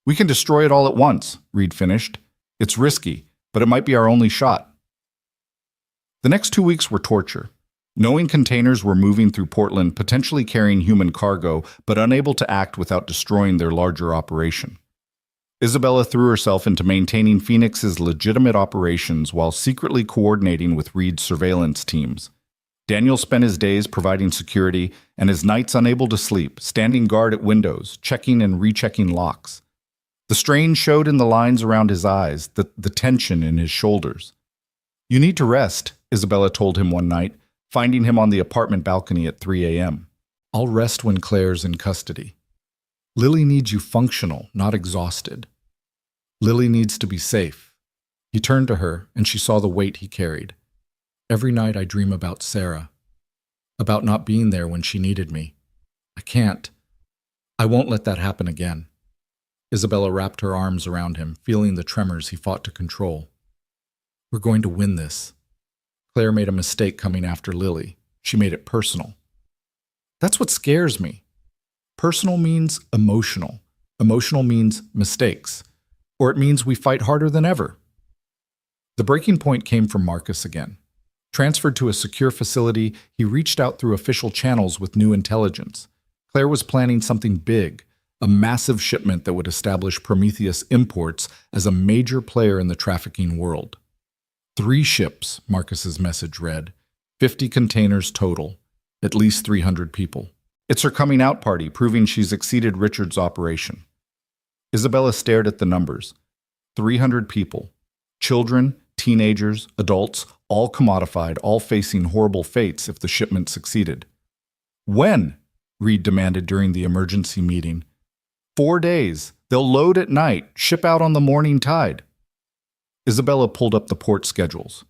we can destroy it all at once, Reed finished. It's risky, but it might be our only shot. The next 2 weeks were torture. Knowing containers were moving through Portland, potentially carrying human cargo, but unable to act without destroying their larger operation. Isabella threw herself into maintaining Phoenix's legitimate operations while secretly coordinating with Reed's surveillance teams. Daniel spent his days providing security and his nights unable to sleep, standing guard at windows, checking and rechecking locks. The strain showed in the lines around his eyes, the tension in his shoulders. You need to rest, Isabella told him one night, finding him on the apartment balcony at 3 a.m. I'll rest when Claire's in custody. Lily needs you functional, not exhausted. Lily needs to be safe. He turned to her, and she saw the weight he carried. Every night I dream about Sarah, about not being there when she needed me. I can't. I won't let that happen again. Isabella wrapped her arms around him, feeling the tremors he fought to control. We're going to win this. Claire made a mistake coming after Lily. She made it personal. That's what scares me. Personal means emotional. Emotional means mistakes. Or it means we fight harder than ever. The breaking point came from Marcus again. Transferred to a secure facility, he reached out through official channels with new intelligence. Claire was planning something big, a massive shipment that would establish Prometheus Imports as a major player in the trafficking world. 3 ships, Marcus's message read. 50 containers total. At least 300 people. It's her coming out party, proving she's exceeded Richard's operation. Isabella stared at the numbers. 300 people. Children, teenagers, adults, all commodified, all facing horrible fates if the shipment succeeded. When? Reed demanded during the emergency meeting. 4 days. They'll load at night, ship out on the morning tide. Isabella pulled up the port schedules.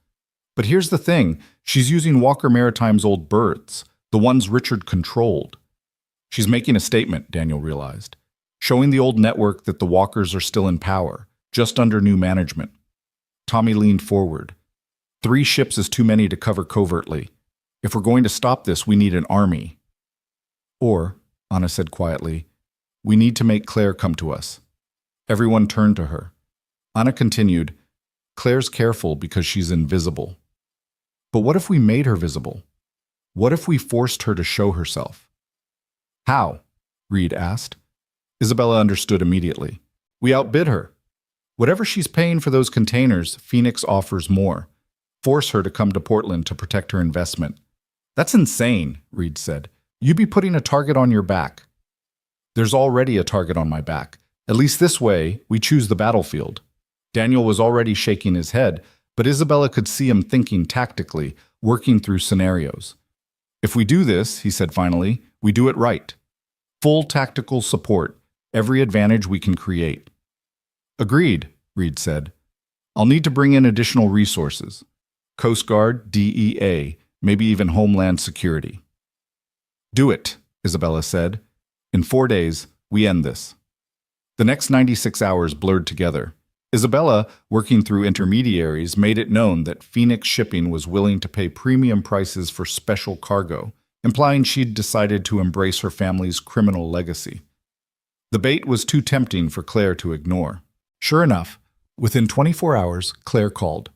But here's the thing, she's using Walker Maritime's old berths, the ones Richard controlled. She's making a statement, Daniel realized, showing the old network that the Walkers are still in power, just under new management. Tommy leaned forward. 3 ships is too many to cover covertly. If we're going to stop this, we need an army. Or, Anna said quietly, we need to make Claire come to us. Everyone turned to her. Anna continued, Claire's careful because she's invisible. But what if we made her visible? What if we forced her to show herself? How? Reed asked. Isabella understood immediately. We outbid her. Whatever she's paying for those containers, Phoenix offers more. Force her to come to Portland to protect her investment. That's insane, Reed said. You'd be putting a target on your back. There's already a target on my back. At least this way, we choose the battlefield. Daniel was already shaking his head, but Isabella could see him thinking tactically, working through scenarios. If we do this, he said finally, we do it right. Full tactical support, every advantage we can create. Agreed, Reed said. I'll need to bring in additional resources. Coast Guard, DEA, maybe even Homeland Security. Do it, Isabella said. In 4 days, we end this. The next 96 hours blurred together. Isabella, working through intermediaries, made it known that Phoenix Shipping was willing to pay premium prices for special cargo, implying she'd decided to embrace her family's criminal legacy. The bait was too tempting for Claire to ignore. Sure enough, within 24 hours, Claire called.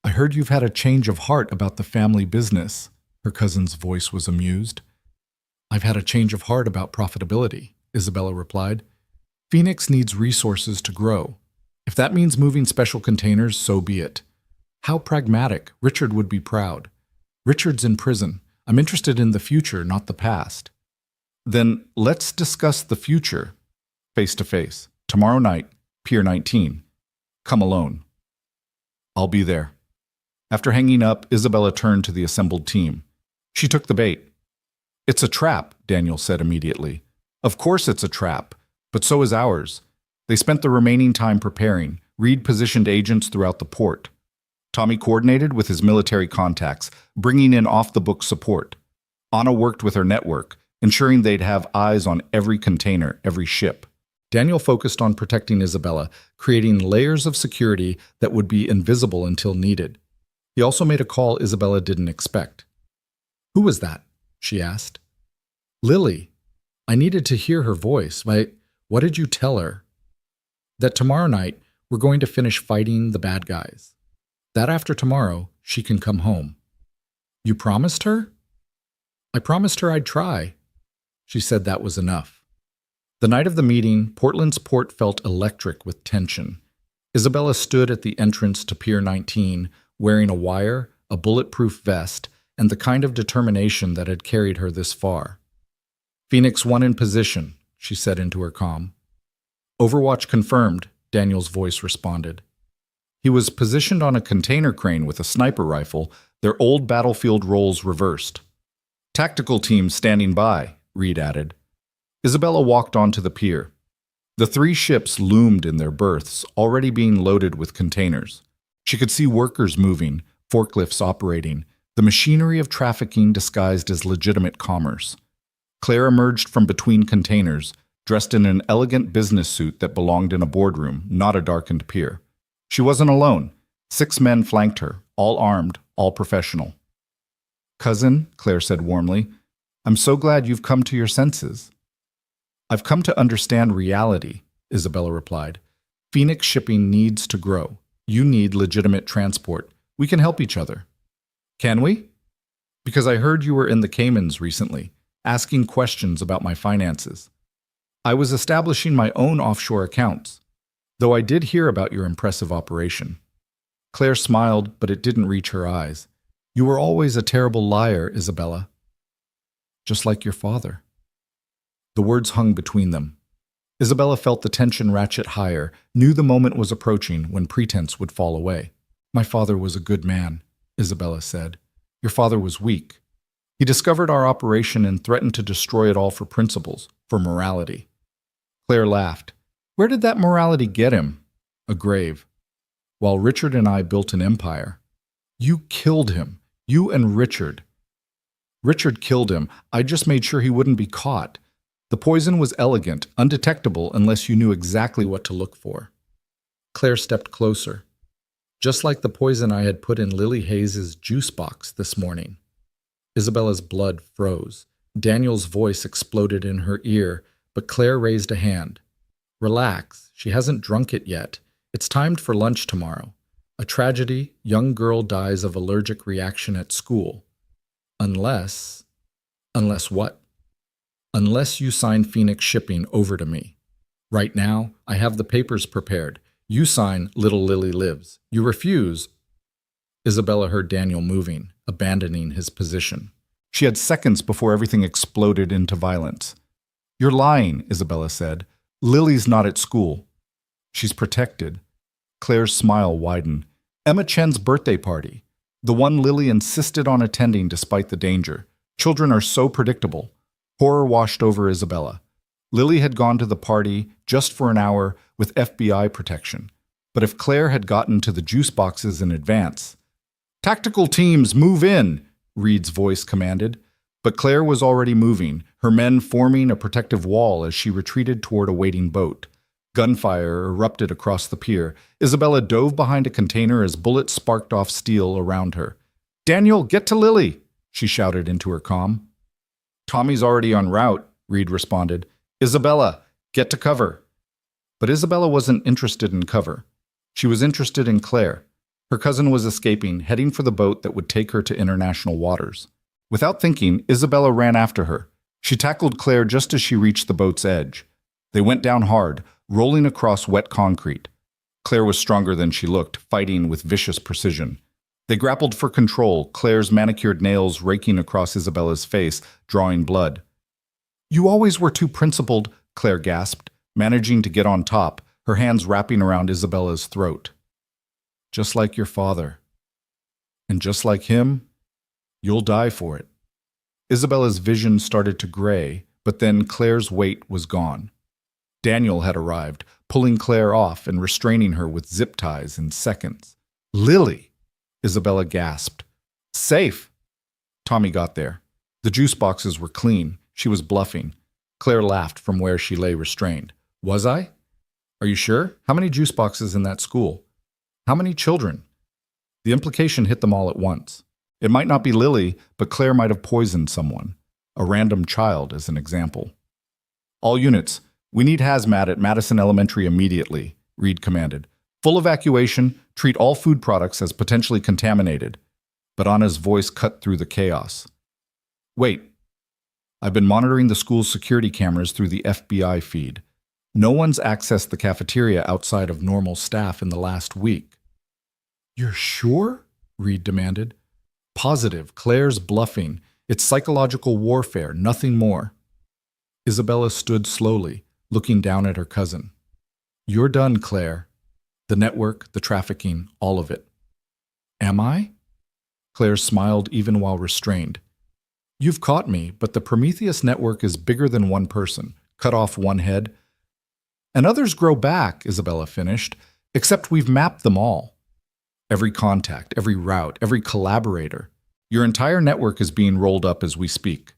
I heard you've had a change of heart about the family business. Her cousin's voice was amused. I've had a change of heart about profitability, Isabella replied. Phoenix needs resources to grow. If that means moving special containers, so be it. How pragmatic. Richard would be proud. Richard's in prison. I'm interested in the future, not the past. Then let's discuss the future. Face to face. Tomorrow night, Pier 19. Come alone. I'll be there. After hanging up, Isabella turned to the assembled team. She took the bait. It's a trap, Daniel said immediately. Of course it's a trap, but so is ours. They spent the remaining time preparing. Reed positioned agents throughout the port. Tommy coordinated with his military contacts, bringing in off-the-book support. Anna worked with her network, ensuring they'd have eyes on every container, every ship. Daniel focused on protecting Isabella, creating layers of security that would be invisible until needed. He also made a call Isabella didn't expect. Who was that? She asked. Lily. I needed to hear her voice. What did you tell her? That tomorrow night, we're going to finish fighting the bad guys. That after tomorrow, she can come home. You promised her? I promised her I'd try. She said that was enough. The night of the meeting, Portland's port felt electric with tension. Isabella stood at the entrance to Pier 19, wearing a wire, a bulletproof vest, and the kind of determination that had carried her this far. Phoenix 1 in position, she said into her comm. Overwatch confirmed, Daniel's voice responded. He was positioned on a container crane with a sniper rifle, their old battlefield roles reversed. Tactical team standing by, Reed added. Isabella walked onto the pier. The 3 ships loomed in their berths, already being loaded with containers. She could see workers moving, forklifts operating, the machinery of trafficking disguised as legitimate commerce. Claire emerged from between containers, dressed in an elegant business suit that belonged in a boardroom, not a darkened pier. She wasn't alone. 6 men flanked her, all armed, all professional. Cousin, Claire said warmly, I'm so glad you've come to your senses. I've come to understand reality, Isabella replied. Phoenix Shipping needs to grow. You need legitimate transport. We can help each other. Can we? Because I heard you were in the Caymans recently, asking questions about my finances. I was establishing my own offshore accounts, though I did hear about your impressive operation. Claire smiled, but it didn't reach her eyes. You were always a terrible liar, Isabella. Just like your father. The words hung between them. Isabella felt the tension ratchet higher, knew the moment was approaching when pretense would fall away. My father was a good man, Isabella said. Your father was weak. He discovered our operation and threatened to destroy it all for principles, for morality. Claire laughed. Where did that morality get him? A grave. While Richard and I built an empire. You killed him. You and Richard. Richard killed him. I just made sure he wouldn't be caught. The poison was elegant, undetectable unless you knew exactly what to look for. Claire stepped closer. Just like the poison I had put in Lily Hayes's juice box this morning. Isabella's blood froze. Daniel's voice exploded in her ear, but Claire raised a hand. Relax, she hasn't drunk it yet. It's timed for lunch tomorrow. A tragedy, young girl dies of allergic reaction at school. Unless what? Unless you sign Phoenix Shipping over to me. Right now, I have the papers prepared. You sign Little Lily Lives. You refuse. Isabella heard Daniel moving, abandoning his position. She had seconds before everything exploded into violence. You're lying, Isabella said. Lily's not at school. She's protected. Claire's smile widened. Emma Chen's birthday party. The one Lily insisted on attending despite the danger. Children are so predictable. Horror washed over Isabella. Lily had gone to the party just for an hour with FBI protection. But if Claire had gotten to the juice boxes in advance... Tactical teams, move in, Reed's voice commanded. But Claire was already moving, her men forming a protective wall as she retreated toward a waiting boat. Gunfire erupted across the pier. Isabella dove behind a container as bullets sparked off steel around her. Daniel, get to Lily, she shouted into her comm. Tommy's already en route, Reed responded. Isabella, get to cover. But Isabella wasn't interested in cover. She was interested in Claire. Her cousin was escaping, heading for the boat that would take her to international waters. Without thinking, Isabella ran after her. She tackled Claire just as she reached the boat's edge. They went down hard, rolling across wet concrete. Claire was stronger than she looked, fighting with vicious precision. They grappled for control, Claire's manicured nails raking across Isabella's face, drawing blood. You always were too principled, Claire gasped, managing to get on top, her hands wrapping around Isabella's throat. Just like your father. And just like him, you'll die for it. Isabella's vision started to gray, but then Claire's weight was gone. Daniel had arrived, pulling Claire off and restraining her with zip ties in seconds. Lily! Isabella gasped. Safe! Tommy got there. The juice boxes were clean. She was bluffing. Claire laughed from where she lay restrained. Was I? Are you sure? How many juice boxes in that school? How many children? The implication hit them all at once. It might not be Lily, but Claire might have poisoned someone. A random child, as an example. All units, we need hazmat at Madison Elementary immediately, Reed commanded. Full evacuation, treat all food products as potentially contaminated. But Anna's voice cut through the chaos. Wait. I've been monitoring the school's security cameras through the FBI feed. No one's accessed the cafeteria outside of normal staff in the last week. You're sure? Reed demanded. Positive. Claire's bluffing. It's psychological warfare, nothing more. Isabella stood slowly, looking down at her cousin. You're done, Claire. The network, the trafficking, all of it. Am I? Claire smiled even while restrained. You've caught me, but the Prometheus network is bigger than one person. Cut off one head. And others grow back, Isabella finished, except we've mapped them all. Every contact, every route, every collaborator. Your entire network is being rolled up as we speak.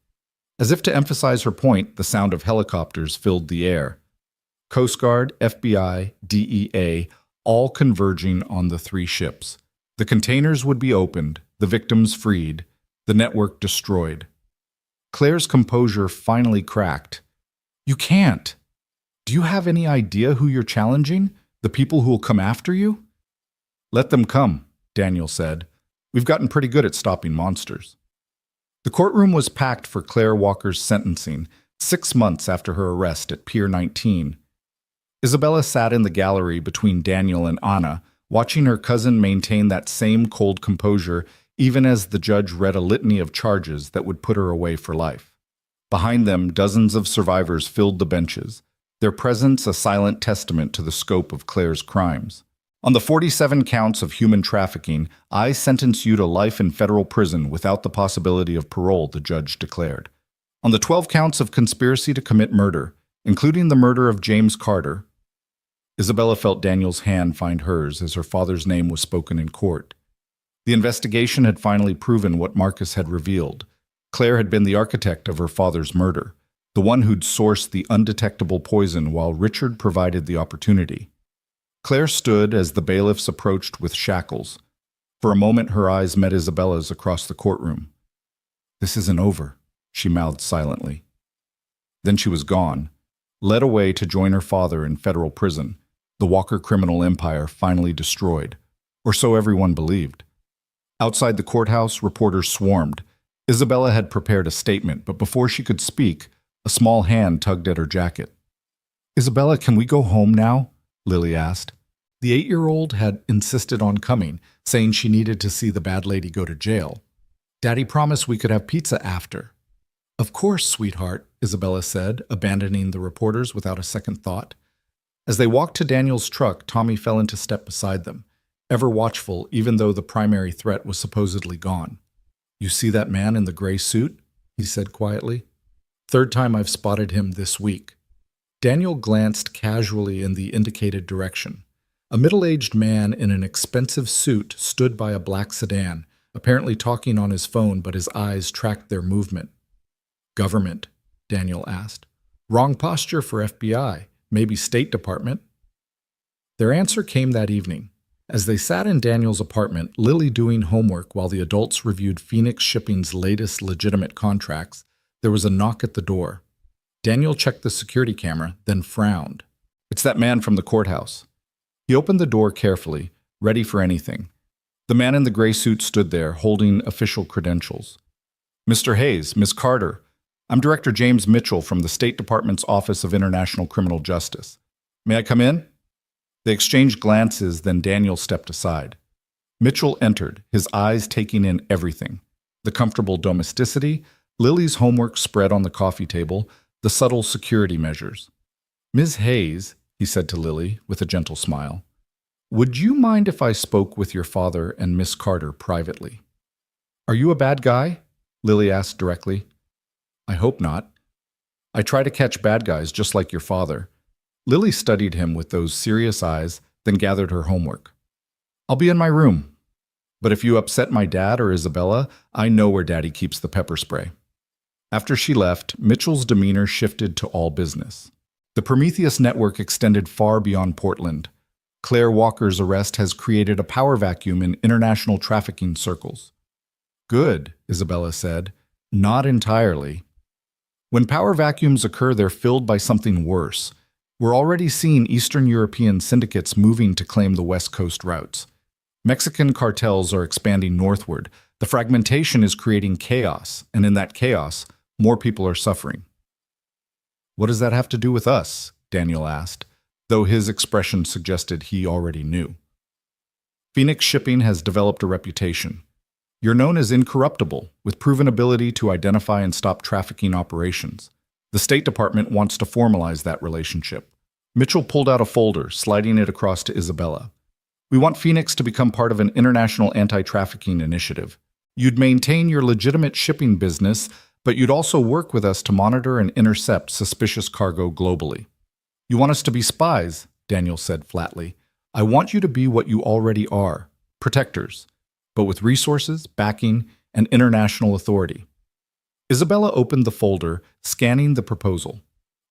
As if to emphasize her point, the sound of helicopters filled the air. Coast Guard, FBI, DEA, all converging on the 3 ships. The containers would be opened, the victims freed, the network destroyed. Claire's composure finally cracked. You can't. Do you have any idea who you're challenging? The people who will come after you? Let them come, Daniel said. We've gotten pretty good at stopping monsters. The courtroom was packed for Claire Walker's sentencing, 6 months after her arrest at Pier 19. Isabella sat in the gallery between Daniel and Anna, watching her cousin maintain that same cold composure even as the judge read a litany of charges that would put her away for life. Behind them, dozens of survivors filled the benches, their presence a silent testament to the scope of Claire's crimes. On the 47 counts of human trafficking, I sentence you to life in federal prison without the possibility of parole, the judge declared. On the 12 counts of conspiracy to commit murder, including the murder of James Carter, Isabella felt Daniel's hand find hers as her father's name was spoken in court. The investigation had finally proven what Marcus had revealed. Claire had been the architect of her father's murder, the one who'd sourced the undetectable poison while Richard provided the opportunity. Claire stood as the bailiffs approached with shackles. For a moment her eyes met Isabella's across the courtroom. "This isn't over," she mouthed silently. Then she was gone, led away to join her father in federal prison, the Walker criminal empire finally destroyed, or so everyone believed. Outside the courthouse, reporters swarmed. Isabella had prepared a statement, but before she could speak, a small hand tugged at her jacket. "Isabella, can we go home now?" Lily asked. The 8-year-old had insisted on coming, saying she needed to see the bad lady go to jail. "Daddy promised we could have pizza after." "Of course, sweetheart," Isabella said, abandoning the reporters without a second thought. As they walked to Daniel's truck, Tommy fell into step beside them, ever watchful even though the primary threat was supposedly gone. "You see that man in the gray suit?" he said quietly. "Third time I've spotted him this week." Daniel glanced casually in the indicated direction. A middle-aged man in an expensive suit stood by a black sedan, apparently talking on his phone, but his eyes tracked their movement. "Government?" Daniel asked. "Wrong posture for FBI, maybe State Department." Their answer came that evening. As they sat in Daniel's apartment, Lily doing homework while the adults reviewed Phoenix Shipping's latest legitimate contracts, there was a knock at the door. Daniel checked the security camera, then frowned. "It's that man from the courthouse." He opened the door carefully, ready for anything. The man in the gray suit stood there, holding official credentials. "Mr. Hayes, Miss Carter, I'm Director James Mitchell from the State Department's Office of International Criminal Justice. May I come in?" They exchanged glances, then Daniel stepped aside. Mitchell entered, his eyes taking in everything. The comfortable domesticity, Lily's homework spread on the coffee table, the subtle security measures. "Ms. Hayes," he said to Lily with a gentle smile, "would you mind if I spoke with your father and Miss Carter privately?" "Are you a bad guy?" Lily asked directly. "I hope not. I try to catch bad guys just like your father." Lily studied him with those serious eyes, then gathered her homework. "I'll be in my room. But if you upset my dad or Isabella, I know where Daddy keeps the pepper spray." After she left, Mitchell's demeanor shifted to all business. The Prometheus network extended far beyond Portland. Claire Walker's arrest has created a power vacuum in international trafficking circles. "Good," Isabella said. "Not entirely. When power vacuums occur, they're filled by something worse. We're already seeing Eastern European syndicates moving to claim the West Coast routes. Mexican cartels are expanding northward. The fragmentation is creating chaos, and in that chaos, more people are suffering." "What does that have to do with us?" Daniel asked, though his expression suggested he already knew. "Phoenix Shipping has developed a reputation. You're known as incorruptible, with proven ability to identify and stop trafficking operations. The State Department wants to formalize that relationship." Mitchell pulled out a folder, sliding it across to Isabella. "We want Phoenix to become part of an international anti-trafficking initiative. You'd maintain your legitimate shipping business, but you'd also work with us to monitor and intercept suspicious cargo globally." "You want us to be spies," Daniel said flatly. "I want you to be what you already are, protectors, but with resources, backing, and international authority." Isabella opened the folder, scanning the proposal.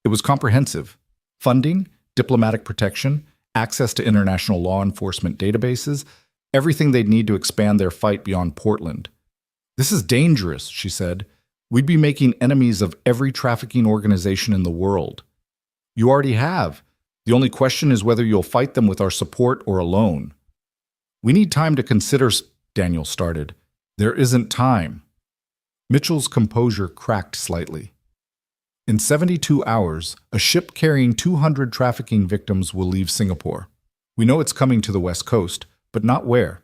It was comprehensive. Funding, diplomatic protection, access to international law enforcement databases, everything they'd need to expand their fight beyond Portland. "This is dangerous," she said. "We'd be making enemies of every trafficking organization in the world." "You already have. The only question is whether you'll fight them with our support or alone." "We need time to consider," Daniel started. "There isn't time." Mitchell's composure cracked slightly. "In 72 hours, a ship carrying 200 trafficking victims will leave Singapore. We know it's coming to the West Coast, but not where.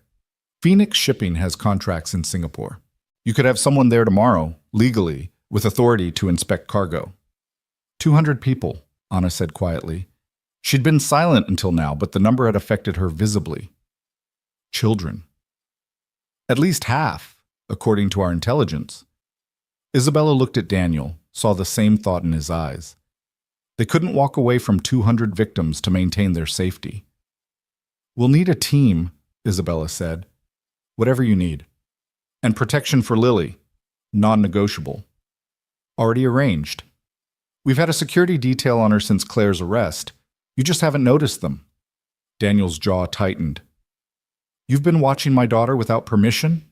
Phoenix Shipping has contracts in Singapore. You could have someone there tomorrow, legally, with authority to inspect cargo. 200 people, Anna said quietly. She'd been silent until now, but the number had affected her visibly. Children. At least half, according to our intelligence. Isabella looked at Daniel, saw the same thought in his eyes. They couldn't walk away from 200 victims to maintain their safety. We'll need a team, Isabella said. Whatever you need. And protection for Lily. Non-negotiable. Already arranged. We've had a security detail on her since Claire's arrest. You just haven't noticed them. Daniel's jaw tightened. You've been watching my daughter without permission?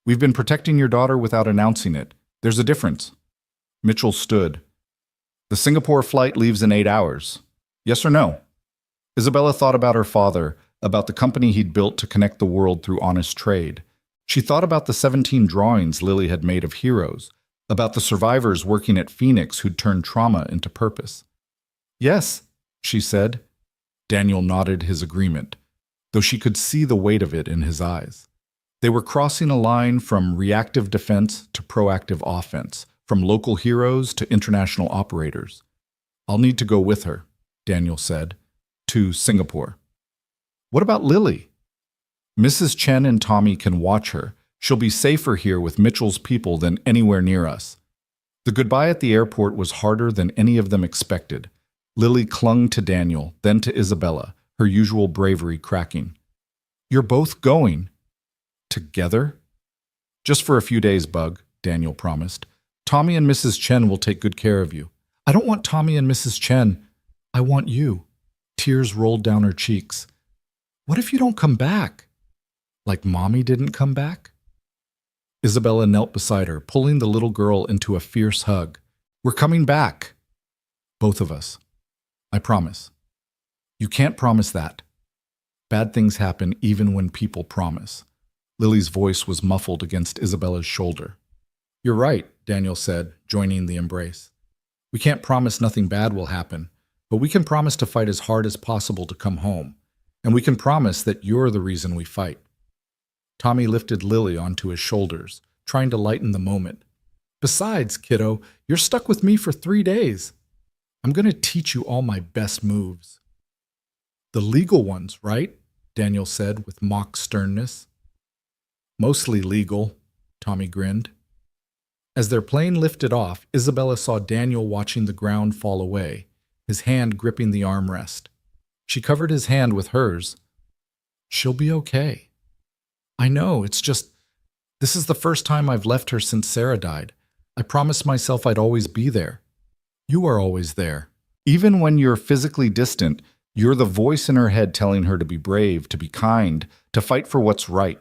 We've been protecting your daughter without announcing it. There's a difference. Mitchell stood. The Singapore flight leaves in 8 hours. Yes or no? Isabella thought about her father, about the company he'd built to connect the world through honest trade. She thought about the 17 drawings Lily had made of heroes, about the survivors working at Phoenix who'd turned trauma into purpose. Yes, she said. Daniel nodded his agreement, though she could see the weight of it in his eyes. They were crossing a line from reactive defense to proactive offense, from local heroes to international operators. I'll need to go with her, Daniel said, to Singapore. What about Lily? Mrs. Chen and Tommy can watch her. She'll be safer here with Mitchell's people than anywhere near us. The goodbye at the airport was harder than any of them expected. Lily clung to Daniel, then to Isabella, her usual bravery cracking. You're both going. Together? Just for a few days, Bug, Daniel promised. Tommy and Mrs. Chen will take good care of you. I don't want Tommy and Mrs. Chen. I want you. Tears rolled down her cheeks. What if you don't come back? Like Mommy didn't come back? Isabella knelt beside her, pulling the little girl into a fierce hug. We're coming back. Both of us. I promise. You can't promise that. Bad things happen even when people promise. Lily's voice was muffled against Isabella's shoulder. You're right, Daniel said, joining the embrace. We can't promise nothing bad will happen, but we can promise to fight as hard as possible to come home. And we can promise that you're the reason we fight. Tommy lifted Lily onto his shoulders, trying to lighten the moment. Besides, kiddo, you're stuck with me for 3 days. I'm going to teach you all my best moves. The legal ones, right? Daniel said with mock sternness. Mostly legal, Tommy grinned. As their plane lifted off, Isabella saw Daniel watching the ground fall away, his hand gripping the armrest. She covered his hand with hers. She'll be okay. I know, it's just, this is the first time I've left her since Sarah died. I promised myself I'd always be there. You are always there. Even when you're physically distant, you're the voice in her head telling her to be brave, to be kind, to fight for what's right.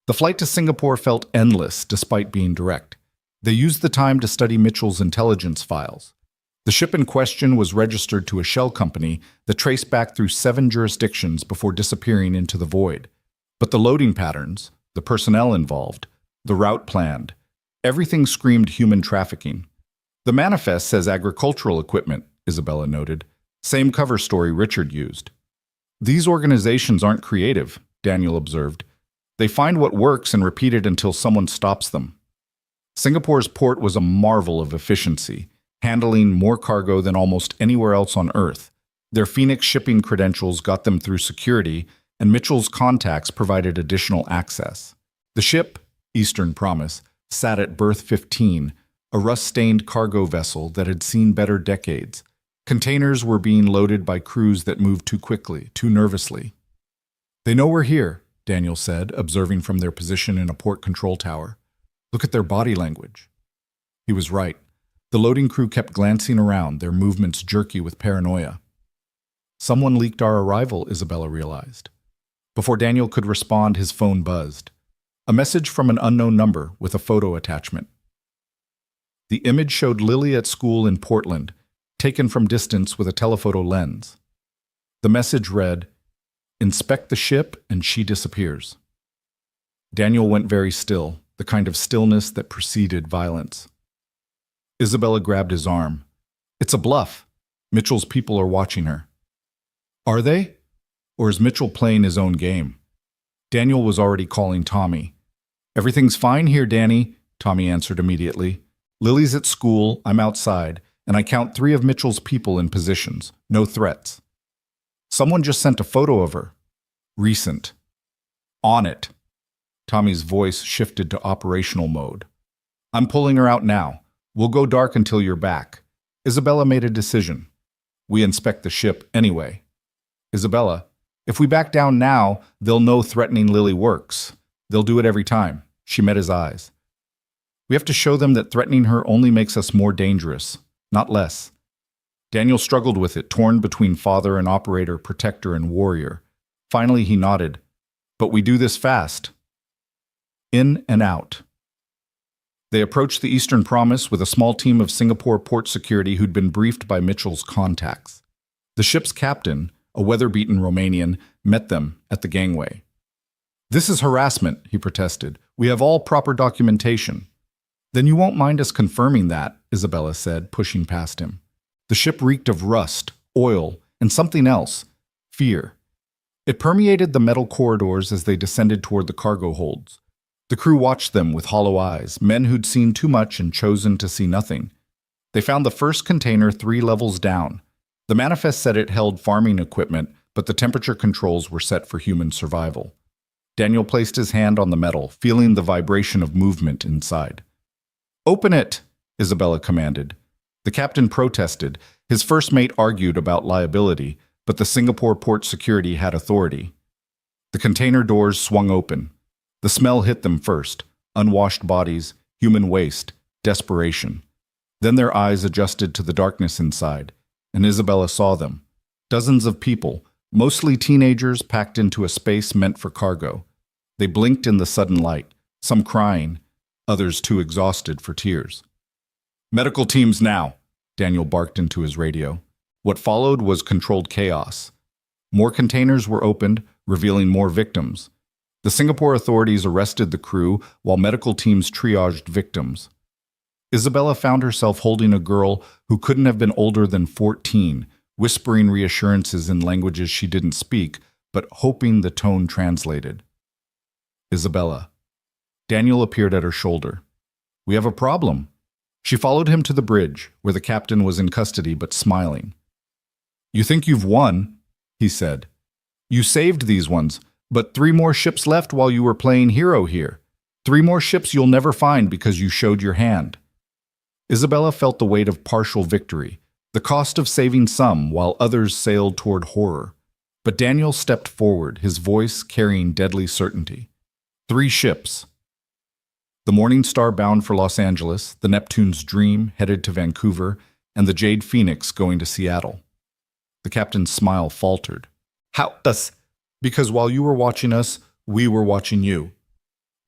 The flight to Singapore felt endless despite being direct. They used the time to study Mitchell's intelligence files. The ship in question was registered to a shell company that traced back through 7 jurisdictions before disappearing into the void. But the loading patterns, the personnel involved, the route planned, everything screamed human trafficking. The manifest says agricultural equipment, Isabella noted. Same cover story Richard used. These organizations aren't creative, Daniel observed. They find what works and repeat it until someone stops them. Singapore's port was a marvel of efficiency, handling more cargo than almost anywhere else on Earth. Their Phoenix shipping credentials got them through security, and Mitchell's contacts provided additional access. The ship, Eastern Promise, sat at berth 15, a rust-stained cargo vessel that had seen better decades. Containers were being loaded by crews that moved too quickly, too nervously. They know we're here, Daniel said, observing from their position in a port control tower. Look at their body language. He was right. The loading crew kept glancing around, their movements jerky with paranoia. Someone leaked our arrival, Isabella realized. Before Daniel could respond, his phone buzzed. A message from an unknown number with a photo attachment. The image showed Lily at school in Portland, taken from distance with a telephoto lens. The message read, "Inspect the ship and she disappears." Daniel went very still, the kind of stillness that preceded violence. Isabella grabbed his arm. It's a bluff. Mitchell's people are watching her. Are they? Or is Mitchell playing his own game? Daniel was already calling Tommy. "Everything's fine here, Danny," Tommy answered immediately. "Lily's at school, I'm outside, and I count 3 of Mitchell's people in positions. No threats." "Someone just sent a photo of her." "Recent." "On it." Tommy's voice shifted to operational mode. "I'm pulling her out now. We'll go dark until you're back." Isabella made a decision. "We inspect the ship anyway." "Isabella, if we back down now, they'll know threatening Lily works. They'll do it every time." She met his eyes. "We have to show them that threatening her only makes us more dangerous, not less." Daniel struggled with it, torn between father and operator, protector and warrior. Finally, he nodded. "But we do this fast." In and out. They approached the Eastern Promise with a small team of Singapore port security who'd been briefed by Mitchell's contacts. The ship's captain, a weather-beaten Romanian, met them at the gangway. "This is harassment," he protested. "We have all proper documentation." "Then you won't mind us confirming that," Isabella said, pushing past him. The ship reeked of rust, oil, and something else, fear. It permeated the metal corridors as they descended toward the cargo holds. The crew watched them with hollow eyes, men who'd seen too much and chosen to see nothing. They found the first container 3 levels down. The manifest said it held farming equipment, but the temperature controls were set for human survival. Daniel placed his hand on the metal, feeling the vibration of movement inside. "Open it," Isabella commanded. The captain protested. His first mate argued about liability, but the Singapore port security had authority. The container doors swung open. The smell hit them first: unwashed bodies, human waste, desperation. Then their eyes adjusted to the darkness inside, and Isabella saw them. Dozens of people, mostly teenagers, packed into a space meant for cargo. They blinked in the sudden light, some crying, others too exhausted for tears. "Medical teams now," Daniel barked into his radio. What followed was controlled chaos. More containers were opened, revealing more victims. The Singapore authorities arrested the crew while medical teams triaged victims. Isabella found herself holding a girl who couldn't have been older than 14, whispering reassurances in languages she didn't speak, but hoping the tone translated. "Isabella." Daniel appeared at her shoulder. "We have a problem." She followed him to the bridge, where the captain was in custody but smiling. "You think you've won," he said. "You saved these ones, but 3 more ships left while you were playing hero here. 3 more ships you'll never find because you showed your hand." Isabella felt the weight of partial victory, the cost of saving some while others sailed toward horror. But Daniel stepped forward, his voice carrying deadly certainty. 3 ships. The Morning Star bound for Los Angeles, the Neptune's Dream headed to Vancouver, and the Jade Phoenix going to Seattle. The captain's smile faltered. "How does—" "Because while you were watching us, we were watching you."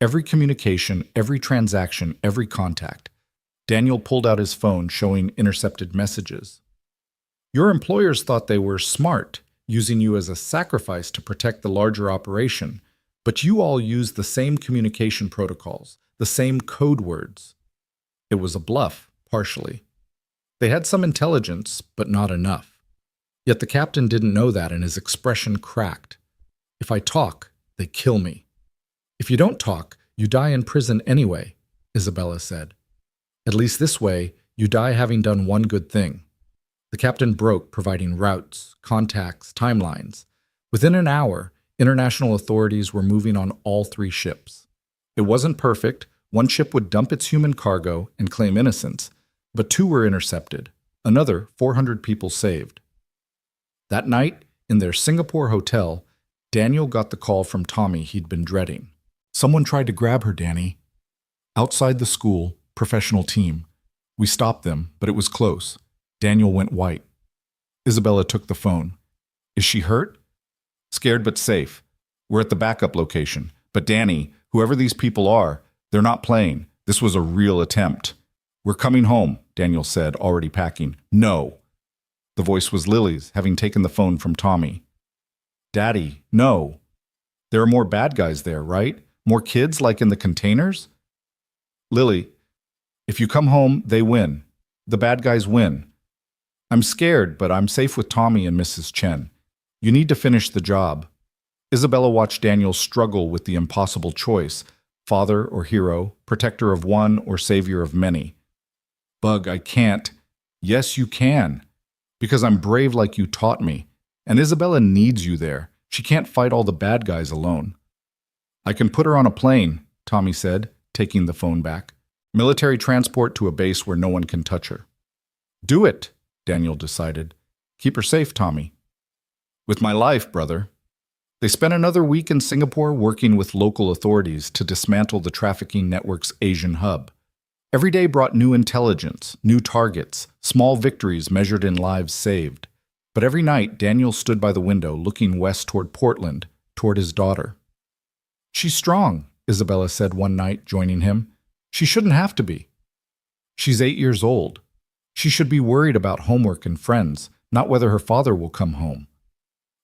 Every communication, every transaction, every contact. Daniel pulled out his phone, showing intercepted messages. "Your employers thought they were smart, using you as a sacrifice to protect the larger operation, but you all used the same communication protocols, the same code words." It was a bluff, partially. They had some intelligence, but not enough. Yet the captain didn't know that, and his expression cracked. "If I talk, they kill me." "If you don't talk, you die in prison anyway," Isabella said. "At least this way, you die having done one good thing." The captain broke, providing routes, contacts, timelines. Within an hour, international authorities were moving on all 3 ships. It wasn't perfect. One ship would dump its human cargo and claim innocence, but 2 were intercepted. Another 400 people saved. That night, in their Singapore hotel, Daniel got the call from Tommy he'd been dreading. "Someone tried to grab her, Danny." "Outside the school, professional team. We stopped them, but it was close." Daniel went white. Isabella took the phone. "Is she hurt?" "Scared but safe. We're at the backup location. But Danny, whoever these people are, they're not playing. This was a real attempt." "We're coming home," Daniel said, already packing. "No." The voice was Lily's, having taken the phone from Tommy. "Daddy, no. There are more bad guys there, right? More kids like in the containers?" "Lily, if you come home, they win. The bad guys win. I'm scared, but I'm safe with Tommy and Mrs. Chen. You need to finish the job. Isabella watched Daniel struggle with the impossible choice, father or hero, protector of one or savior of many. Bug, I can't. Yes, you can. Because I'm brave like you taught me. And Isabella needs you there. She can't fight all the bad guys alone. I can put her on a plane, Tommy said, taking the phone back. Military transport to a base where no one can touch her. Do it, Daniel decided. Keep her safe, Tommy. With my life, brother. They spent another week in Singapore working with local authorities to dismantle the trafficking network's Asian hub. Every day brought new intelligence, new targets, small victories measured in lives saved. But every night, Daniel stood by the window looking west toward Portland, toward his daughter. She's strong, Isabella said one night, joining him. She shouldn't have to be. She's 8 years old. She should be worried about homework and friends, not whether her father will come home.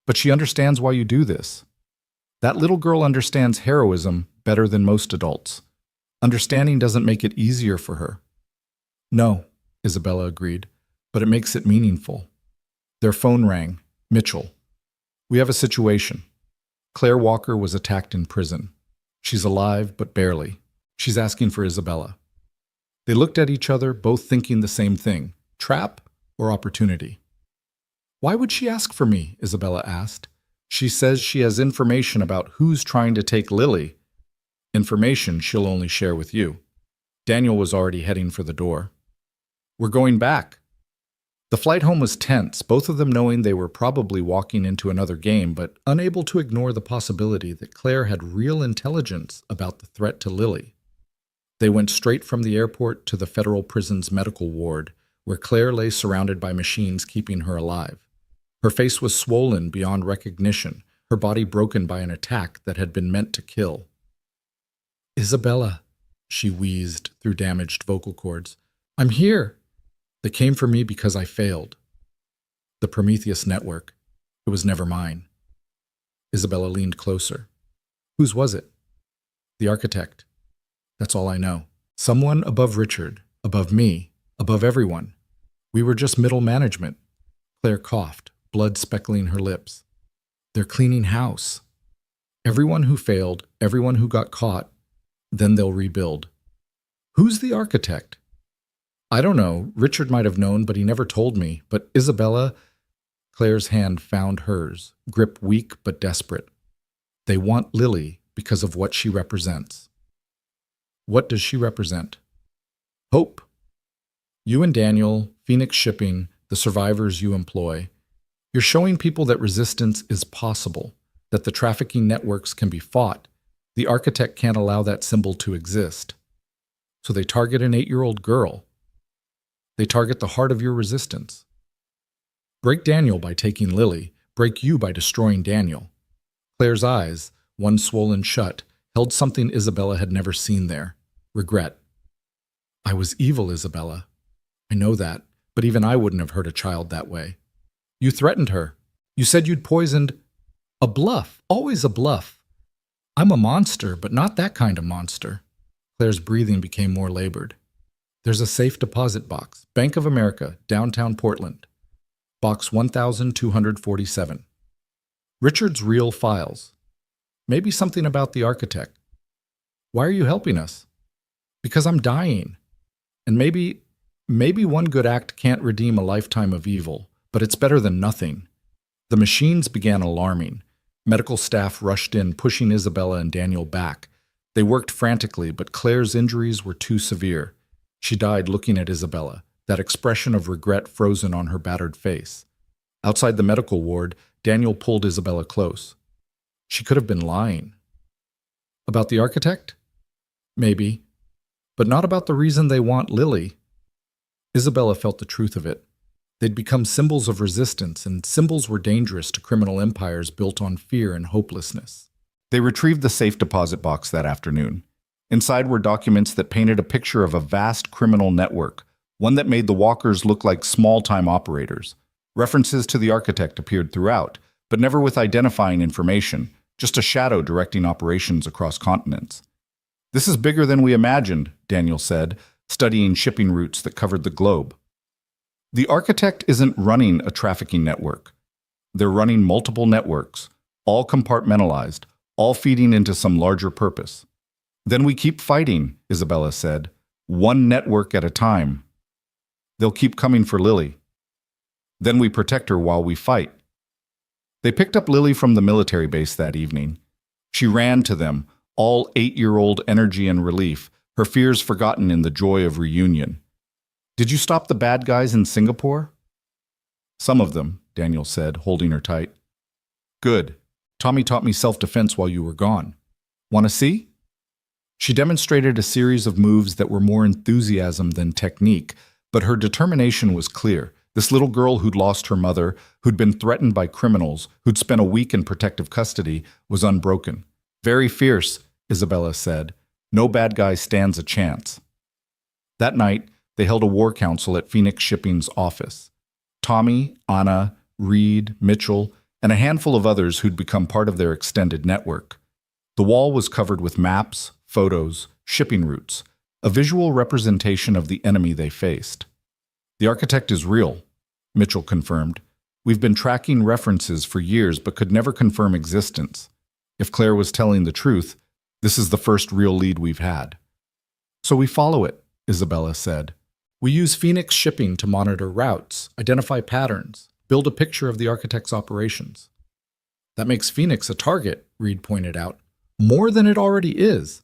But she understands why you do this. That little girl understands heroism better than most adults. Understanding doesn't make it easier for her. No, Isabella agreed, but it makes it meaningful. Their phone rang. Mitchell. We have a situation. Claire Walker was attacked in prison. She's alive, but barely. She's asking for Isabella. They looked at each other, both thinking the same thing. Trap or opportunity? Why would she ask for me? Isabella asked. She says she has information about who's trying to take Lily. Information she'll only share with you. Daniel was already heading for the door. We're going back. The flight home was tense, both of them knowing they were probably walking into another game, but unable to ignore the possibility that Claire had real intelligence about the threat to Lily. They went straight from the airport to the federal prison's medical ward, where Claire lay surrounded by machines keeping her alive. Her face was swollen beyond recognition, her body broken by an attack that had been meant to kill. Isabella, she wheezed through damaged vocal cords. I'm here. They came for me because I failed. The Prometheus network. It was never mine. Isabella leaned closer. Whose was it? The architect. That's all I know. Someone above Richard, above me, above everyone. We were just middle management. Claire coughed, blood speckling her lips. They're cleaning house. Everyone who failed, everyone who got caught, then they'll rebuild. Who's the architect? I don't know. Richard might have known, but he never told me. But Isabella, Claire's hand found hers, grip weak but desperate. They want Lily because of what she represents. What does she represent? Hope. You and Daniel, Phoenix Shipping, the survivors you employ, you're showing people that resistance is possible, that the trafficking networks can be fought. The architect can't allow that symbol to exist. So they target an 8-year-old girl. They target the heart of your resistance. Break Daniel by taking Lily. Break you by destroying Daniel. Claire's eyes, one swollen shut, held something Isabella had never seen there. Regret. I was evil, Isabella. I know that, but even I wouldn't have hurt a child that way. You threatened her. You said you'd poisoned. A bluff. Always a bluff. I'm a monster, but not that kind of monster. Claire's breathing became more labored. There's a safe deposit box. Bank of America, downtown Portland. Box 1247. Richard's real files. Maybe something about the architect. Why are you helping us? Because I'm dying. And maybe one good act can't redeem a lifetime of evil, but it's better than nothing. The machines began alarming. Medical staff rushed in, pushing Isabella and Daniel back. They worked frantically, but Claire's injuries were too severe. She died looking at Isabella, that expression of regret frozen on her battered face. Outside the medical ward, Daniel pulled Isabella close. She could have been lying. About the architect? Maybe. But not about the reason they want Lily. Isabella felt the truth of it. They'd become symbols of resistance, and symbols were dangerous to criminal empires built on fear and hopelessness. They retrieved the safe deposit box that afternoon. Inside were documents that painted a picture of a vast criminal network, one that made the Walkers look like small-time operators. References to the architect appeared throughout, but never with identifying information, just a shadow directing operations across continents. This is bigger than we imagined, Daniel said, studying shipping routes that covered the globe. The architect isn't running a trafficking network. They're running multiple networks, all compartmentalized, all feeding into some larger purpose. Then we keep fighting, Isabella said, one network at a time. They'll keep coming for Lily. Then we protect her while we fight. They picked up Lily from the military base that evening. She ran to them, all 8-year-old energy and relief, her fears forgotten in the joy of reunion. Did you stop the bad guys in Singapore? Some of them, Daniel said, holding her tight. Good. Tommy taught me self-defense while you were gone. Want to see? She demonstrated a series of moves that were more enthusiasm than technique, but her determination was clear. This little girl who'd lost her mother, who'd been threatened by criminals, who'd spent a week in protective custody, was unbroken. Very fierce, Isabella said. No bad guy stands a chance. That night, they held a war council at Phoenix Shipping's office. Tommy, Anna, Reed, Mitchell, and a handful of others who'd become part of their extended network. The wall was covered with maps, photos, shipping routes, a visual representation of the enemy they faced. The architect is real, Mitchell confirmed. We've been tracking references for years but could never confirm existence. If Claire was telling the truth, this is the first real lead we've had. So we follow it, Isabella said. We use Phoenix Shipping to monitor routes, identify patterns, build a picture of the architect's operations. That makes Phoenix a target, Reed pointed out. More than it already is.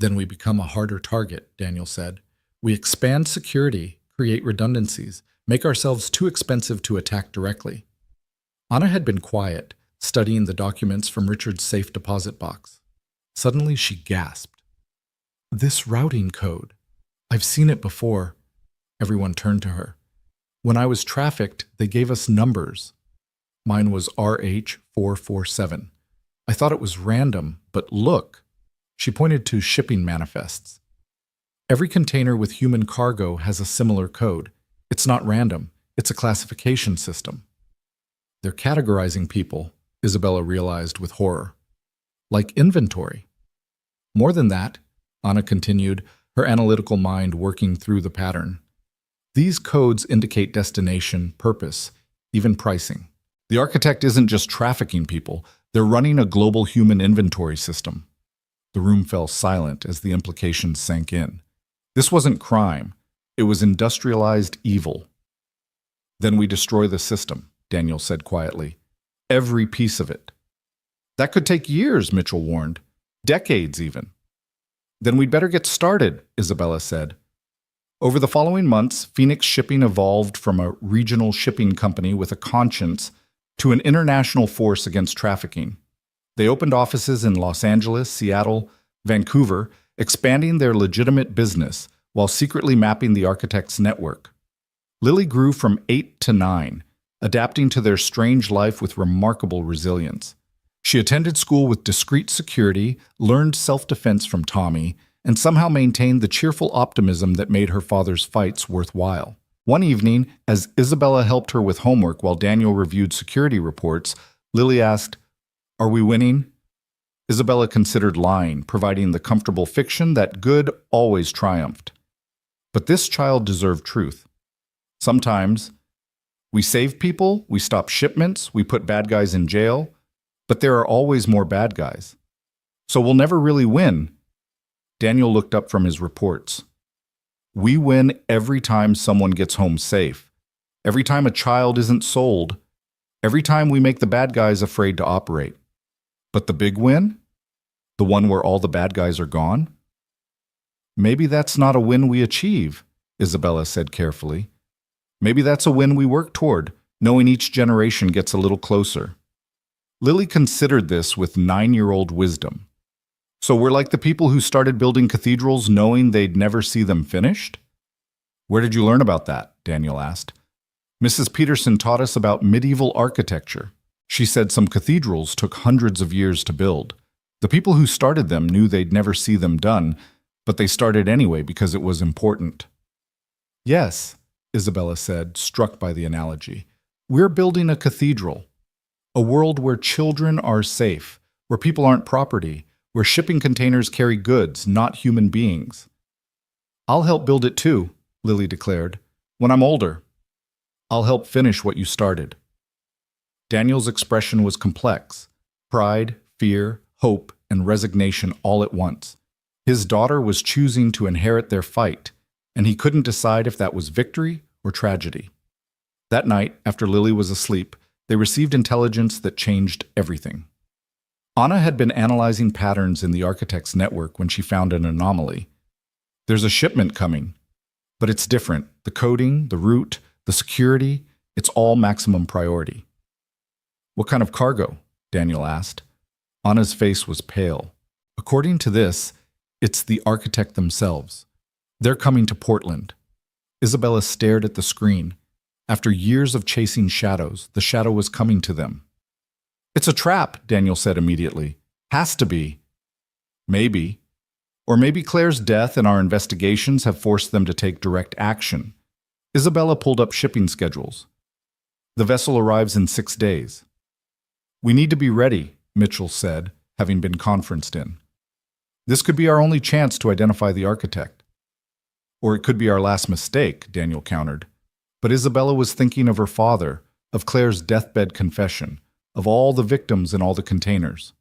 Then we become a harder target, Daniel said. We expand security, create redundancies, make ourselves too expensive to attack directly. Anna had been quiet, studying the documents from Richard's safe deposit box. Suddenly she gasped. This routing code. I've seen it before. Everyone turned to her. When I was trafficked, they gave us numbers. Mine was RH447. I thought it was random, but look. She pointed to shipping manifests. Every container with human cargo has a similar code. It's not random. It's a classification system. They're categorizing people, Isabella realized with horror. Like inventory. More than that, Anna continued, her analytical mind working through the pattern. These codes indicate destination, purpose, even pricing. The architect isn't just trafficking people, they're running a global human inventory system. The room fell silent as the implications sank in. This wasn't crime, it was industrialized evil. Then we destroy the system, Daniel said quietly. Every piece of it. That could take years, Mitchell warned. Decades even. Then we'd better get started, Isabella said. Over the following months, Phoenix Shipping evolved from a regional shipping company with a conscience to an international force against trafficking. They opened offices in Los Angeles, Seattle, Vancouver, expanding their legitimate business while secretly mapping the architect's network. Lily grew from 8 to 9, adapting to their strange life with remarkable resilience. She attended school with discreet security, learned self-defense from Tommy, and somehow maintained the cheerful optimism that made her father's fights worthwhile. One evening, as Isabella helped her with homework while Daniel reviewed security reports, Lily asked, "Are we winning?" Isabella considered lying, providing the comfortable fiction that good always triumphed. But this child deserved truth. Sometimes, we save people, we stop shipments, we put bad guys in jail, but there are always more bad guys. So we'll never really win. Daniel looked up from his reports. We win every time someone gets home safe, every time a child isn't sold, every time we make the bad guys afraid to operate. But the big win? The one where all the bad guys are gone? Maybe that's not a win we achieve, Isabella said carefully. Maybe that's a win we work toward, knowing each generation gets a little closer. Lily considered this with 9-year-old wisdom. So we're like the people who started building cathedrals knowing they'd never see them finished? Where did you learn about that? Daniel asked. Mrs. Peterson taught us about medieval architecture. She said some cathedrals took hundreds of years to build. The people who started them knew they'd never see them done, but they started anyway because it was important. Yes, Isabella said, struck by the analogy. We're building a cathedral. A world where children are safe, where people aren't property, where shipping containers carry goods, not human beings. I'll help build it too, Lily declared. When I'm older, I'll help finish what you started. Daniel's expression was complex: pride, fear, hope, and resignation all at once. His daughter was choosing to inherit their fight, and he couldn't decide if that was victory or tragedy. That night, after Lily was asleep, they received intelligence that changed everything. Anna had been analyzing patterns in the architect's network when she found an anomaly. There's a shipment coming, but it's different. The coding, the route, the security, it's all maximum priority. What kind of cargo? Daniel asked. Anna's face was pale. According to this, it's the architect themselves. They're coming to Portland. Isabella stared at the screen. After years of chasing shadows, the shadow was coming to them. It's a trap, Daniel said immediately. Has to be. Maybe. Or maybe Claire's death and our investigations have forced them to take direct action. Isabella pulled up shipping schedules. The vessel arrives in 6 days. We need to be ready, Mitchell said, having been conferenced in. This could be our only chance to identify the architect. Or it could be our last mistake, Daniel countered. But Isabella was thinking of her father, of Claire's deathbed confession, of all the victims in all the containers.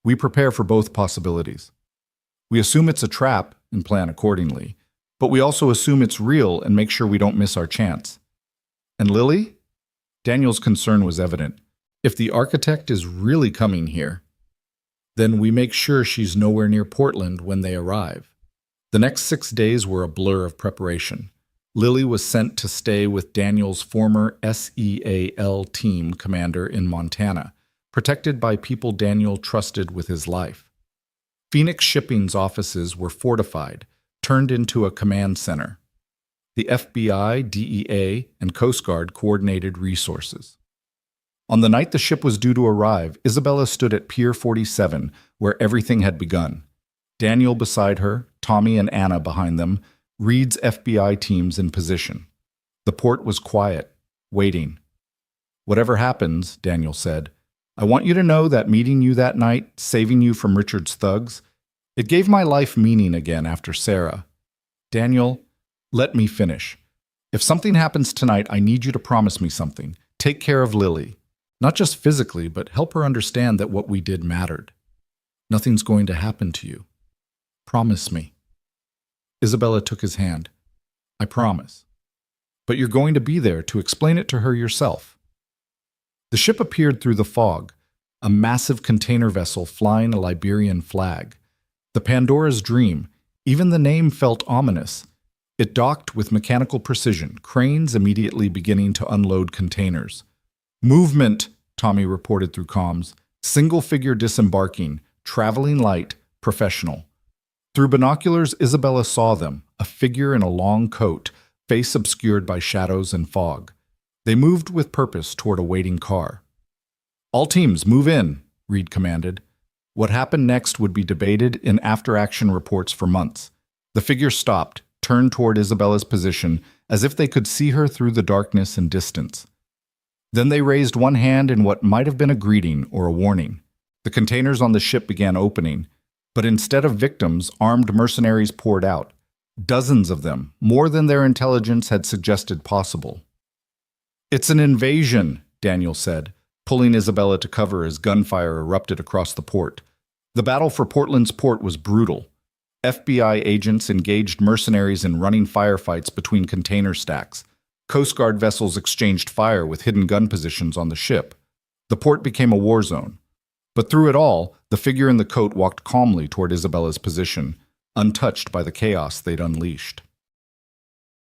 We prepare for both possibilities. We assume it's a trap and plan accordingly, but we also assume it's real and make sure we don't miss our chance. And Lily? Daniel's concern was evident. If the architect is really coming here, then we make sure she's nowhere near Portland when they arrive. The next 6 days were a blur of preparation. Lily was sent to stay with Daniel's former SEAL team commander in Montana, protected by people Daniel trusted with his life. Phoenix Shipping's offices were fortified, turned into a command center. The FBI, DEA, and Coast Guard coordinated resources. On the night the ship was due to arrive, Isabella stood at Pier 47, where everything had begun. Daniel beside her, Tommy and Anna behind them, Reed's FBI teams in position. The port was quiet, waiting. Whatever happens, Daniel said, I want you to know that meeting you that night, saving you from Richard's thugs, it gave my life meaning again after Sarah. Daniel, let me finish. If something happens tonight, I need you to promise me something. Take care of Lily. Not just physically, but help her understand that what we did mattered. Nothing's going to happen to you. Promise me. Isabella took his hand. I promise. But you're going to be there to explain it to her yourself. The ship appeared through the fog, a massive container vessel flying a Liberian flag. The Pandora's Dream. Even the name felt ominous. It docked with mechanical precision, cranes immediately beginning to unload containers. Movement, Tommy reported through comms. Single figure disembarking, traveling light, professional. Through binoculars, Isabella saw them, a figure in a long coat, face obscured by shadows and fog. They moved with purpose toward a waiting car. All teams, move in, Reed commanded. What happened next would be debated in after-action reports for months. The figure stopped, turned toward Isabella's position, as if they could see her through the darkness and distance. Then they raised one hand in what might have been a greeting or a warning. The containers on the ship began opening, but instead of victims, armed mercenaries poured out. Dozens of them, more than their intelligence had suggested possible. It's an invasion, Daniel said, pulling Isabella to cover as gunfire erupted across the port. The battle for Portland's port was brutal. FBI agents engaged mercenaries in running firefights between container stacks. Coast Guard vessels exchanged fire with hidden gun positions on the ship. The port became a war zone. But through it all, the figure in the coat walked calmly toward Isabella's position, untouched by the chaos they'd unleashed.